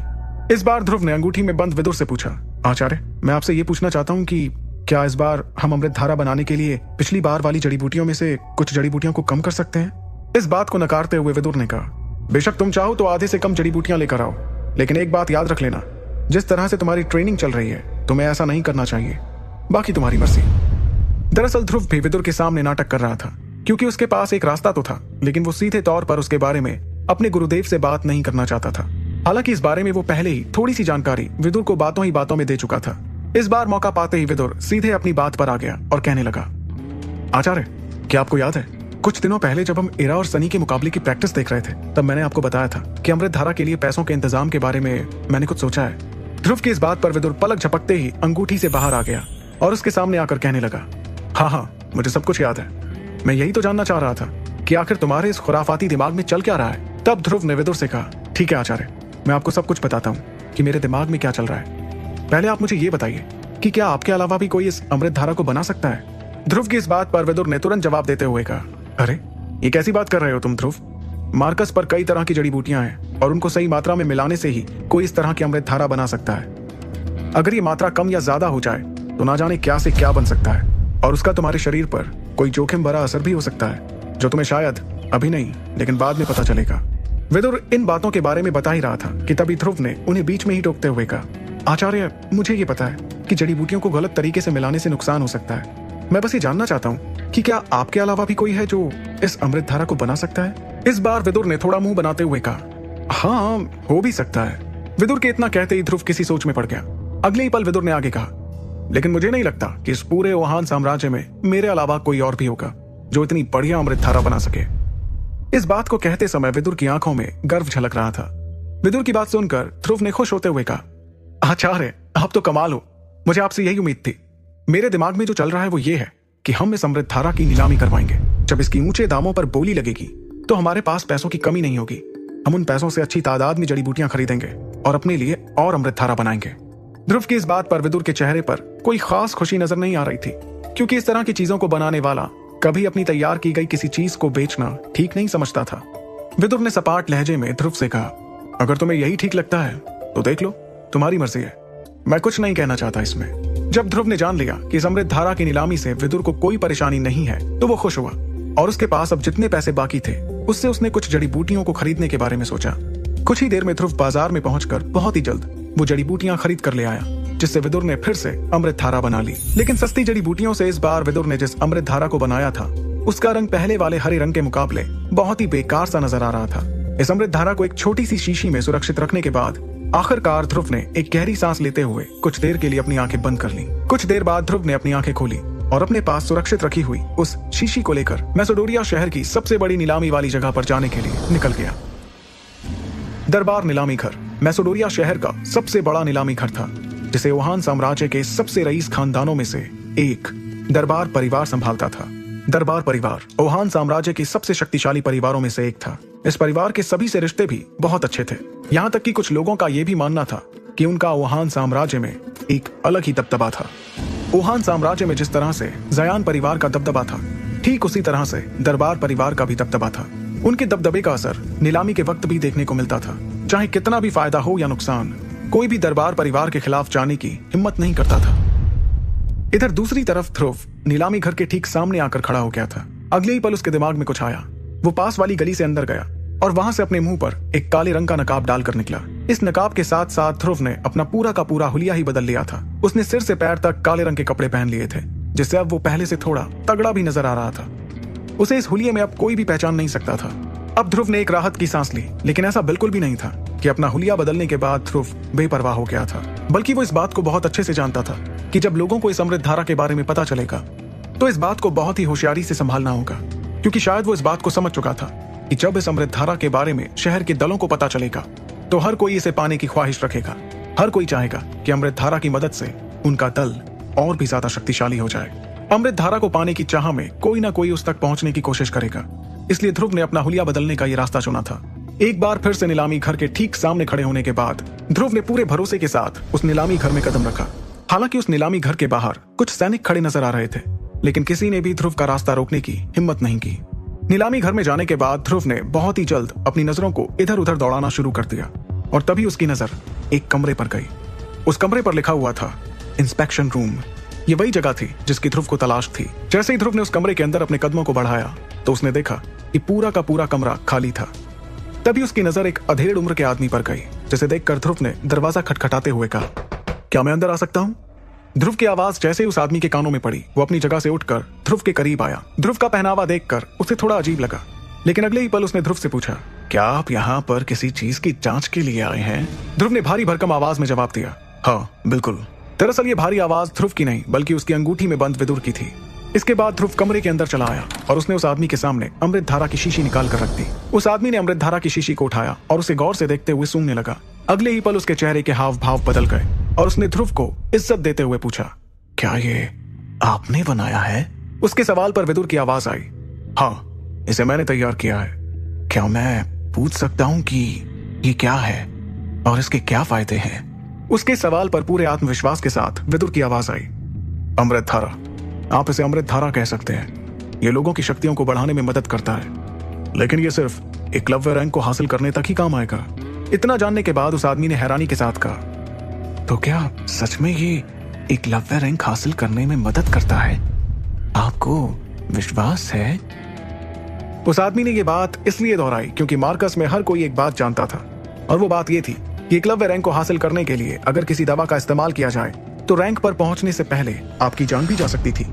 इस बार ध्रुव ने अंगूठी में बंद विदुर से पूछा, आचार्य, मैं आपसे ये पूछना चाहता हूँ कि क्या इस बार हम अमृत धारा बनाने के लिए पिछली बार वाली जड़ी बूटियों में से कुछ जड़ी बूटियों को कम कर सकते हैं? इस बात को नकारते हुए विदुर ने कहा, बेशक तुम चाहो तो आधे से कम जड़ी बूटियां लेकर आओ, लेकिन एक बात याद रख लेना, जिस तरह से तुम्हारी ट्रेनिंग चल रही है तुम्हें ऐसा नहीं करना चाहिए, बाकी तुम्हारी मर्जी। दरअसल ध्रुव भी विदुर के सामने नाटक कर रहा था, क्योंकि उसके पास एक रास्ता तो था, लेकिन वो सीधे तौर पर उसके बारे में अपने गुरुदेव से बात नहीं करना चाहता था। हालांकि इस बारे में वो पहले ही थोड़ी सी जानकारी विदुर को बातों ही बातों में दे चुका था। इस बार मौका पाते ही विदुर सीधे अपनी बात पर आ गया और कहने लगा, आचार्य, क्या आपको याद है कुछ दिनों पहले जब हम इरा और सनी के मुकाबले की प्रैक्टिस देख रहे थे तब मैंने आपको बताया था कि अमृत धारा के लिए पैसों के इंतजाम के बारे में मैंने कुछ सोचा है। ध्रुव की इस बात पर विदुर पलक झपकते ही अंगूठी से बाहर आ गया और उसके सामने आकर कहने लगा, हाँ, मुझे सब कुछ याद है। मैं यही तो जानना चाह रहा था कि आखिर तुम्हारे इस खुराफाती दिमाग में चल क्या रहा है। तब ध्रुव ने विदुर से कहा, ठीक है आचार्य, मैं आपको सब कुछ बताता हूँ कि मेरे दिमाग में क्या चल रहा है। पहले आप मुझे ये बताइए कि क्या आपके अलावा भी कोई इस अमृत धारा को बना सकता है? ध्रुव की इस बात पर विदुर ने तुरंत जवाब देते हुए कहा, अरे ये कैसी बात कर रहे हो तुम ध्रुव? मार्कस पर कई तरह की जड़ी बूटियां हैं और उनको सही मात्रा में मिलाने से ही कोई इस तरह की अमृत धारा बना सकता है। अगर ये मात्रा कम या ज्यादा हो जाए तो ना जाने क्या से क्या बन सकता है और उसका तुम्हारे शरीर पर कोई जोखिम भरा असर भी हो सकता है, जो तुम्हें शायद अभी नहीं लेकिन बाद में पता चलेगा। विदुर इन बातों के बारे में बता ही रहा था कि तभी ध्रुव ने उन्हें बीच में ही टोकते हुए कहा, आचार्य, मुझे ये पता है कि जड़ी बूटियों को गलत तरीके से मिलाने से नुकसान हो सकता है। मैं बस ये जानना चाहता हूँ कि क्या आपके अलावा भी कोई है जो इस अमृत धारा को बना सकता है? इस बार विदुर ने थोड़ा मुंह बनाते हुए कहा, हाँ, हो भी सकता है। विदुर के इतना कहते ही ध्रुव किसी सोच में पड़ गया। अगले ही पल विदुर ने आगे कहा, लेकिन मुझे नहीं लगता कि इस पूरे वुहान साम्राज्य में मेरे अलावा कोई और भी होगा जो इतनी बढ़िया अमृतधारा बना सके। इस बात को कहते समय विदुर की आंखों में गर्व झलक रहा था। विदुर की बात सुनकर ध्रुव ने खुश होते हुए कहा, आचार्य आप तो कमाल हो, मुझे आपसे यही उम्मीद थी। मेरे दिमाग में जो चल रहा है वो ये है कि हम इस अमृतधारा की नीलामी करवाएंगे। जब इसकी ऊंचे दामों पर बोली लगेगी तो हमारे पास पैसों की कमी नहीं होगी। हम उन पैसों से अच्छी तादाद में जड़ी बूटियां खरीदेंगे और अपने लिए और अमृतधारा बनाएंगे। ध्रुव की इस बात पर विदुर के चेहरे पर कोई खास खुशी नजर नहीं आ रही थी, क्योंकि इस तरह की चीजों को बनाने वाला कभी अपनी तैयार की गई किसी चीज को बेचना ठीक नहीं समझता था। विदुर ने सपाट लहजे में ध्रुव से कहा, अगर तुम्हें यही ठीक लगता है तो देख लो, तुम्हारी मर्जी है, मैं कुछ नहीं कहना चाहता इसमें। जब ध्रुव ने जान लिया कि इस अमृतधारा की नीलामी से विदुर को कोई परेशानी नहीं है तो वो खुश हुआ और उसके पास अब जितने पैसे बाकी थे उससे उसने कुछ जड़ी बूटियों को खरीदने के बारे में सोचा। कुछ ही देर में ध्रुव बाजार में पहुंचकर बहुत ही जल्द वो जड़ी बूटियां खरीद कर ले आया, जिससे विदुर ने फिर से अमृतधारा बना ली। लेकिन सस्ती जड़ी बूटियों से इस बार विदुर ने जिस अमृतधारा को बनाया था उसका रंग पहले वाले हरे रंग के मुकाबले बहुत ही बेकार सा नजर आ रहा था। इस अमृतधारा को एक छोटी सी शीशी में सुरक्षित रखने के बाद आखिरकार ध्रुव ने एक गहरी सांस लेते हुए कुछ देर के लिए अपनी आंखें बंद कर ली। कुछ देर बाद ध्रुव ने अपनी आंखें खोली और अपने पास सुरक्षित रखी हुई उस शीशी को लेकर मैसेडोनिया शहर की सबसे बड़ी नीलामी वाली जगह पर जाने के लिए निकल गया। दरबार नीलामी घर मैसेडोनिया शहर का सबसे बड़ा नीलामी घर था, जिसे वुहान साम्राज्य के सबसे रईस खानदानों में से एक दरबार परिवार संभालता था। दरबार परिवार वुहान साम्राज्य के सबसे शक्तिशाली परिवारों में से एक था। इस परिवार के सभी से रिश्ते भी बहुत अच्छे थे, यहाँ तक कि कुछ लोगों का यह भी मानना था कि उनका वुहान साम्राज्य में एक अलग ही दबदबा था। वुहान साम्राज्य में जिस तरह से जयान परिवार का दबदबा था, ठीक उसी तरह से दरबार परिवार का भी दबदबा था। उनके दबदबे का असर नीलामी के वक्त भी देखने को मिलता था। चाहे कितना भी फायदा हो या नुकसान, कोई भी दरबार परिवार के खिलाफ जाने की हिम्मत नहीं करता था। इधर दूसरी तरफ ध्रुव नीलामी घर के ठीक सामने आकर खड़ा हो गया था। अगले ही पल उसके दिमाग में कुछ आया। वो पास वाली गली से अंदर गया और वहां से अपने मुंह पर एक काले रंग का नकाब डालकर निकला। इस नकाब के साथ साथ ध्रुव ने अपना पूरा का पूरा हुलिया ही बदल लिया था। उसने सिर से पैर तक काले रंग के कपड़े पहन लिए थे, जिससे अब वो पहले से थोड़ा तगड़ा भी नजर आ रहा था। उसे इस हुलिये में अब कोई भी पहचान नहीं सकता था। अब ध्रुव ने एक राहत की सांस ली, लेकिन ऐसा बिल्कुल भी नहीं था कि अपना हुलिया बदलने के बाद ध्रुव बेपरवाह हो गया था। बल्कि वो इस बात को बहुत अच्छे से जानता था कि जब लोगों को इस अमृतधारा के बारे में पता चलेगा तो इस बात को बहुत ही होशियारी से संभालना होगा, क्योंकि शायद वो इस बात को समझ चुका था कि जब इस अमृतधारा के बारे में शहर के दलों को पता चलेगा तो हर कोई इसे पाने की ख्वाहिश रखेगा। हर कोई चाहेगा कि अमृतधारा की मदद से उनका दल और भी ज्यादा शक्तिशाली हो जाए। अमृतधारा को पाने की चाह में कोई ना कोई उस तक पहुंचने की कोशिश करेगा। इसलिए ध्रुव ने अपना हुलिया बदलने का ये रास्ता चुना था। एक बार फिर से नीलामी घर के ठीक सामने खड़े होने के बाद ध्रुव ने पूरे भरोसे के साथ उस नीलामी घर में कदम रखा। हालांकि उस नीलामी घर के बाहर कुछ सैनिक खड़े नजर आ रहे थे, लेकिन किसी ने भी ध्रुव का रास्ता रोकने की हिम्मत नहीं की। नीलामी घर में जाने के बाद ध्रुव ने बहुत ही जल्द अपनी नजरों को इधर उधर दौड़ाना शुरू कर दिया और तभी उसकी नजर एक कमरे पर गई। उस कमरे पर लिखा हुआ था इंस्पेक्शन रूम। ये वही जगह थी जिसकी ध्रुव को तलाश थी। जैसे ही ध्रुव ने उस कमरे के अंदर अपने कदमों को बढ़ाया तो उसने देखा कि पूरा का पूरा कमरा खाली था। तभी उसकी नजर एक अधेड़ उम्र के आदमी पर गई, जिसे देखकर ध्रुव ने दरवाजा खटखटाते हुए कहा, क्या मैं अंदर आ सकता हूँ? ध्रुव की आवाज जैसे ही उस आदमी के कानों में पड़ी, वो अपनी जगह से उठकर ध्रुव के करीब आया। ध्रुव का पहनावा देखकर उसे थोड़ा अजीब लगा, लेकिन अगले ही पल उसने ध्रुव से पूछा, क्या आप यहाँ पर किसी चीज की जांच के लिए आए हैं? ध्रुव ने भारी भरकम आवाज में जवाब दिया, हाँ बिल्कुल। दरअसल ये भारी आवाज ध्रुव की नहीं बल्कि उसकी अंगूठी में बंद विदुर की थी। इसके बाद ध्रुव कमरे के अंदर चला आया और उसने उस आदमी के सामने अमृतधारा की शीशी निकाल कर रख दी। उस आदमी ने अमृतधारा की शीशी को उठाया और उसे गौर से देखते हुए सूंघने लगा। अगले ही पल उसके चेहरे के हाव भाव बदल गए और उसने ध्रुव को इज्जत देते हुए पूछा, क्या ये आपने बनाया है? उसके सवाल पर विदुर की आवाज आई, हाँ इसे मैंने तैयार किया है। क्या मैं पूछ सकता हूँ कि ये क्या है और इसके क्या फायदे हैं? उसके सवाल पर पूरे आत्मविश्वास के साथ विदुर की आवाज आई, अमृतधारा, आप इसे अमृतधारा कह सकते हैं। ये लोगों की शक्तियों को बढ़ाने में मदद करता है, लेकिन ये सिर्फ एकलव्य रैंक को हासिल करने तक ही काम आएगा। इतना जानने के बाद उस आदमी ने हैरानी के साथ कहा, तो क्या सच में ये एकलव्य रैंक हासिल करने में मदद करता है? आपको विश्वास है? उस आदमी ने ये बात इसलिए दोहराई क्योंकि मार्कस में हर कोई एक बात जानता था, और वो बात ये थी कि एकलव्य रैंक को हासिल करने के लिए अगर किसी दवा का इस्तेमाल किया जाए तो रैंक पर पहुंचने से पहले आपकी जान भी जा सकती थी।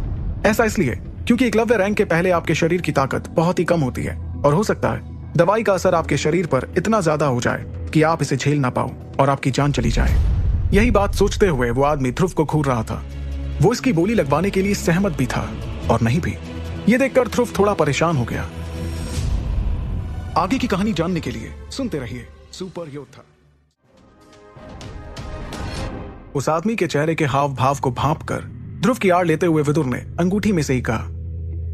ऐसा इसलिए क्योंकि एकलव्य रैंक के पहले आपके शरीर की ताकत बहुत ही कम होती है और हो सकता है दवाई का असर आपके शरीर पर इतना ज्यादा हो जाए कि आप इसे झेल ना पाओ और आपकी जान चली जाए। यही बात सोचते हुए वो आदमी ध्रुव को घूर रहा था। वो इसकी बोली लगवाने के लिए सहमत भी था और नहीं भी, ये देखकर ध्रुव थोड़ा परेशान हो गया। आगे की कहानी जानने के लिए सुनते रहिए सुपर योद्धा। उस आदमी के चेहरे के हाव भाव को भांप कर ध्रुव की आड़ लेते हुए विदुर ने अंगूठी में से ही कहा,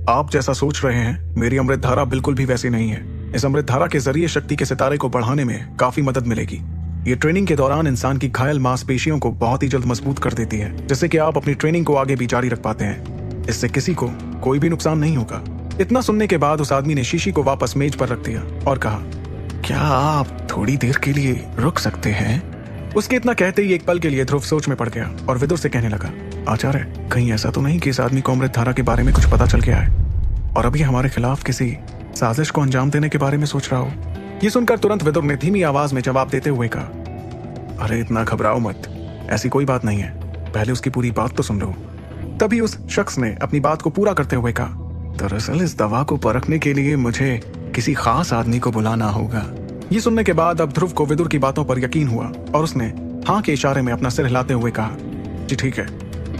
आप जैसा सोच रहे हैं मेरी अमृत धारा बिल्कुल भी वैसी नहीं है। इस अमृत धारा के जरिए शक्ति के सितारे को बढ़ाने में काफी मदद मिलेगी। ये ट्रेनिंग के दौरान इंसान की घायल मांसपेशियों को बहुत ही जल्द मजबूत कर देती है, जिससे कि आप अपनी ट्रेनिंग को आगे भी जारी रख पाते हैं। इससे किसी को कोई भी नुकसान नहीं होगा। इतना सुनने के बाद उस आदमी ने शीशी को वापस मेज पर रख दिया और कहा, क्या आप थोड़ी देर के लिए रुक सकते हैं? उसके इतना कहते ही एक पल के लिए ध्रुव सोच में पड़ गया और विदुर से कहने लगा, आचार्य कहीं ऐसा तो नहीं कि इस आदमी को अमृत धारा के बारे में कुछ पता चल गया है और अभी हमारे खिलाफ किसी साजिश को अंजाम देने के बारे में सोच रहा हो? ये सुनकर तुरंत विदुर ने धीमी आवाज में जवाब देते हुए कहा, अरे इतना घबराओ मत, ऐसी कोई बात नहीं है, पहले उसकी पूरी बात तो सुन लो। तभी उस शख्स ने अपनी बात को पूरा करते हुए कहा, दरअसल इस दवा को परखने के लिए मुझे किसी खास आदमी को बुलाना होगा। ये सुनने के बाद अब ध्रुव को विदुर की बातों पर यकीन हुआ और उसने हाँ के इशारे में अपना सिर हिलाते हुए कहा, जी ठीक है,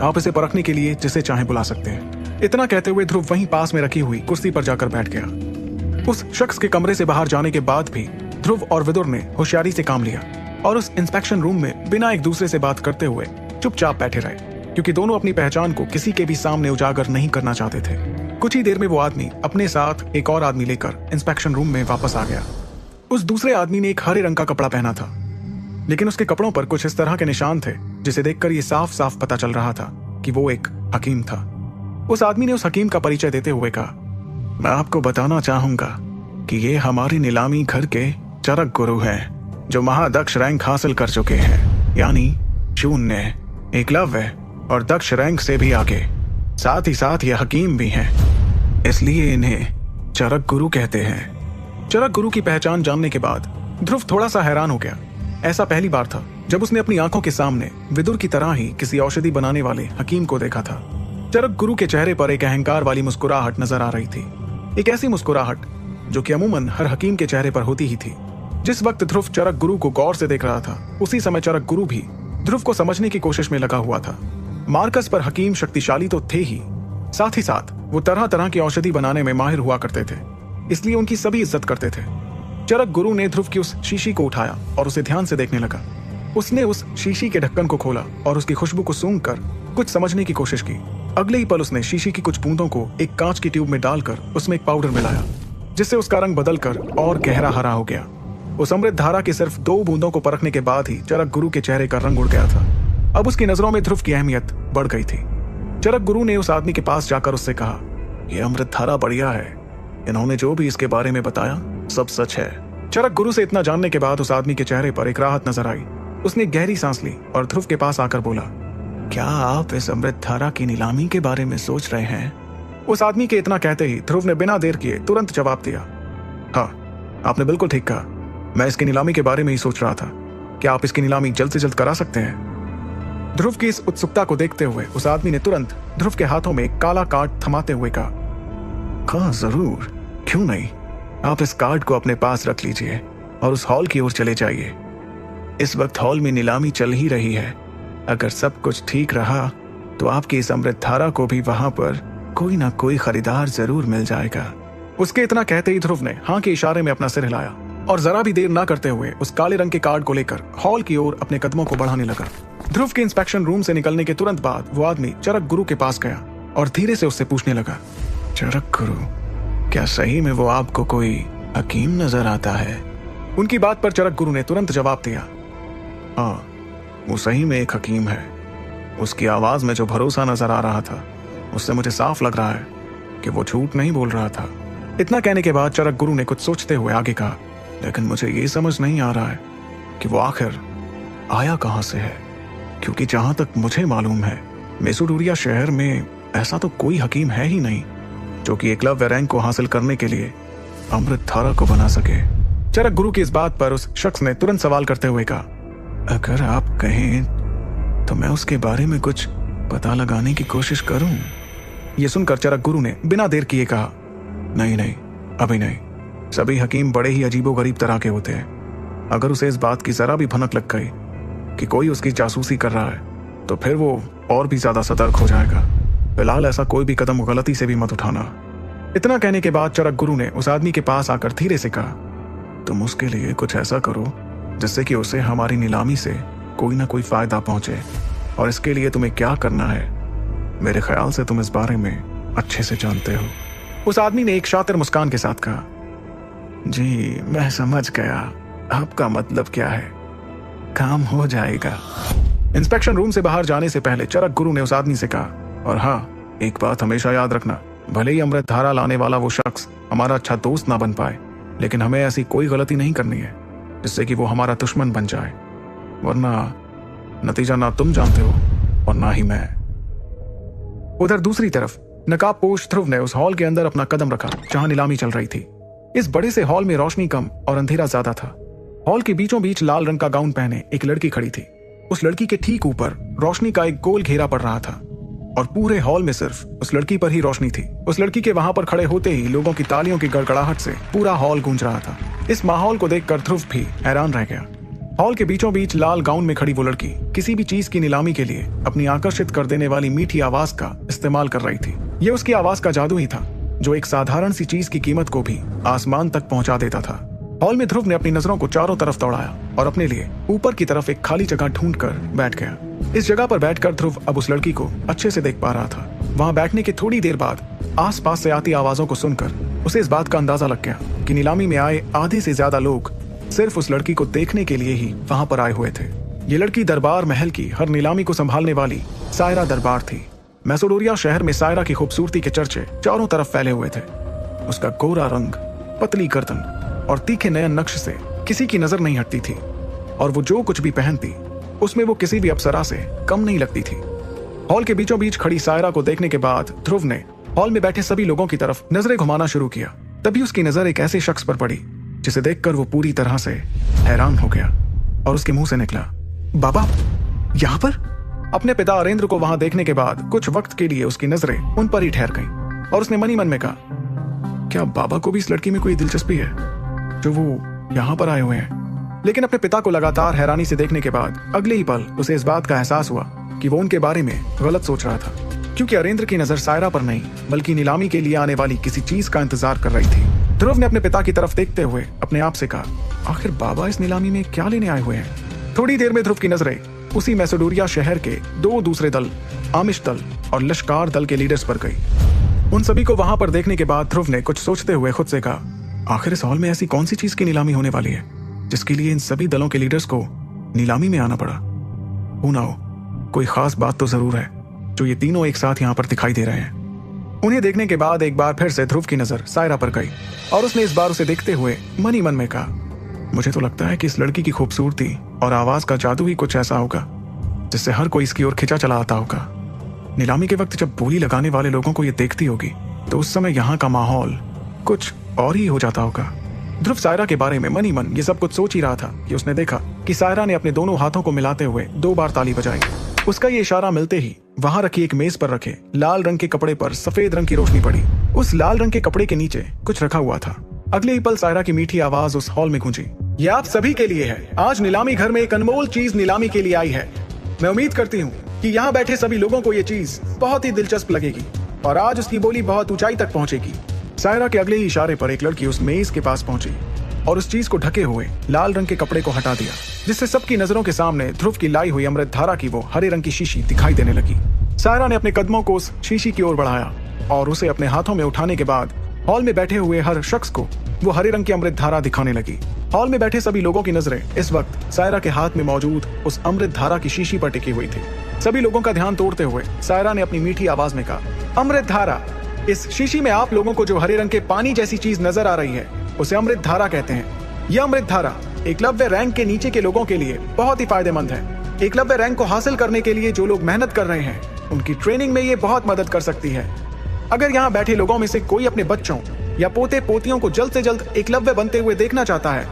आप इसे परखने के लिए जिसे चाहे बुला सकते हैं। इतना कहते हुए ध्रुव वहीं पास में रखी हुई कुर्सी पर जाकर बैठ गया। उस शख्स के कमरे से बाहर जाने के बाद भी ध्रुव और विदुर ने होशियारी से काम लिया और उस इंस्पेक्शन रूम में बिना एक दूसरे से बात करते हुए चुपचाप बैठे रहे, क्योंकि दोनों अपनी पहचान को किसी के भी सामने उजागर नहीं करना चाहते थे। कुछ ही देर में वो आदमी अपने साथ एक और आदमी लेकर इंस्पेक्शन रूम में वापस आ गया। उस दूसरे आदमी ने एक हरे रंग का कपड़ा पहना था, लेकिन उसके कपड़ों पर कुछ इस तरह के निशान थे जिसे देखकर ये साफ साफ पता चल रहा था कि वो एक हकीम था। उस आदमी ने उस हकीम का परिचय देते हुए कहा, मैं आपको बताना चाहूंगा कि ये हमारी नीलामी घर के चरक गुरु हैं, जो महादक्ष रैंक हासिल कर चुके हैं, यानी शून्य, एकलव्य और दक्ष रैंक से भी आगे। साथ ही साथ ये हकीम भी हैं, इसलिए इन्हें चरक गुरु कहते हैं। चरक गुरु की पहचान जानने के बाद ध्रुव थोड़ा सा हैरान हो गया। ऐसा पहली बार था जब उसने अपनी आंखों के सामने विदुर की तरह ही किसी औषधि बनाने वाले हकीम को देखा था। चरक गुरु के चेहरे पर एक अहंकार वाली मुस्कुराहट नजर आ रही थी, एक ऐसी मुस्कुराहट जो कि अमूमन हर हकीम के चेहरे पर होती ही थी। जिस वक्त ध्रुव चरक गुरु को गौर से देख रहा था, उसी समय चरक गुरु भी ध्रुव को समझने की कोशिश में लगा हुआ था। मार्कस पर हकीम शक्तिशाली तो थे ही साथ वो तरह तरह की औषधि बनाने में माहिर हुआ करते थे, इसलिए उनकी सभी इज्जत करते थे। चरक गुरु ने ध्रुव की उस शीशी को उठाया और उसे ध्यान से देखने लगा। उसने उस शीशी के ढक्कन को खोला और उसकी खुशबू को सूंघकर कुछ समझने की कोशिश की। अगले ही पल उसने शीशी की कुछ बूंदों को एक कांच की ट्यूब में डालकर उसमें एक पाउडर मिलाया, जिससे उसका रंग बदलकर और गहरा हरा हो गया। उस अमृत धारा की सिर्फ 2 बूंदों को परखने के बाद ही चरक गुरु के चेहरे का रंग उड़ गया था। अब उसकी नजरों में ध्रुव की अहमियत बढ़ गई थी। चरक गुरु ने उस आदमी के पास जाकर उससे कहा, यह अमृत धारा बढ़िया है, इन्होंने जो भी इसके बारे में बताया सब सच है। चरक गुरु से इतना जानने के बाद उस आदमी के चेहरे पर एक राहत नजर आई। उसने गहरी सांस ली और ध्रुव के पास आकर बोला, क्या आप इस अमृत धारा की नीलामी के बारे में सोच रहे हैं? उस आदमी के इतना कहते ही ध्रुव ने बिना देर किए तुरंत जवाब दिया, हाँ, आपने बिल्कुल ठीक कहा, मैं इसकी नीलामी के बारे में ही सोच रहा था। क्या आप इसकी नीलामी जल्द से जल्द करा सकते हैं? ध्रुव की इस उत्सुकता को देखते हुए उस आदमी ने तुरंत ध्रुव के हाथों में एक काला कार्ड थमाते हुए कहा, हाँ जरूर, क्यों नहीं, आप इस कार्ड को अपने पास रख लीजिए और उस हॉल की ओर चले जाइए। इस वक्त हॉल में नीलामी चल ही रही है। अगर सब कुछ ठीक रहा तो आपकी इस अमृत धारा को भी वहां पर कोई ना कोई खरीदार जरूर मिल जाएगा। उसके इतना कहते ही ध्रुव ने हाँ के इशारे में अपना सिर हिलाया और जरा भी देर ना करते हुए उस काले रंग के कार्ड को लेकर हॉल की ओर अपने कदमों को बढ़ाने लगा। ध्रुव के इंस्पेक्शन रूम से निकलने के तुरंत बाद वो आदमी चरक गुरु के पास गया और धीरे से उससे पूछने लगा, चरक गुरु, क्या सही में वो आपको कोई हकीम नजर आता है? उनकी बात पर चरक गुरु ने तुरंत जवाब दिया, हाँ, वो सही में एक हकीम है। उसकी आवाज में जो भरोसा नजर आ रहा था, उससे मुझे साफ लग रहा है कि वो झूठ नहीं बोल रहा था। इतना कहने के बाद चरक गुरु ने कुछ सोचते हुए आगे कहा, लेकिन मुझे ये समझ नहीं आ रहा है कि वो आखिर आया कहां से है, क्योंकि जहां तक मुझे मालूम है मेसोडोरिया शहर में ऐसा तो कोई हकीम है ही नहीं जो कि एकलव्य रैंक को हासिल करने के लिए अमृत धारा को बना सके। चरक गुरु की इस बात पर उस शख्स ने तुरंत सवाल करते हुए कहा, अगर आप कहें तो मैं उसके बारे में कुछ पता लगाने की कोशिश करूं। यह सुनकर चरक गुरु ने बिना देर किए कहा, नहीं, अभी नहीं, सभी हकीम बड़े ही अजीबोगरीब तरह के होते हैं। अगर उसे इस बात की जरा भी भनक लग गई कि कोई उसकी जासूसी कर रहा है तो फिर वो और भी ज्यादा सतर्क हो जाएगा। फिलहाल ऐसा कोई भी कदम गलती से भी मत उठाना, इतना कहने के बाद चरक गुरु ने उस आदमी के पास आकर धीरे से कहा, तुम उसके लिए कुछ ऐसा करो जिससे कि उसे हमारी नीलामी से कोई ना कोई फायदा पहुंचे, और इसके लिए तुम्हें क्या करना है मेरे ख्याल से तुम इस बारे में अच्छे से जानते हो। उस आदमी ने एक शातिर मुस्कान के साथ कहा, जी मैं समझ गया, आपका मतलब क्या है, काम हो जाएगा। इंस्पेक्शन रूम से बाहर जाने से पहले चरक गुरु ने उस आदमी से कहा, और हाँ, एक बात हमेशा याद रखना, भले ही अमृत धारा लाने वाला वो शख्स हमारा अच्छा दोस्त ना बन पाए, लेकिन हमें ऐसी कोई गलती नहीं करनी है जिससे कि वो हमारा दुश्मन बन जाए, वरना नतीजा ना तुम जानते हो और ना ही मैं। उधर दूसरी तरफ नकाबपोश ध्रुव ने उस हॉल के अंदर अपना कदम रखा जहां नीलामी चल रही थी। इस बड़े से हॉल में रोशनी कम और अंधेरा ज्यादा था। हॉल के बीचों बीच लाल रंग का गाउन पहने एक लड़की खड़ी थी। उस लड़की के ठीक ऊपर रोशनी का एक गोल घेरा पड़ रहा था और पूरे हॉल में सिर्फ उस लड़की पर ही रोशनी थी। उस लड़की के वहां पर खड़े होते ही लोगों की तालियों की गड़गड़ाहट से पूरा हॉल गूंज रहा था। इस माहौल को देखकर ध्रुव भी हैरान रह गया। हॉल के बीचों बीच लाल गाउन में खड़ी वो लड़की किसी भी चीज की नीलामी के लिए अपनी आकर्षित कर देने वाली मीठी आवाज का इस्तेमाल कर रही थी। ये उसकी आवाज का जादू ही था जो एक साधारण सी चीज की कीमत को भी आसमान तक पहुंचा देता था। हॉल में ध्रुव ने अपनी नजरों को चारों तरफ दौड़ाया और अपने लिए ऊपर की तरफ एक खाली जगह ढूंढकर बैठ गया। इस जगह पर बैठकर ध्रुव अब उस लड़की को अच्छे से देख पा रहा था। वहां बैठने के थोड़ी देर बाद आसपास से आती आवाजों को सुनकर उसे इस बात का अंदाजा लग गया कि नीलामी में आए आधे से ज्यादा लोग सिर्फ उस लड़की को देखने के लिए ही वहां पर आए हुए थे। ये लड़की दरबार महल की हर नीलामी को संभालने वाली सायरा दरबार थी। मैसेडोरिया शहर में सायरा की खूबसूरती के चर्चे चारों तरफ फैले हुए थे। उसका गोरा रंग, पतली गर्दन और तीखे नयन नक्श से किसी की नजर नहीं हटती थी, और वो जो कुछ भी पहनती उसमें वो किसी भी अप्सरा से कम नहीं लगती थी। हॉल के बीचों बीच खड़ी सायरा को देखने के बाद ध्रुव ने हॉल में बैठे सभी लोगों की तरफ नजरें घुमाना शुरू किया। तभी उसकी नजर एक ऐसे शख्स पर पड़ी जिसे देखकर वो पूरी तरह से हैरान हो गया और उसके मुंह से निकला, बाबा यहाँ पर? अपने पिता अरेंद्र को वहां देखने के बाद कुछ वक्त के लिए उसकी नजरें उन पर ही ठहर गईं और उसने मनी मन में कहा, क्या बाबा को भी इस लड़की में कोई दिलचस्पी है जो वो यहाँ पर आए हुए हैं? लेकिन अपने पिता को लगातार हैरानी से देखने के बाद अगले ही पल उसे इस बात का एहसास हुआ कि वो उनके बारे में गलत सोच रहा था, क्योंकि अरेंद्र की नजर सायरा पर नहीं बल्कि नीलामी के लिए आने वाली किसी चीज का इंतजार कर रही थी। ध्रुव ने अपने पिता की तरफ देखते हुए अपने आप से कहा, आखिर बाबा इस नीलामी में क्या लेने आए हुए हैं? थोड़ी देर में ध्रुव की नजरें उसी मैसेडोरिया शहर के दो दूसरे दल, आमिश दल और लश्कार दल के लीडर्स पर गई। उन सभी को वहां पर देखने के बाद ध्रुव ने कुछ सोचते हुए खुद से कहा, आखिर इस हॉल में ऐसी कौन सी चीज की नीलामी होने वाली है जिसके लिए इन सभी दलों के लीडर्स को नीलामी में आना पड़ा? हो ना हो कोई खास बात तो जरूर है जो ये तीनों एक साथ यहाँ पर दिखाई दे रहे हैं। उन्हें देखने के बाद एक बार फिर से ध्रुव की नजर सायरा पर गई और उसने इस बार उसे देखते हुए मन ही मन में कहा, मुझे तो लगता है कि इस लड़की की खूबसूरती और आवाज का जादू ही कुछ ऐसा होगा जिससे हर कोई इसकी ओर खिंचा चला आता होगा। नीलामी के वक्त जब बोली लगाने वाले लोगों को ये देखती होगी तो उस समय यहाँ का माहौल कुछ और ही हो जाता होगा। ध्रुव सायरा के बारे में मन ही मन ये सब कुछ सोच ही रहा था कि उसने देखा कि सायरा ने अपने दोनों हाथों को मिलाते हुए 2 बार ताली बजाई। उसका ये इशारा मिलते ही वहां रखी एक मेज पर रखे लाल रंग के कपड़े पर सफेद रंग की रोशनी पड़ी। उस लाल रंग के कपड़े के नीचे कुछ रखा हुआ था। अगले ही पल सायरा की मीठी आवाज उस हॉल में गूंजी, ये आप सभी के लिए है। आज नीलामी घर में एक अनमोल चीज नीलामी के लिए आई है। मैं उम्मीद करती हूँ कि यहाँ बैठे सभी लोगों को ये चीज बहुत ही दिलचस्प लगेगी और आज उसकी बोली बहुत ऊंचाई तक पहुंचेगी। सायरा के अगले ही इशारे पर एक लड़की उस मेज के पास पहुंची और उस चीज को ढके हुए लाल रंग के कपड़े को हटा दिया, जिससे सबकी नजरों के सामने ध्रुव की लाई हुई अमृत धारा की वो हरे रंग की शीशी दिखाई देने लगी। सायरा ने अपने कदमों को उस शीशी की ओर बढ़ाया और उसे अपने हाथों में उठाने के बाद हॉल में बैठे हुए हर शख्स को वो हरे रंग की अमृत धारा दिखाने लगी। हॉल में बैठे सभी लोगों की नजरें इस वक्त सायरा के हाथ में मौजूद उस अमृत धारा की शीशी पर टिकी हुई थी। सभी लोगों का ध्यान तोड़ते हुए सायरा ने अपनी मीठी आवाज में कहा, अमृत धारा, इस शीशी में आप लोगों को जो हरे रंग के पानी जैसी चीज नजर आ रही है उसे अमृत धारा कहते हैं। यह अमृत धारा एकलव्य रैंक के नीचे के लोगों के लिए बहुत ही फायदेमंद है। एकलव्य रैंक को हासिल करने के लिए जो लोग मेहनत कर रहे हैं उनकी ट्रेनिंग में ये बहुत मदद कर सकती है। अगर यहाँ बैठे लोगों में से कोई अपने बच्चों या पोते पोतियों को जल्द से जल्द एकलव्य बनते हुए देखना चाहता है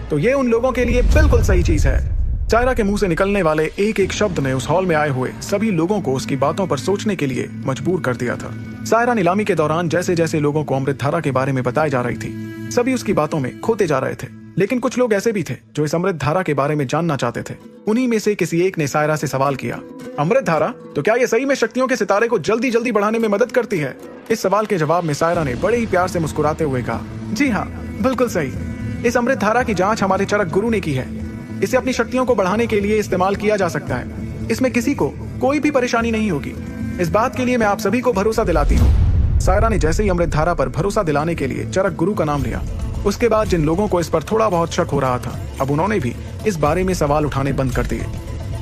तो ये उन लोगों के लिए बिल्कुल सही चीज है। सायरा के मुंह से निकलने वाले एक एक शब्द ने उस हॉल में आए हुए सभी लोगों को उसकी बातों पर सोचने के लिए मजबूर कर दिया था। सायरा नीलामी के दौरान जैसे जैसे लोगों को अमृत धारा के बारे में बताई जा रही थी, सभी उसकी बातों में खोते जा रहे थे। लेकिन कुछ लोग ऐसे भी थे जो इस अमृत धारा के बारे में जानना चाहते थे। उन्हीं में से किसी एक ने सायरा से सवाल किया, अमृत धारा तो क्या ये सही में शक्तियों के सितारे को जल्दी जल्दी बढ़ाने में मदद करती है? इस सवाल के जवाब में सायरा ने बड़े ही प्यार से मुस्कुराते हुए कहा, जी हाँ, बिल्कुल सही। इस अमृत धारा की जांच हमारे चरक गुरु ने की है। इसे अपनी शक्तियों को बढ़ाने के लिए इस्तेमाल किया जा सकता है। इसमें किसी को कोई भी परेशानी नहीं होगी। इस बात के लिए मैं आप सभी को भरोसा दिलाती हूँ। सायरा ने जैसे ही अमृत धारा पर भरोसा दिलाने के लिए चरक गुरु का नाम लिया, उसके बाद जिन लोगों को इस पर थोड़ा बहुत शक हो रहा था, अब उन्होंने भी इस बारे में सवाल उठाने बंद कर दिए।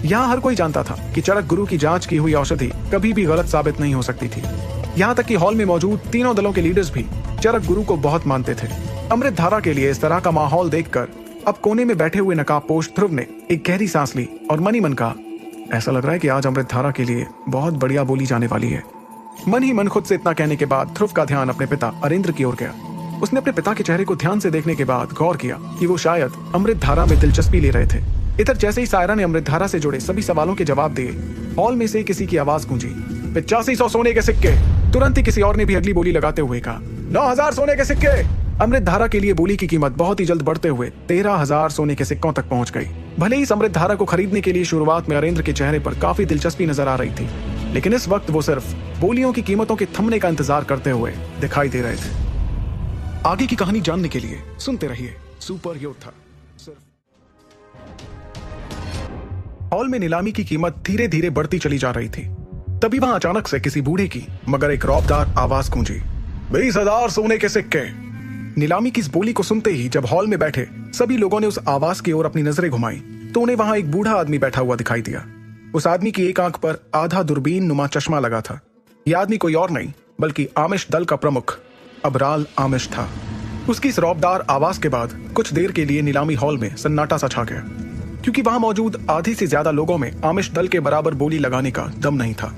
यहाँ हर कोई जानता था कि चरक गुरु की जांच की हुई औषधि कभी भी गलत साबित नहीं हो सकती थी। यहाँ तक कि हॉल में मौजूद तीनों दलों के लीडर्स भी चरक गुरु को बहुत मानते थे। अमृत धारा के लिए इस तरह का माहौल देखकर अब कोने में बैठे हुए नकाबपोश ध्रुव ने एक गहरी सांस ली और मन ही मन कहा, ऐसा लग रहा है कि आज अमृत धारा के लिए बहुत बढ़िया बोली जाने वाली है। मन ही मन खुद से इतना कहने के बाद ध्रुव का ध्यान अपने पिता अरेंद्र की ओर गया। उसने अपने पिता के चेहरे को ध्यान से देखने के बाद गौर किया कि वो शायद अमृत धारा में दिलचस्पी ले रहे थे। इधर जैसे ही सायरा ने अमृत धारा से जुड़े सभी सवालों के जवाब दिए, हॉल में से किसी की आवाज गूंजी, 8500 सोने के सिक्के। तुरंत ही किसी और ने भी अगली बोली लगाते हुए कहा, 9000 सोने के सिक्के। अमृत धारा के लिए बोली की कीमत बहुत ही जल्द बढ़ते हुए 13000 सोने के सिक्कों तक पहुंच गई। भले ही इस अमृत धारा को खरीदने के लिए शुरुआत में अरेंद्र के चेहरे पर काफी दिलचस्पी नजर आ रही थी, लेकिन इस वक्त वो सिर्फ बोलियों की कीमतों के थमने का इंतजार करते हुए दिखाई दे रहे थे। आगे की कहानी जानने के लिए सुनते रहिए सुपर योद्धा। हॉल में नीलामी की कीमत धीरे धीरे बढ़ती चली जा रही थी। तभी वहां अचानक से किसी बूढ़े की मगर एक रौबदार आवाज गूंजी, 20000 सोने के सिक्के। नीलामी की इस बोली को सुनते ही जब हॉल में बैठे सभी लोगों ने उस आवाज की ओर अपनी नजरें घुमाई तो उन्हें वहां एक बूढ़ा आदमी बैठा हुआ दिखाई दिया। उस आदमी की एक आंख पर आधा दूरबीन नुमा चश्मा लगा था। यह आदमी कोई और नहीं बल्कि आमिश दल का प्रमुख अबराल आमिश था। उसकी इस रौबदार आवाज के बाद कुछ देर के लिए नीलामी हॉल में सन्नाटा सा छा गया, क्योंकि वहां मौजूद आधी से ज्यादा लोगों में आमिश दल के बराबर बोली लगाने का दम नहीं था।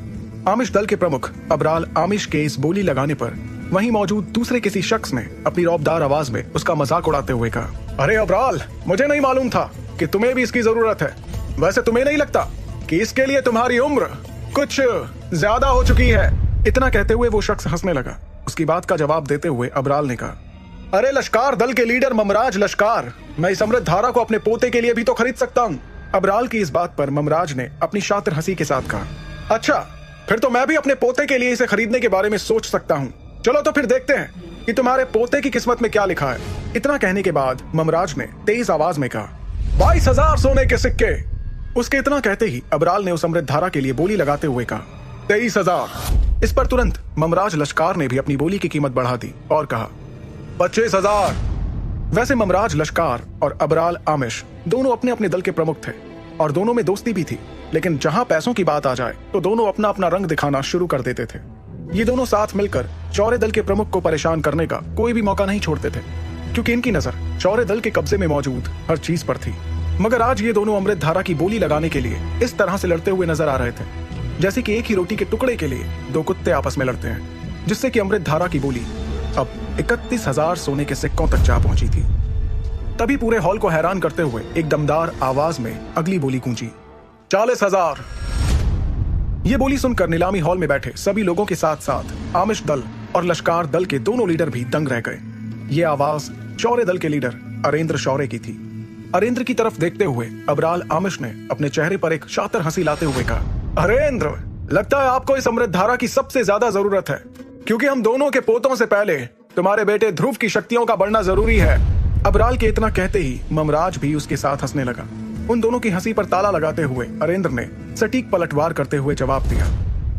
आमिश दल के प्रमुख अबराल आमिश के इस बोली लगाने पर वहीं मौजूद दूसरे किसी शख्स ने अपनी रौबदार आवाज में उसका मजाक उड़ाते हुए कहा, अरे अबराल, मुझे नहीं मालूम था कि तुम्हें भी इसकी जरूरत है। वैसे तुम्हें नहीं लगता कि इसके लिए तुम्हारी उम्र कुछ ज्यादा हो चुकी है? इतना कहते हुए वो शख्स हंसने लगा। उसकी बात का जवाब देते हुए अबराल ने कहा, अरे लश्कार दल के लीडर ममराज लश्कार, मैं इस अमृत धारा को अपने पोते के लिए भी तो खरीद सकता हूँ। अबराल की इस बात पर ममराज ने अपनी शातिर हंसी के साथ कहा, अच्छा, फिर तो मैं भी अपने पोते के लिए इसे खरीदने के बारे में सोच सकता हूँ। चलो तो फिर देखते हैं कि तुम्हारे पोते की किस्मत में क्या लिखा है। इतना कहने के बाद ममराज ने तेज आवाज में कहा, 22000 सोने के सिक्के। उसके इतना कहते ही अबराल ने उस अमृत धारा के लिए बोली लगाते हुए कहा, 23000। इस पर तुरंत ममराज लश्कार ने भी अपनी बोली की कीमत बढ़ा दी और कहा, 25000। वैसे ममराज लश्कार और अबराल आमिश दोनों अपने अपने दल के प्रमुख थे और दोनों में दोस्ती भी थी, लेकिन जहां पैसों की बात आ जाए तो दोनों अपना अपना रंग दिखाना शुरू कर देते थे। ये दोनों साथ मिलकर चौरे दल के प्रमुख को परेशान करने का कोई भी मौका नहीं छोड़ते थे, क्योंकि इनकी नजर चौरे दल के कब्जे में मौजूद हर चीज पर थी। मगर आज ये दोनों अमृत धारा की बोली लगाने के लिए इस तरह से लड़ते हुए नजर आ रहे थे जैसे कि एक ही रोटी के टुकड़े के लिए दो कुत्ते आपस में लड़ते हैं, जिससे कि अमृत धारा की बोली अब 31000 सोने के सिक्कों तक जा पहुंची थी। तभी पूरे हॉल को हैरान करते हुए एक दमदार आवाज में अगली बोली गूंजी, 40000। ये बोली सुनकर नीलामी हॉल में बैठे सभी लोगों के साथ साथ आमिश दल और लश्कार दल के दोनों लीडर भी दंग रह गए। ये आवाज शौर्य दल के लीडर अरेंद्र शौर्य की थी। अरेंद्र की तरफ देखते हुए अबराल आमिश ने अपने चेहरे पर एक शातिर हंसी लाते हुए कहा, अरेंद्र, लगता है आपको इस अमृत धारा की सबसे ज्यादा जरूरत है, क्योंकि हम दोनों के पोतों से पहले तुम्हारे बेटे ध्रुव की शक्तियों का बढ़ना जरूरी है। अबराल के इतना कहते ही ममराज भी उसके साथ हंसने लगा। उन दोनों की हंसी पर ताला लगाते हुए अरेंद्र ने सटीक पलटवार करते हुए जवाब दिया,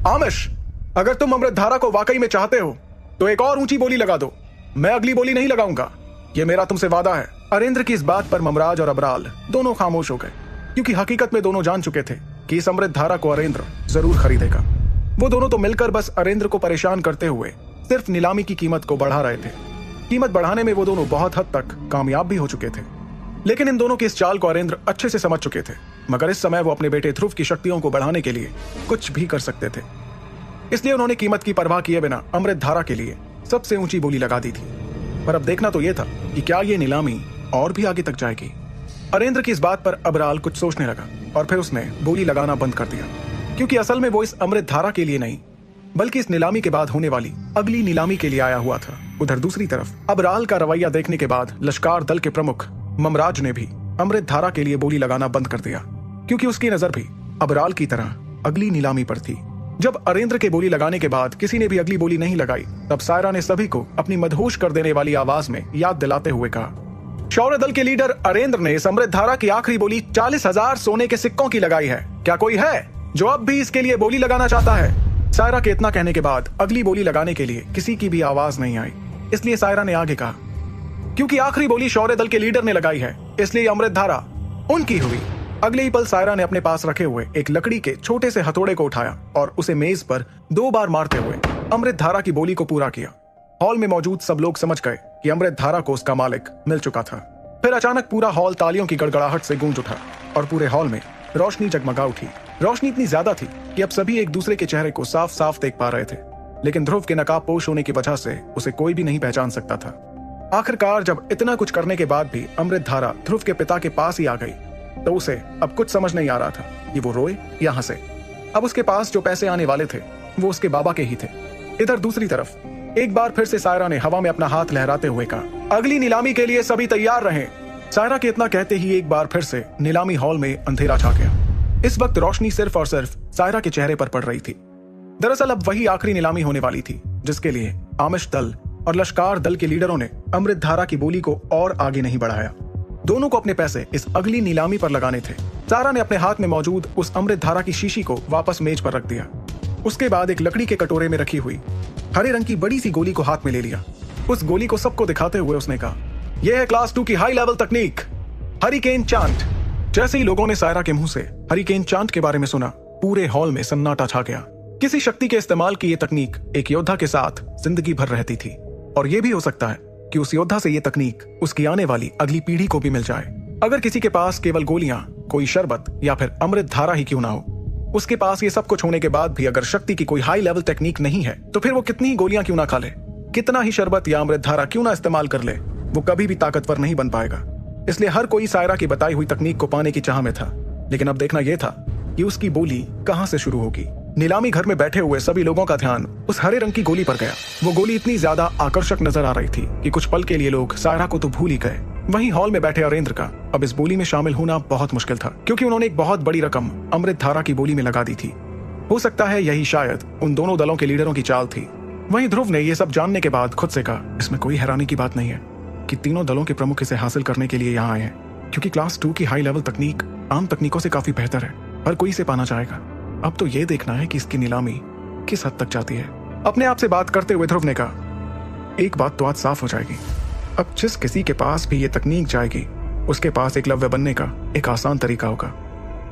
आमिश, अगर तुम अमृत धारा को वाकई में चाहते हो तो एक और ऊंची बोली लगा दो। मैं अगली बोली नहीं लगाऊंगा, ये मेरा तुमसे वादा है। अरेंद्र की इस बात पर ममराज और अबराल दोनों खामोश हो गए, क्योंकि हकीकत में दोनों जान चुके थे कि इस अमृत धारा को अरेंद्र जरूर खरीदेगा। वो दोनों तो मिलकर बस अरेंद्र को परेशान करते हुए सिर्फ नीलामी की कीमत को बढ़ा रहे थे। कीमत बढ़ाने में वो दोनों बहुत हद तक कामयाब भी हो चुके थे, लेकिन इन दोनों की इस चाल को अरेंद्र अच्छे से समझ चुके थे। मगर इस समय वो अपने बेटे ध्रुव की शक्तियों को बढ़ाने के लिए कुछ भी कर सकते थे, इसलिए उन्होंने कीमत की परवाह किए बिना अमृत धारा के लिए सबसे ऊंची बोली लगा दी थी। पर अब देखना तो यह था कि क्या ये नीलामी और भी आगे तक जाएगी। अरेंद्र की इस बात पर अबराल कुछ सोचने लगा और फिर उसने बोली लगाना बंद कर दिया, क्योंकि असल में वो इस अमृत धारा के लिए नहीं बल्कि इस नीलामी के बाद होने वाली अगली नीलामी के लिए आया हुआ था। उधर दूसरी तरफ अबराल का रवैया देखने के बाद लश्कार दल के प्रमुख ममराज ने भी अमृतधारा के लिए बोली लगाना बंद कर दिया, क्योंकि उसकी नजर भी अबराल की तरह अगली नीलामी पर थी। जब अरेंद्र के बोली लगाने के बाद किसी ने भी अगली बोली नहीं लगाई, तब सायरा ने सभी को अपनी मदहोश कर देने वाली आवाज में याद दिलाते हुए कहा, शौर्य दल के लीडर अरेंद्र ने इस अमृतधारा की आखिरी बोली 40,000 सोने के सिक्कों की लगाई है। क्या कोई है जो अब भी इसके लिए बोली लगाना चाहता है? सायरा के इतना कहने के बाद अगली बोली लगाने के लिए किसी की भी आवाज नहीं आई, इसलिए सायरा ने आगे कहा, क्योंकि आखिरी बोली शौर्य दल के लीडर ने लगाई है, इसलिए अमृतधारा उनकी हुई। अगले ही पल सायरा ने अपने पास रखे हुए एक लकड़ी के छोटे से हथौड़े को उठाया और उसे मेज पर 2 बार मारते हुए अमृतधारा की बोली को पूरा किया। हॉल में मौजूद सब लोग समझ गए कि अमृतधारा को उसका मालिक मिल चुका था। फिर अचानक पूरा हॉल तालियों की गड़गड़ाहट से गूंज उठा और पूरे हॉल में रोशनी जगमगा उठी। रोशनी इतनी ज्यादा थी कि अब सभी एक दूसरे के चेहरे को साफ साफ देख पा रहे थे, लेकिन ध्रुव के नकाबपोश होने की वजह से उसे कोई भी नहीं पहचान सकता था। आखिरकार जब इतना कुछ करने के बाद भी अमृतधारा ध्रुव के पिता के पास ही आ गई, तो उसे अब कुछ समझ नहीं आ रहा था कि वो रोए या हंसे। अब उसके पास जो पैसे आने वाले थे वो उसके बाबा के ही थे। इधर दूसरी तरफ एक बार फिर से सायरा ने हवा में अपना हाथ लहराते हुए कहा, अगली नीलामी के लिए सभी तैयार रहें। सायरा के इतना कहते ही एक बार फिर से नीलामी हॉल में अंधेरा छा गया। इस वक्त रोशनी सिर्फ और सिर्फ सायरा के चेहरे पर पड़ रही थी। दरअसल अब वही आखिरी नीलामी होने वाली थी, जिसके लिए आमिश दल और लश्कार दल के लीडरों ने अमृतधारा की बोली को और आगे नहीं बढ़ाया। दोनों को अपने पैसे इस अगली नीलामी पर लगाने थे। सायरा ने अपने हाथ में मौजूद उस अमृतधारा की शीशी को वापस मेज पर रख दिया। उसके बाद एक लकड़ी के कटोरे में रखी हुई हरे रंग की बड़ी सी गोली को हाथ में ले लिया। उस गोली को सबको दिखाते हुए उसने कहा, यह है क्लास 2 की हाई लेवल तकनीक, हरिकेन चांट। जैसे ही लोगों ने सायरा के मुंह से हरिकेन चांट के बारे में सुना, पूरे हॉल में सन्नाटा छा गया। किसी शक्ति के इस्तेमाल की यह तकनीक एक योद्धा के साथ जिंदगी भर रहती थी, और यह भी हो सकता है कि उस योद्धा से ये तकनीक उसकी आने वाली अगली पीढ़ी को भी मिल जाए। अगर किसी के पास केवल गोलियां, कोई शरबत या फिर अमृत धारा ही क्यों ना हो, उसके पास ये सब कुछ होने के बाद भी अगर शक्ति की कोई हाई लेवल टेक्निक नहीं है, तो फिर वो कितनी ही गोलियां क्यों ना खा ले, कितना ही शरबत या अमृत धारा क्यों ना इस्तेमाल कर ले, वो कभी भी ताकतवर नहीं बन पाएगा। इसलिए हर कोई सायरा की बताई हुई तकनीक को पाने की चाह में था, लेकिन अब देखना यह था कि उसकी बोली कहां से शुरू होगी। नीलामी घर में बैठे हुए सभी लोगों का ध्यान उस हरे रंग की गोली पर गया। वो गोली इतनी ज्यादा आकर्षक नजर आ रही थी कि कुछ पल के लिए लोग सायरा को तो भूल ही गए। वहीं हॉल में बैठे अरेंद्र का अब इस बोली में शामिल होना बहुत मुश्किल था, क्योंकि उन्होंने एक बहुत बड़ी रकम अमृत धारा की बोली में लगा दी थी। हो सकता है यही शायद उन दोनों दलों के लीडरों की चाल थी। वहीं ध्रुव ने यह सब जानने के बाद खुद से कहा, इसमें कोई हैरानी की बात नहीं है कि तीनों दलों के प्रमुख इसे हासिल करने के लिए यहाँ आए हैं, क्योंकि क्लास 2 की हाई लेवल तकनीक आम तकनीकों से काफी बेहतर है। हर कोई इसे पाना चाहेगा। अब तो ये देखना है कि इसकी नीलामी किस हद तक जाती है। अपने आप से बात करते हुए ध्रुव ने कहा, एक बात तो आज साफ हो जाएगी, अब जिस किसी के पास भी ये तकनीक जाएगी, उसके पास एकलव्य बनने का एक आसान तरीका होगा,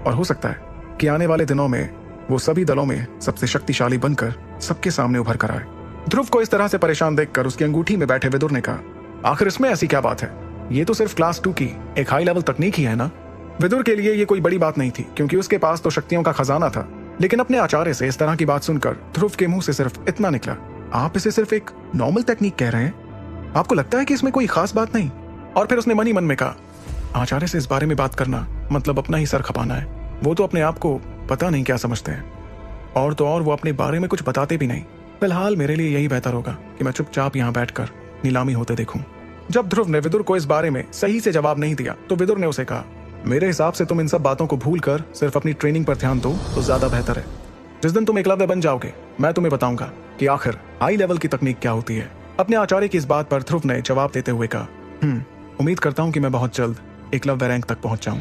और हो सकता है कि आने वाले दिनों में वो सभी दलों में सबसे शक्तिशाली बनकर सबके सामने उभर कर आए। ध्रुव को इस तरह से परेशान देखकर उसकी अंगूठी में बैठे विदुर ने कहा, आखिर इसमें ऐसी क्या बात है, ये तो सिर्फ क्लास 2 की एक हाई लेवल तकनीक ही है ना। विदुर के लिए ये कोई बड़ी बात नहीं थी, क्योंकि उसके पास तो शक्तियों का खजाना था, लेकिन अपने आचार्य से इस तरह की बात सुनकर ध्रुव के मुंह से सिर्फ इतना निकला, आप इसे सिर्फ एक नॉर्मल टेक्निक कह रहे हैं, आपको लगता है कि इसमें कोई खास बात नहीं। और फिर उसने मन ही मन में कहा, आचार्य से इस बारे में बात करना मतलब अपना ही सर खपाना है। वो तो अपने आप को पता नहीं क्या समझते हैं, और तो और वो अपने बारे में कुछ बताते भी नहीं। फिलहाल मेरे लिए यही बेहतर होगा कि मैं चुपचाप यहाँ बैठकर नीलामी होते देखूं। जब ध्रुव ने विदुर को इस बारे में सही से जवाब नहीं दिया, तो विदुर ने उसे कहा, मेरे हिसाब से तुम इन सब बातों को भूलकर सिर्फ अपनी ट्रेनिंग पर ध्यान दो तो ज्यादा बेहतर है। जिस दिन तुम एकलव्य बन जाओगे, मैं तुम्हें बताऊंगा कि आखिर हाई लेवल की तकनीक क्या होती है। अपने आचार्य की इस बात पर ध्रुव ने जवाब देते हुए कहा, उम्मीद करता हूँ कि मैं बहुत जल्द एकलव्य रैंक तक पहुंच जाऊं।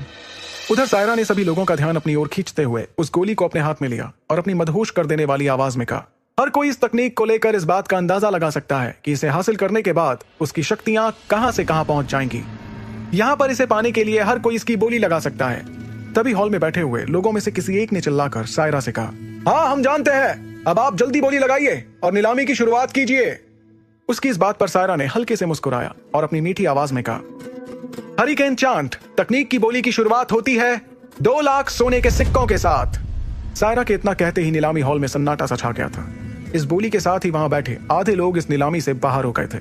उधर सायरा ने सभी लोगों का ध्यान अपनी ओर खींचते हुए उस गोली को अपने हाथ में लिया और अपनी मदहोश कर देने वाली आवाज में कहा, हर कोई इस तकनीक को लेकर इस बात का अंदाजा लगा सकता है कि इसे हासिल करने के बाद उसकी शक्तियां कहां से कहां पहुंच जाएंगी। यहां पर इसे पाने के लिए हर कोई इसकी बोली लगा सकता है। तभी हॉल में बैठे हुए लोगों में से किसी एक ने चिल्लाकर सायरा से कहा, हाँ हम जानते हैं, अब आप जल्दी बोली लगाइए और नीलामी की शुरुआत कीजिए। उसकी इस बात पर सायरा ने हल्के से मुस्कुराया और अपनी मीठी आवाज में कहा, हरिकेन चांट तकनीक की बोली की शुरुआत होती है 2 लाख सोने के सिक्कों के साथ। सायरा के इतना कहते ही नीलामी हॉल में सन्नाटा सा छा गया था। इस बोली के साथ ही वहां बैठे आधे लोग इस नीलामी से बाहर हो गए थे,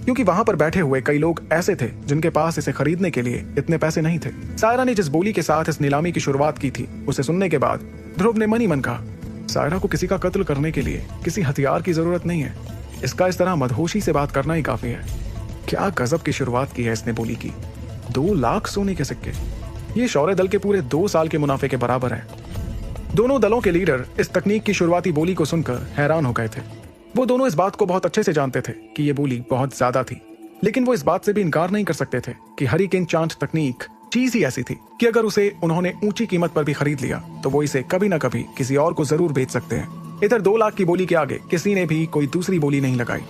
क्योंकि वहां पर बैठे हुए कई लोग ऐसे थे जिनके पास इसे खरीदने के लिए इतने पैसे नहीं थे। सायरा ने जिस बोली के साथ इस नीलामी की शुरुआत की थी, उसे सुनने के बाद ध्रुव ने मन ही मन कहा, सायरा को किसी का कत्ल करने के लिए किसी हथियार की जरूरत नहीं है, इसका इस तरह मदहोशी से बात करना ही काफी है। क्या गजब की शुरुआत की है इसने बोली की। 2 लाख सोने के सिक्के। ये शौर्य दल के पूरे 2 साल के मुनाफे के बराबर है। दोनों दलों के लीडर इस तकनीक की शुरुआती बोली को सुनकर हैरान हो गए थे। वो दोनों इस बात को बहुत अच्छे से जानते थे कि ये बोली बहुत ज्यादा थी, लेकिन वो इस बात से भी इनकार नहीं कर सकते थे कि हरिकेन चांट तकनीक चीज ही ऐसी थी कि अगर उसे उन्होंने ऊंची कीमत पर भी खरीद लिया तो वो इसे कभी ना कभी किसी और को जरूर बेच सकते हैं। इधर 2 लाख की बोली के आगे किसी ने भी कोई दूसरी बोली नहीं लगाई।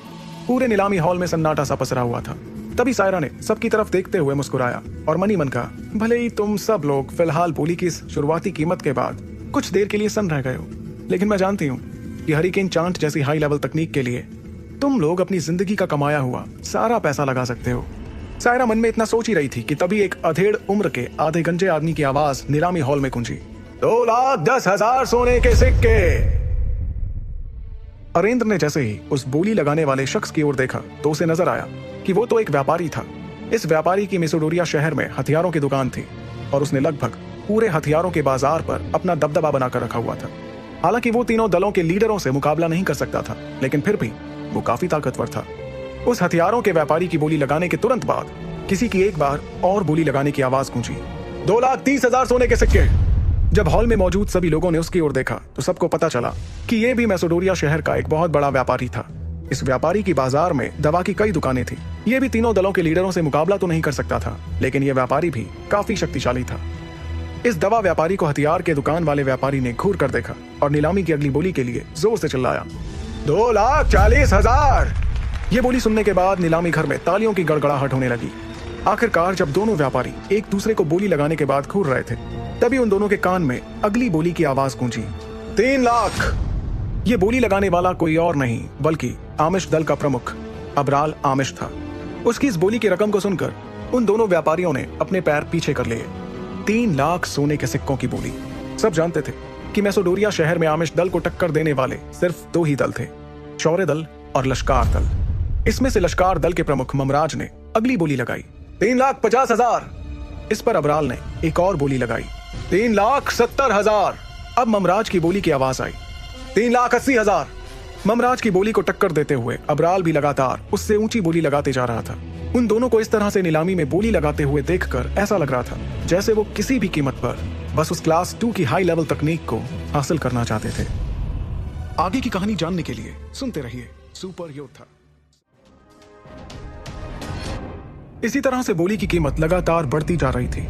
पूरे नीलामी हॉल में सन्नाटा सा पसरा हुआ था। तभी सायरा ने सबकी तरफ देखते हुए मुस्कुराया और मनी मन कहा, भले ही तुम सब लोग फिलहाल बोली की इस शुरुआती कीमत के बाद कुछ देर के लिए सन्न रह गए हो, लेकिन मैं जानती हूँ कि हरिकेन चांट जैसी हाई लेवल तकनीक के लिए तुम लोग अपनी जिंदगी का कमाया हुआ सारा पैसा लगा सकते हो। सायरा मन में इतना सोच ही रही थी कि तभी एक अधेड़ उम्र के आधे गंजे आदमी की आवाज नीलामी हॉल में गूंजी, 2,10,000 सोने के सिक्के। अरेंद्र ने जैसे ही उस बोली लगाने वाले शख्स की ओर देखा तो उसे नजर आया कि वो तो एक व्यापारी था। इस व्यापारी की मेसोडोरिया शहर में हथियारों की दुकान थी और उसने लगभग पूरे हथियारों के बाजार पर अपना दबदबा बनाकर रखा हुआ था। हालांकि वो तीनों दलों के लीडरों से मुकाबला नहीं कर सकता था, लेकिन फिर भी वो काफी ताकतवर था। उस हथियारों के व्यापारी की बोली लगाने के तुरंत बाद किसी की एक बार और बोली लगाने की आवाज गूंजी, 2,30,000 सोने के सिक्के। जब हॉल में मौजूद सभी लोगों ने उसकी ओर देखा तो सबको पता चला कि ये भी मेसोडोरिया शहर का एक बहुत बड़ा व्यापारी था। इस व्यापारी की बाजार में दवा की कई दुकानें थी। ये भी तीनों दलों के लीडरों से मुकाबला तो नहीं कर सकता था, लेकिन यह व्यापारी भी काफी शक्तिशाली था। इस दवा व्यापारी को हथियार के दुकान वाले व्यापारी ने घूर कर देखा और नीलामी की अगली बोली के लिए जोर से चिल्लाया, 2,40,000। ये बोली सुनने के बाद नीलामी घर में तालियों की गड़गड़ाहट होने लगी। आखिरकार जब दोनों व्यापारी एक दूसरे को बोली लगाने के बाद घूर रहे थे, तभी उन दोनों के कान में अगली बोली की आवाज गूंजी, 3 लाख। ये बोली लगाने वाला कोई और नहीं बल्कि आमिश दल का प्रमुख अबराल आमिश था। उसकी इस बोली की रकम को सुनकर उन दोनों व्यापारियों ने अपने पैर पीछे कर लिए। 3 लाख सोने के सिक्कों की बोली। सब जानते थे कि मेसोडोरिया शहर में आमिश दल को टक्कर देने वाले सिर्फ 2 ही दल थे, शौर्य दल और लश्कार दल। इसमें से लश्कार दल के प्रमुख ममराज ने अगली बोली लगाई, 3,50,000। इस पर अबराल ने एक और बोली लगाई, 3,70,000। अब ममराज की बोली की आवाज आई, 3,80,000। ममराज की बोली को टक्कर देते हुए अबराल भी लगातार उससे ऊंची बोली लगाते जा रहा था। उन दोनों को इस तरह से नीलामी में बोली लगाते हुए देखकर ऐसा लग रहा था जैसे वो किसी भी कीमत पर बस उस क्लास 2 की हाई लेवल तकनीक को हासिल करना चाहते थे। आगे की कहानी जानने के लिए सुनते रहिए सुपर योद्धा। इसी तरह से बोली की कीमत लगातार बढ़ती जा रही थी,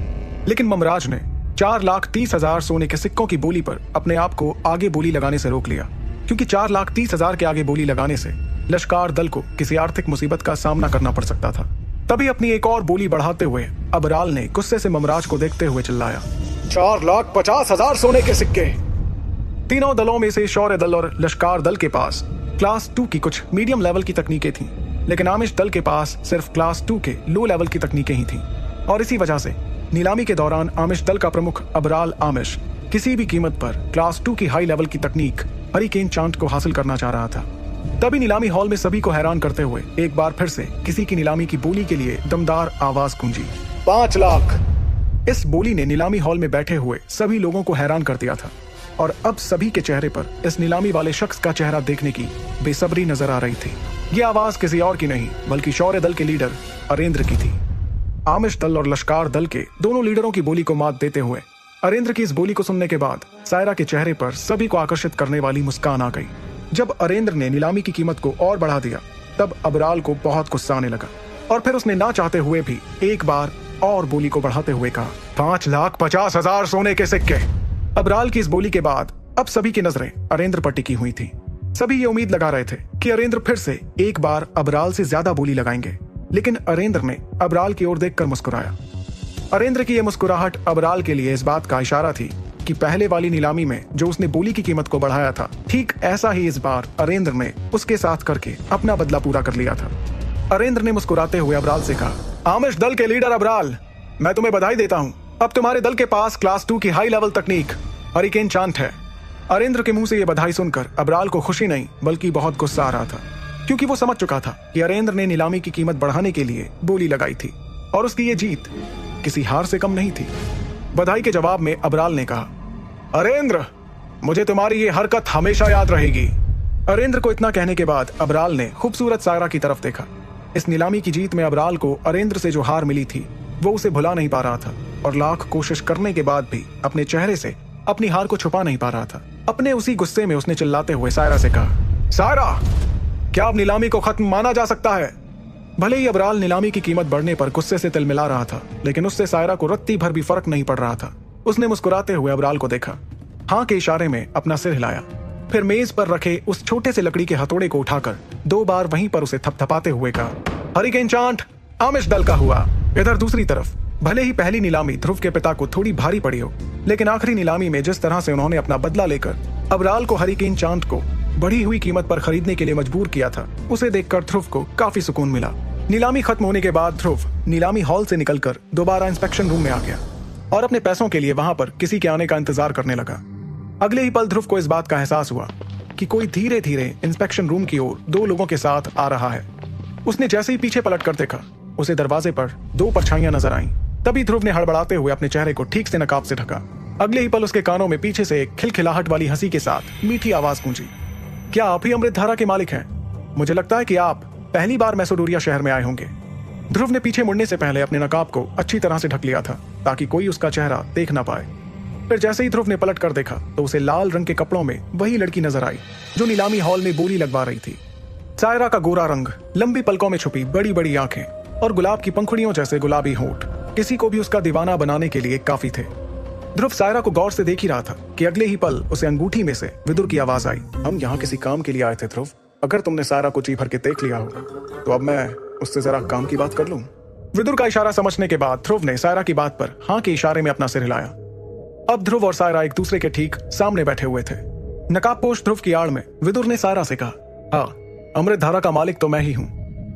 लेकिन ममराज ने 4,30,000 सोने के सिक्कों की बोली पर अपने आप को आगे बोली लगाने से रोक लिया, क्योंकि 4,30,000 के आगे बोली लगाने से लश्कार दल को किसी आर्थिक मुसीबत का सामना करना पड़ सकता था। तभी अपनी एक और बोली बढ़ाते हुए अबराल ने गुस्से से ममराज को देखते हुए चिल्लाया, 4,50,000 सोने के सिक्के। तीनों दलों में से शौर्य दल और लश्कार दल के पास क्लास 2 की कुछ मीडियम लेवल की तकनीकें थीं, लेकिन आमिश दल के पास सिर्फ क्लास 2 के लो लेवल की तकनीकें ही थीं। और इसी वजह से नीलामी के दौरान आमिश दल का प्रमुख अबराल आमिश किसी भी कीमत पर क्लास 2 की हाई लेवल की तकनीक हरिकेन चांट को हासिल करना चाह रहा था। तभी नीलामी हॉल में सभी को हैरान करते हुए एक बार फिर से किसी की नीलामी की बोली के लिए दमदार आवाज गूंजी, 5 लाख। इस बोली ने नीलामी हॉल में बैठे हुए सभी लोगों को हैरान कर दिया था और अब सभी के चेहरे पर इस नीलामी वाले शख्स का चेहरा देखने की बेसब्री नजर आ रही थी। ये आवाज किसी और की नहीं बल्कि शौर्य दल के लीडर अरेंद्र की थी। आमिश दल और लश्कार दल के दोनों लीडरों की बोली को मात देते हुए अरेंद्र की इस बोली को सुनने के बाद सायरा के चेहरे पर सभी को आकर्षित करने वाली मुस्कान आ गई। जब अरेंद्र ने नीलामी की कीमत को और बढ़ा दिया तब अबराल को बहुत गुस्सा आने लगा और फिर उसने ना चाहते हुए भी एक बार और बोली को बढ़ाते हुए कहा, 5,50,000 सोने के सिक्के। अबराल की इस बोली के बाद अब सभी की नजरें अरेंद्र पर टिकी हुई थी। सभी ये उम्मीद लगा रहे थे कि अरेंद्र फिर से एक बार अबराल से ज्यादा बोली लगाएंगे, लेकिन अरेंद्र ने अबराल की ओर देखकर मुस्कुराया। अरेंद्र की यह मुस्कुराहट अबराल के लिए इस बात का इशारा थी कि पहले वाली नीलामी में जो उसने बोली की कीमत को बढ़ाया था, ठीक ऐसा ही इस बार अरेंद्र ने उसके साथ करके अपना बदला पूरा कर लिया था। अरेंद्र ने मुस्कुराते हुए अबराल से कहा, आमिश दल के लीडर अबराल, मैं तुम्हें बधाई देता हूँ। अब तुम्हारे दल के पास क्लास 2 की हाई लेवल तकनीक हरिकेन चांट है। अरेंद्र के मुंह से यह बधाई सुनकर अबराल को खुशी नहीं बल्कि बहुत गुस्सा आ रहा था, क्योंकि वो समझ चुका था कि अरेंद्र ने नीलामी की कीमत बढ़ाने के लिए बोली लगाई थी और उसकी ये जीत किसी हार से कम नहीं थी। बधाई के जवाब में अबराल ने कहा, अरेंद्र, मुझे तुम्हारी ये हरकत हमेशा याद रहेगी। अरेंद्र को इतना कहने के बाद अबराल ने खूबसूरत सायरा की तरफ देखा। इस नीलामी की जीत में अबराल को अरेंद्र से जो हार मिली थी वो उसे भुला नहीं पा रहा था और लाख कोशिश करने के बाद भी अपने चेहरे से अपनी हार को छुपा नहीं पा रहा था। अपने उसी गुस्से में उसने चिल्लाते हुए सायरा से कहा, सायरा, क्या अब नीलामी को खत्म माना जा सकता है? भले ही अबराल नीलामी की कीमत बढ़ने पर गुस्से से तिलमिला रहा था, लेकिन उससे सायरा को रत्ती भर भी फर्क नहीं पड़ रहा था। उसने मुस्कुराते हुए अबराल को देखा, हाँ के इशारे में अपना सिर हिलाया, फिर मेज पर रखे उस छोटे से लकड़ी के हथौड़े को उठाकर 2 बार वहीं पर उसे थपथपाते हुए कहा, हरिकेन चांट आमिश दल का हुआ। इधर दूसरी तरफ भले ही पहली नीलामी ध्रुव के पिता को थोड़ी भारी पड़ी हो, लेकिन आखिरी नीलामी में जिस तरह से उन्होंने अपना बदला लेकर अबराल को हरिकेन चांद को बढ़ी हुई कीमत पर खरीदने के लिए मजबूर किया था, उसे देखकर ध्रुव को काफी सुकून मिला। नीलामी खत्म होने के बाद ध्रुव नीलामी हॉल से निकलकर दोबारा इंस्पेक्शन रूम में आ गया और अपने पैसों के लिए वहां पर किसी के आने का इंतजार करने लगा। अगले ही पल ध्रुव को इस बात का एहसास हुआ कि कोई धीरे धीरे इंस्पेक्शन रूम की ओर 2 लोगों के साथ आ रहा है। उसने जैसे ही पीछे पलट कर देखा, उसे दरवाजे पर 2 परछाइयां नजर आईं। तभी ध्रुव ने हड़बड़ाते हुए अपने चेहरे को ठीक से नकाब से ढका। अगले ही पल उसके कानों में पीछे से एक खिलखिलाहट वाली हंसी के साथ मीठी आवाज गूंजी, क्या आप ही अमृतधारा के मालिक हैं? मुझे लगता है कि आप पहली बार मैसोडोरिया शहर में आए होंगे। ध्रुव ने पीछे मुड़ने से पहले अपने नकाब को अच्छी तरह से ढक लिया था ताकि कोई उसका चेहरा देख ना पाए। फिर जैसे ही ध्रुव ने पलट कर देखा तो उसे लाल रंग के कपड़ों में वही लड़की नजर आई जो नीलामी हॉल में बोली लगवा रही थी। सायरा का गोरा रंग, लंबी पलकों में छुपी बड़ी बड़ी आंखें और गुलाब की पंखुड़ियों जैसे गुलाबी होंठ किसी को भी उसका दीवाना बनाने के लिए काफी थे। ध्रुव सायरा को गौर से देख ही रहा था कि अगले ही पल उसे अंगूठी में से विदुर की आवाज आई, हम यहाँ किसी काम के लिए आए थे ध्रुव। अगर तुमने सायरा को जी भर के देख लिया हो तो अब मैं उससे जरा काम की बात कर लूं। विदुर का इशारा समझने के बाद ध्रुव ने सायरा की बात पर हाँ के इशारे में अपना सिर हिलाया। अब ध्रुव और सायरा एक दूसरे के ठीक सामने बैठे हुए थे। नकाबपोश ध्रुव की आड़ में विदुर ने सायरा से कहा, हाँ, अमृतधारा का मालिक तो मैं ही हूं,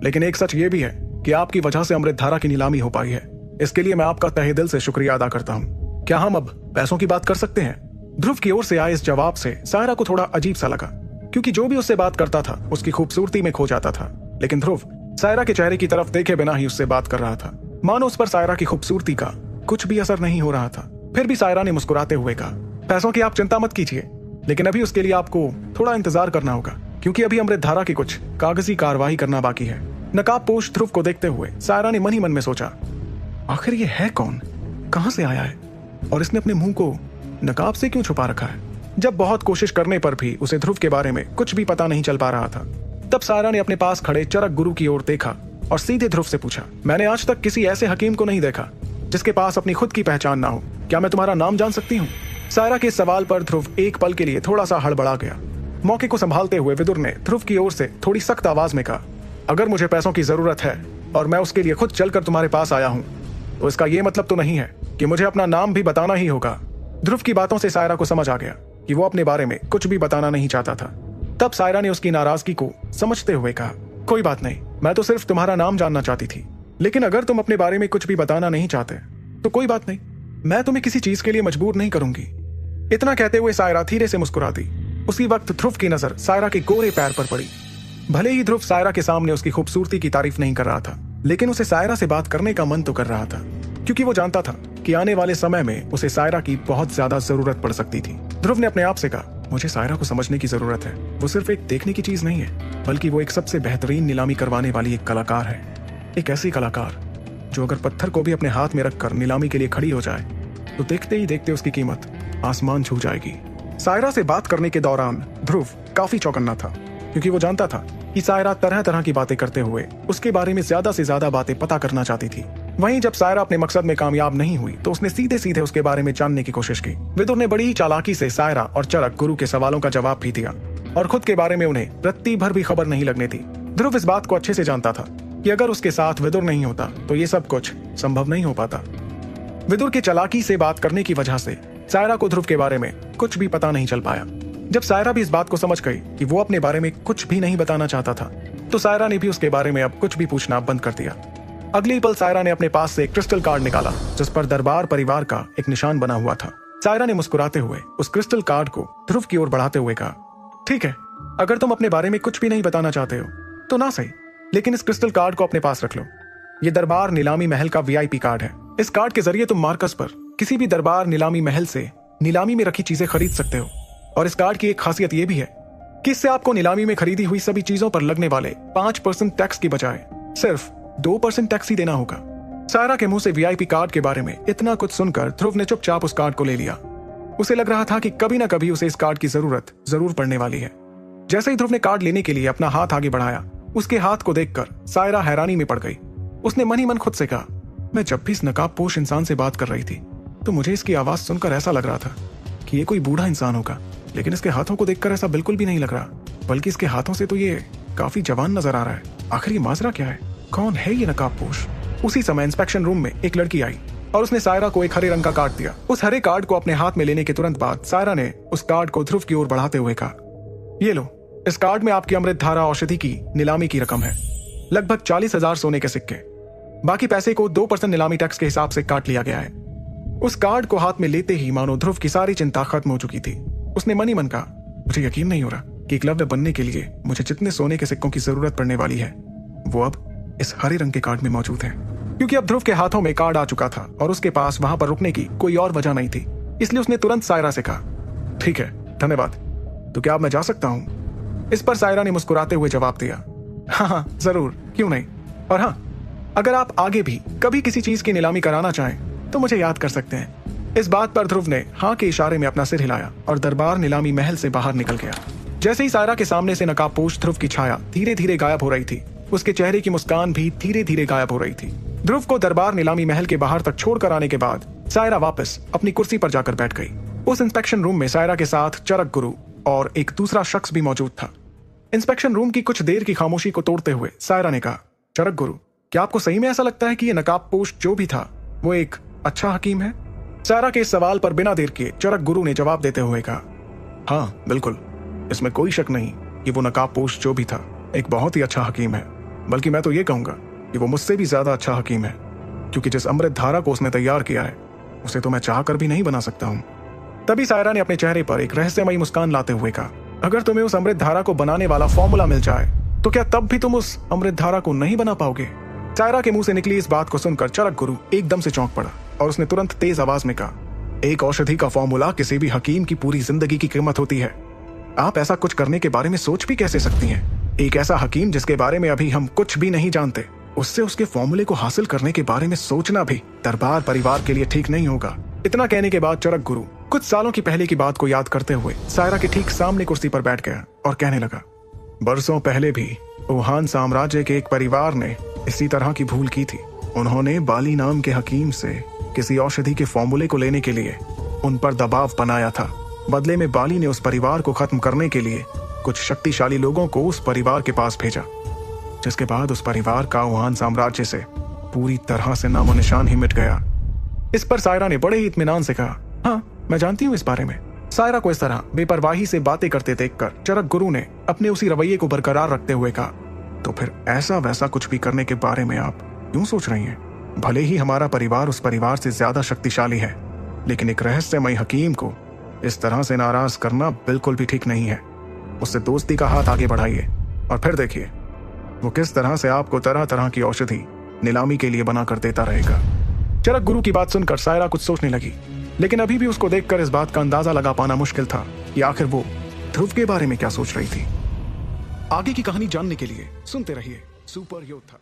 लेकिन एक सच ये भी है कि आपकी वजह से अमृतधारा की नीलामी हो पाई है। इसके लिए मैं आपका तहे दिल से शुक्रिया अदा करता हूं। क्या हम अब पैसों की बात कर सकते हैं? ध्रुव की ओर से आए इस जवाब से सायरा को थोड़ा अजीब सा लगा, क्योंकि जो भी उससे बात करता था उसकी खूबसूरती में खो जाता था, लेकिन ध्रुव सायरा के चेहरे की तरफ देखे बिना ही उससे बात कर रहा था, मानो उस पर सायरा की खूबसूरती का कुछ भी असर नहीं हो रहा था। फिर भी सायरा ने मुस्कुराते हुए कहा, पैसों की आप चिंता मत कीजिए, लेकिन अभी उसके लिए आपको थोड़ा इंतजार करना होगा, क्योंकि अभी अमृतधारा की कुछ कागजी कार्रवाई करना बाकी है। नकाबपोश ध्रुव को देखते हुए सायरा ने मन ही मन में सोचा, आखिर ये है कौन, कहां से आया है और इसने अपने मुंह को नकाब से क्यों छुपा रखा है? जब बहुत कोशिश करने पर भी उसे ध्रुव के बारे में कुछ भी पता नहीं चल पा रहा था, तब सायरा ने अपने पास खड़े चरक गुरु की ओर देखा और सीधे ध्रुव से पूछा, मैंने आज तक किसी ऐसे हकीम को नहीं देखा जिसके पास अपनी खुद की पहचान ना हो। क्या मैं तुम्हारा नाम जान सकती हूँ? सायरा के इस सवाल पर ध्रुव एक पल के लिए थोड़ा सा हड़बड़ा गया। मौके को संभालते हुए विदुर ने ध्रुव की ओर से थोड़ी सख्त आवाज में कहा, अगर मुझे पैसों की जरूरत है और मैं उसके लिए खुद चलकर तुम्हारे पास आया हूँ, तो इसका ये मतलब तो नहीं है कि मुझे अपना नाम भी बताना ही होगा। ध्रुव की बातों से सायरा को समझ आ गया कि वो अपने बारे में कुछ भी बताना नहीं चाहता था। तब सायरा ने उसकी नाराजगी को समझते हुए कहा, कोई बात नहीं, मैं तो सिर्फ तुम्हारा नाम जानना चाहती थी, लेकिन अगर तुम अपने बारे में कुछ भी बताना नहीं चाहते तो कोई बात नहीं, मैं तुम्हें किसी चीज के लिए मजबूर नहीं करूंगी। इतना कहते हुए सायरा धीरे से मुस्कुरा दी। उसी वक्त ध्रुव की नजर सायरा के गोरे पैर पर पड़ी। भले ही ध्रुव सायरा के सामने उसकी खूबसूरती की तारीफ नहीं कर रहा था, लेकिन उसे सायरा से बात करने का मन तो कर रहा था, क्योंकि वो जानता था कि आने वाले समय में उसे सायरा की बहुत ज्यादा जरूरत पड़ सकती थी। ध्रुव ने अपने आप से कहा, मुझे सायरा को समझने की जरूरत है। वो सिर्फ एक देखने की चीज नहीं है, बल्कि वो एक सबसे बेहतरीन नीलामी करवाने वाली एक कलाकार है। एक ऐसी कलाकार जो अगर पत्थर को भी अपने हाथ में रखकर नीलामी के लिए खड़ी हो जाए तो देखते ही देखते उसकी कीमत आसमान छू जाएगी। सायरा से बात करने के दौरान ध्रुव काफी चौकन्ना था, क्योंकि वो जानता था कि सायरा तरह तरह की बातें करते हुए उसके बारे में ज्यादा से ज्यादा बातें पता करना चाहती थी। वहीं जब सायरा अपने मकसद में कामयाब नहीं हुई तो उसने सीधे सीधे उसके बारे में जानने की कोशिश की। विदुर ने बड़ी ही चालाकी से सायरा और चरक गुरु के सवालों का जवाब भी दिया और खुद के बारे में उन्हें रत्ती भर भी खबर नहीं लगने दी। ध्रुव इस बात को अच्छे से जानता था कि अगर उसके साथ विदुर नहीं होता तो ये सब कुछ संभव नहीं हो पाता। विदुर के चालाकी से बात करने की वजह से सायरा को ध्रुव के बारे में कुछ भी पता नहीं चल पाया। जब सायरा भी इस बात को समझ गई कि वो अपने बारे में कुछ भी नहीं बताना चाहता था, तो सायरा ने भी उसके बारे में अब कुछ भी पूछना बंद कर दिया। अगली पल सायरा ने अपने पास से एक क्रिस्टल कार्ड निकाला जिस पर दरबार परिवार का एक निशान बना हुआ था। सायरा ने मुस्कुराते हुए उस क्रिस्टल कार्ड को ध्रुव की ओर बढ़ाते हुए कहा, ठीक है, अगर तुम अपने बारे में कुछ भी नहीं बताना चाहते हो तो ना सही, लेकिन इस क्रिस्टल कार्ड को अपने पास रख लो। ये दरबार नीलामी महल का VIP कार्ड है। इस कार्ड के जरिए तुम मार्कस पर किसी भी दरबार नीलामी महल से नीलामी में रखी चीजें खरीद सकते हो। और इस कार्ड की एक खासियत यह भी है कि इससे आपको नीलामी में खरीदी हुई सभी चीजों पर लगने वाले 5% टैक्स की बजाय सिर्फ 2% टैक्स ही देना होगा। सायरा के मुंह से वीआईपी कार्ड के बारे में इतना कुछ सुनकर ध्रुव ने चुपचाप उस कार्ड को ले लिया। उसे लग रहा था कि कभी ना कभी उसे इस कार्ड की जरूरत जरूर पड़ने वाली है। जैसे ही ध्रुव ने कार्ड लेने के लिए अपना हाथ आगे बढ़ाया, उसके हाथ को देखकर सायरा हैरानी में पड़ गई। उसने मन ही मन खुद से कहा, मैं जब भी इस नकाबपोश इंसान से बात कर रही थी तो मुझे इसकी आवाज सुनकर ऐसा लग रहा था कि ये कोई बूढ़ा इंसान होगा, लेकिन इसके हाथों को देखकर ऐसा बिल्कुल भी नहीं लग रहा, बल्कि इसके हाथों से तो ये काफी जवान नजर आ रहा है। आखिर ये माजरा क्या है? कौन है ये नकाबपोश? उसी समय इंस्पेक्शन रूम में एक लड़की आई और उसने सायरा को एक हरे रंग का कार्ड दिया। उस हरे कार्ड को अपने हाथ में लेने के तुरंत बाद सायरा ने उस कार्ड को ध्रुव की ओर बढ़ाते हुए कहा, ये लो, इस कार्ड में आपकी अमृत धारा औषधि की नीलामी की रकम है, लगभग 40,000 सोने के सिक्के। बाकी पैसे को 2% नीलामी टैक्स के हिसाब से काट लिया गया है। उस कार्ड को हाथ में लेते ही मानो ध्रुव की सारी चिंता खत्म हो चुकी थी। उसने मन ही मन कहा, मुझे यकीन नहीं हो रहा कि एकलव्य बनने के लिए मुझे जितने सोने के सिक्कों की जरूरत पड़ने वाली है वो अब इस हरे रंग के कार्ड में मौजूद है। क्योंकि अब ध्रुव के हाथों में कार्ड आ चुका था और उसके पास वहां पर रुकने की कोई और वजह नहीं थी, इसलिए उसने तुरंत सायरा से कहा, ठीक है, धन्यवाद, तो क्या अब मैं जा सकता हूं? इस पर सायरा ने मुस्कुराते हुए जवाब दिया, हाँ, जरूर, क्यों नहीं, और हाँ, अगर आप आगे भी कभी किसी चीज की नीलामी कराना चाहें तो मुझे याद कर सकते हैं। इस बात पर ध्रुव ने हाँ के इशारे में अपना सिर हिलाया और दरबार नीलामी महल से बाहर निकल गया। जैसे ही सायरा के सामने से नकाबपोश ध्रुव की छाया धीरे धीरे गायब हो रही थी, उसके चेहरे की मुस्कान भी धीरे धीरे गायब हो रही थी। ध्रुव को दरबार नीलामी महल के बाहर तक छोड़कर आने के बाद सायरा वापस अपनी कुर्सी पर जाकर बैठ गई। उस इंस्पेक्शन रूम में सायरा के साथ चरक गुरु और एक दूसरा शख्स भी मौजूद था। इंस्पेक्शन रूम की कुछ देर की खामोशी को तोड़ते हुए सायरा ने कहा, चरक गुरु, क्या आपको सही में ऐसा लगता है कि ये नकाबपोश जो भी था वो एक अच्छा हकीम है? सायरा के इस सवाल पर बिना देर किए चरक गुरु ने जवाब देते हुए कहा, हाँ बिल्कुल, इसमें कोई शक नहीं कि वो नकाबपोश जो भी था एक बहुत ही अच्छा हकीम है। बल्कि मैं तो ये कहूंगा कि वो मुझसे भी ज्यादा अच्छा हकीम है, क्योंकि जिस अमृत धारा को उसने तैयार किया है उसे तो मैं चाह कर भी नहीं बना सकता हूँ। तभी सायरा ने अपने चेहरे पर एक रहस्यमयी मुस्कान लाते हुए कहा, अगर तुम्हें उस अमृत धारा को बनाने वाला फॉर्मूला मिल जाए तो क्या तब भी तुम उस अमृत धारा को नहीं बना पाओगे? सायरा के मुंह से निकली इस बात को सुनकर चरक गुरु एकदम से चौंक पड़ा और उसने तुरंत तेज आवाज में कहा, एक औषधि का फॉर्मूला किसी भी हकीम की पूरी जिंदगी की कीमत होती है। आप ऐसा कुछ करने के बारे में सोच भी कैसे सकती हैं? एक ऐसा हकीम जिसके बारे में अभी हम कुछ भी नहीं जानते, उससे उसके फॉर्मूले को हासिल करने के बारे में सोचना भी दरबार परिवार के लिए ठीक नहीं होगा। इतना कहने के बाद चरक गुरु कुछ सालों की पहले की बात को याद करते हुए सायरा के ठीक सामने कुर्सी पर बैठ गया और कहने लगा, बरसों पहले भी वुहान साम्राज्य के एक परिवार ने इसी तरह की भूल की थी। उन्होंने बाली नाम के हकीम से किसी औषधि के फॉर्मूले को लेने के लिए उन पर दबाव बनाया था। बदले में बाली ने उस परिवार को खत्म करने के लिए कुछ शक्तिशाली लोगों को उस परिवार के पास भेजा, जिसके बाद उस परिवार का वुहान साम्राज्य से पूरी तरह से नामो निशान ही मिट गया। इस पर सायरा ने बड़े ही इत्मीनान से कहा, हाँ, मैं जानती हूँ इस बारे में। सायरा को इस तरह बेपरवाही से बातें करते देखकर चरक गुरु ने अपने उसी रवैये को बरकरार रखते हुए कहा, तो फिर ऐसा वैसा कुछ भी करने के बारे में आप क्यों सोच रही हैं? भले ही हमारा परिवार उस परिवार से ज्यादा शक्तिशाली है, लेकिन एक रहस्यमयी हकीम को इस तरह से नाराज करना बिल्कुल भी ठीक नहीं है। उससे दोस्ती का हाथ आगे बढ़ाइए और फिर देखिए वो किस तरह से आपको तरह तरह की औषधि नीलामी के लिए बना कर देता रहेगा। चरक गुरु की बात सुनकर सायरा कुछ सोचने लगी, लेकिन अभी भी उसको देखकर इस बात का अंदाजा लगा पाना मुश्किल था कि आखिर वो ध्रुव के बारे में क्या सोच रही थी। आगे की कहानी जानने के लिए सुनते रहिए सुपर योद्धा।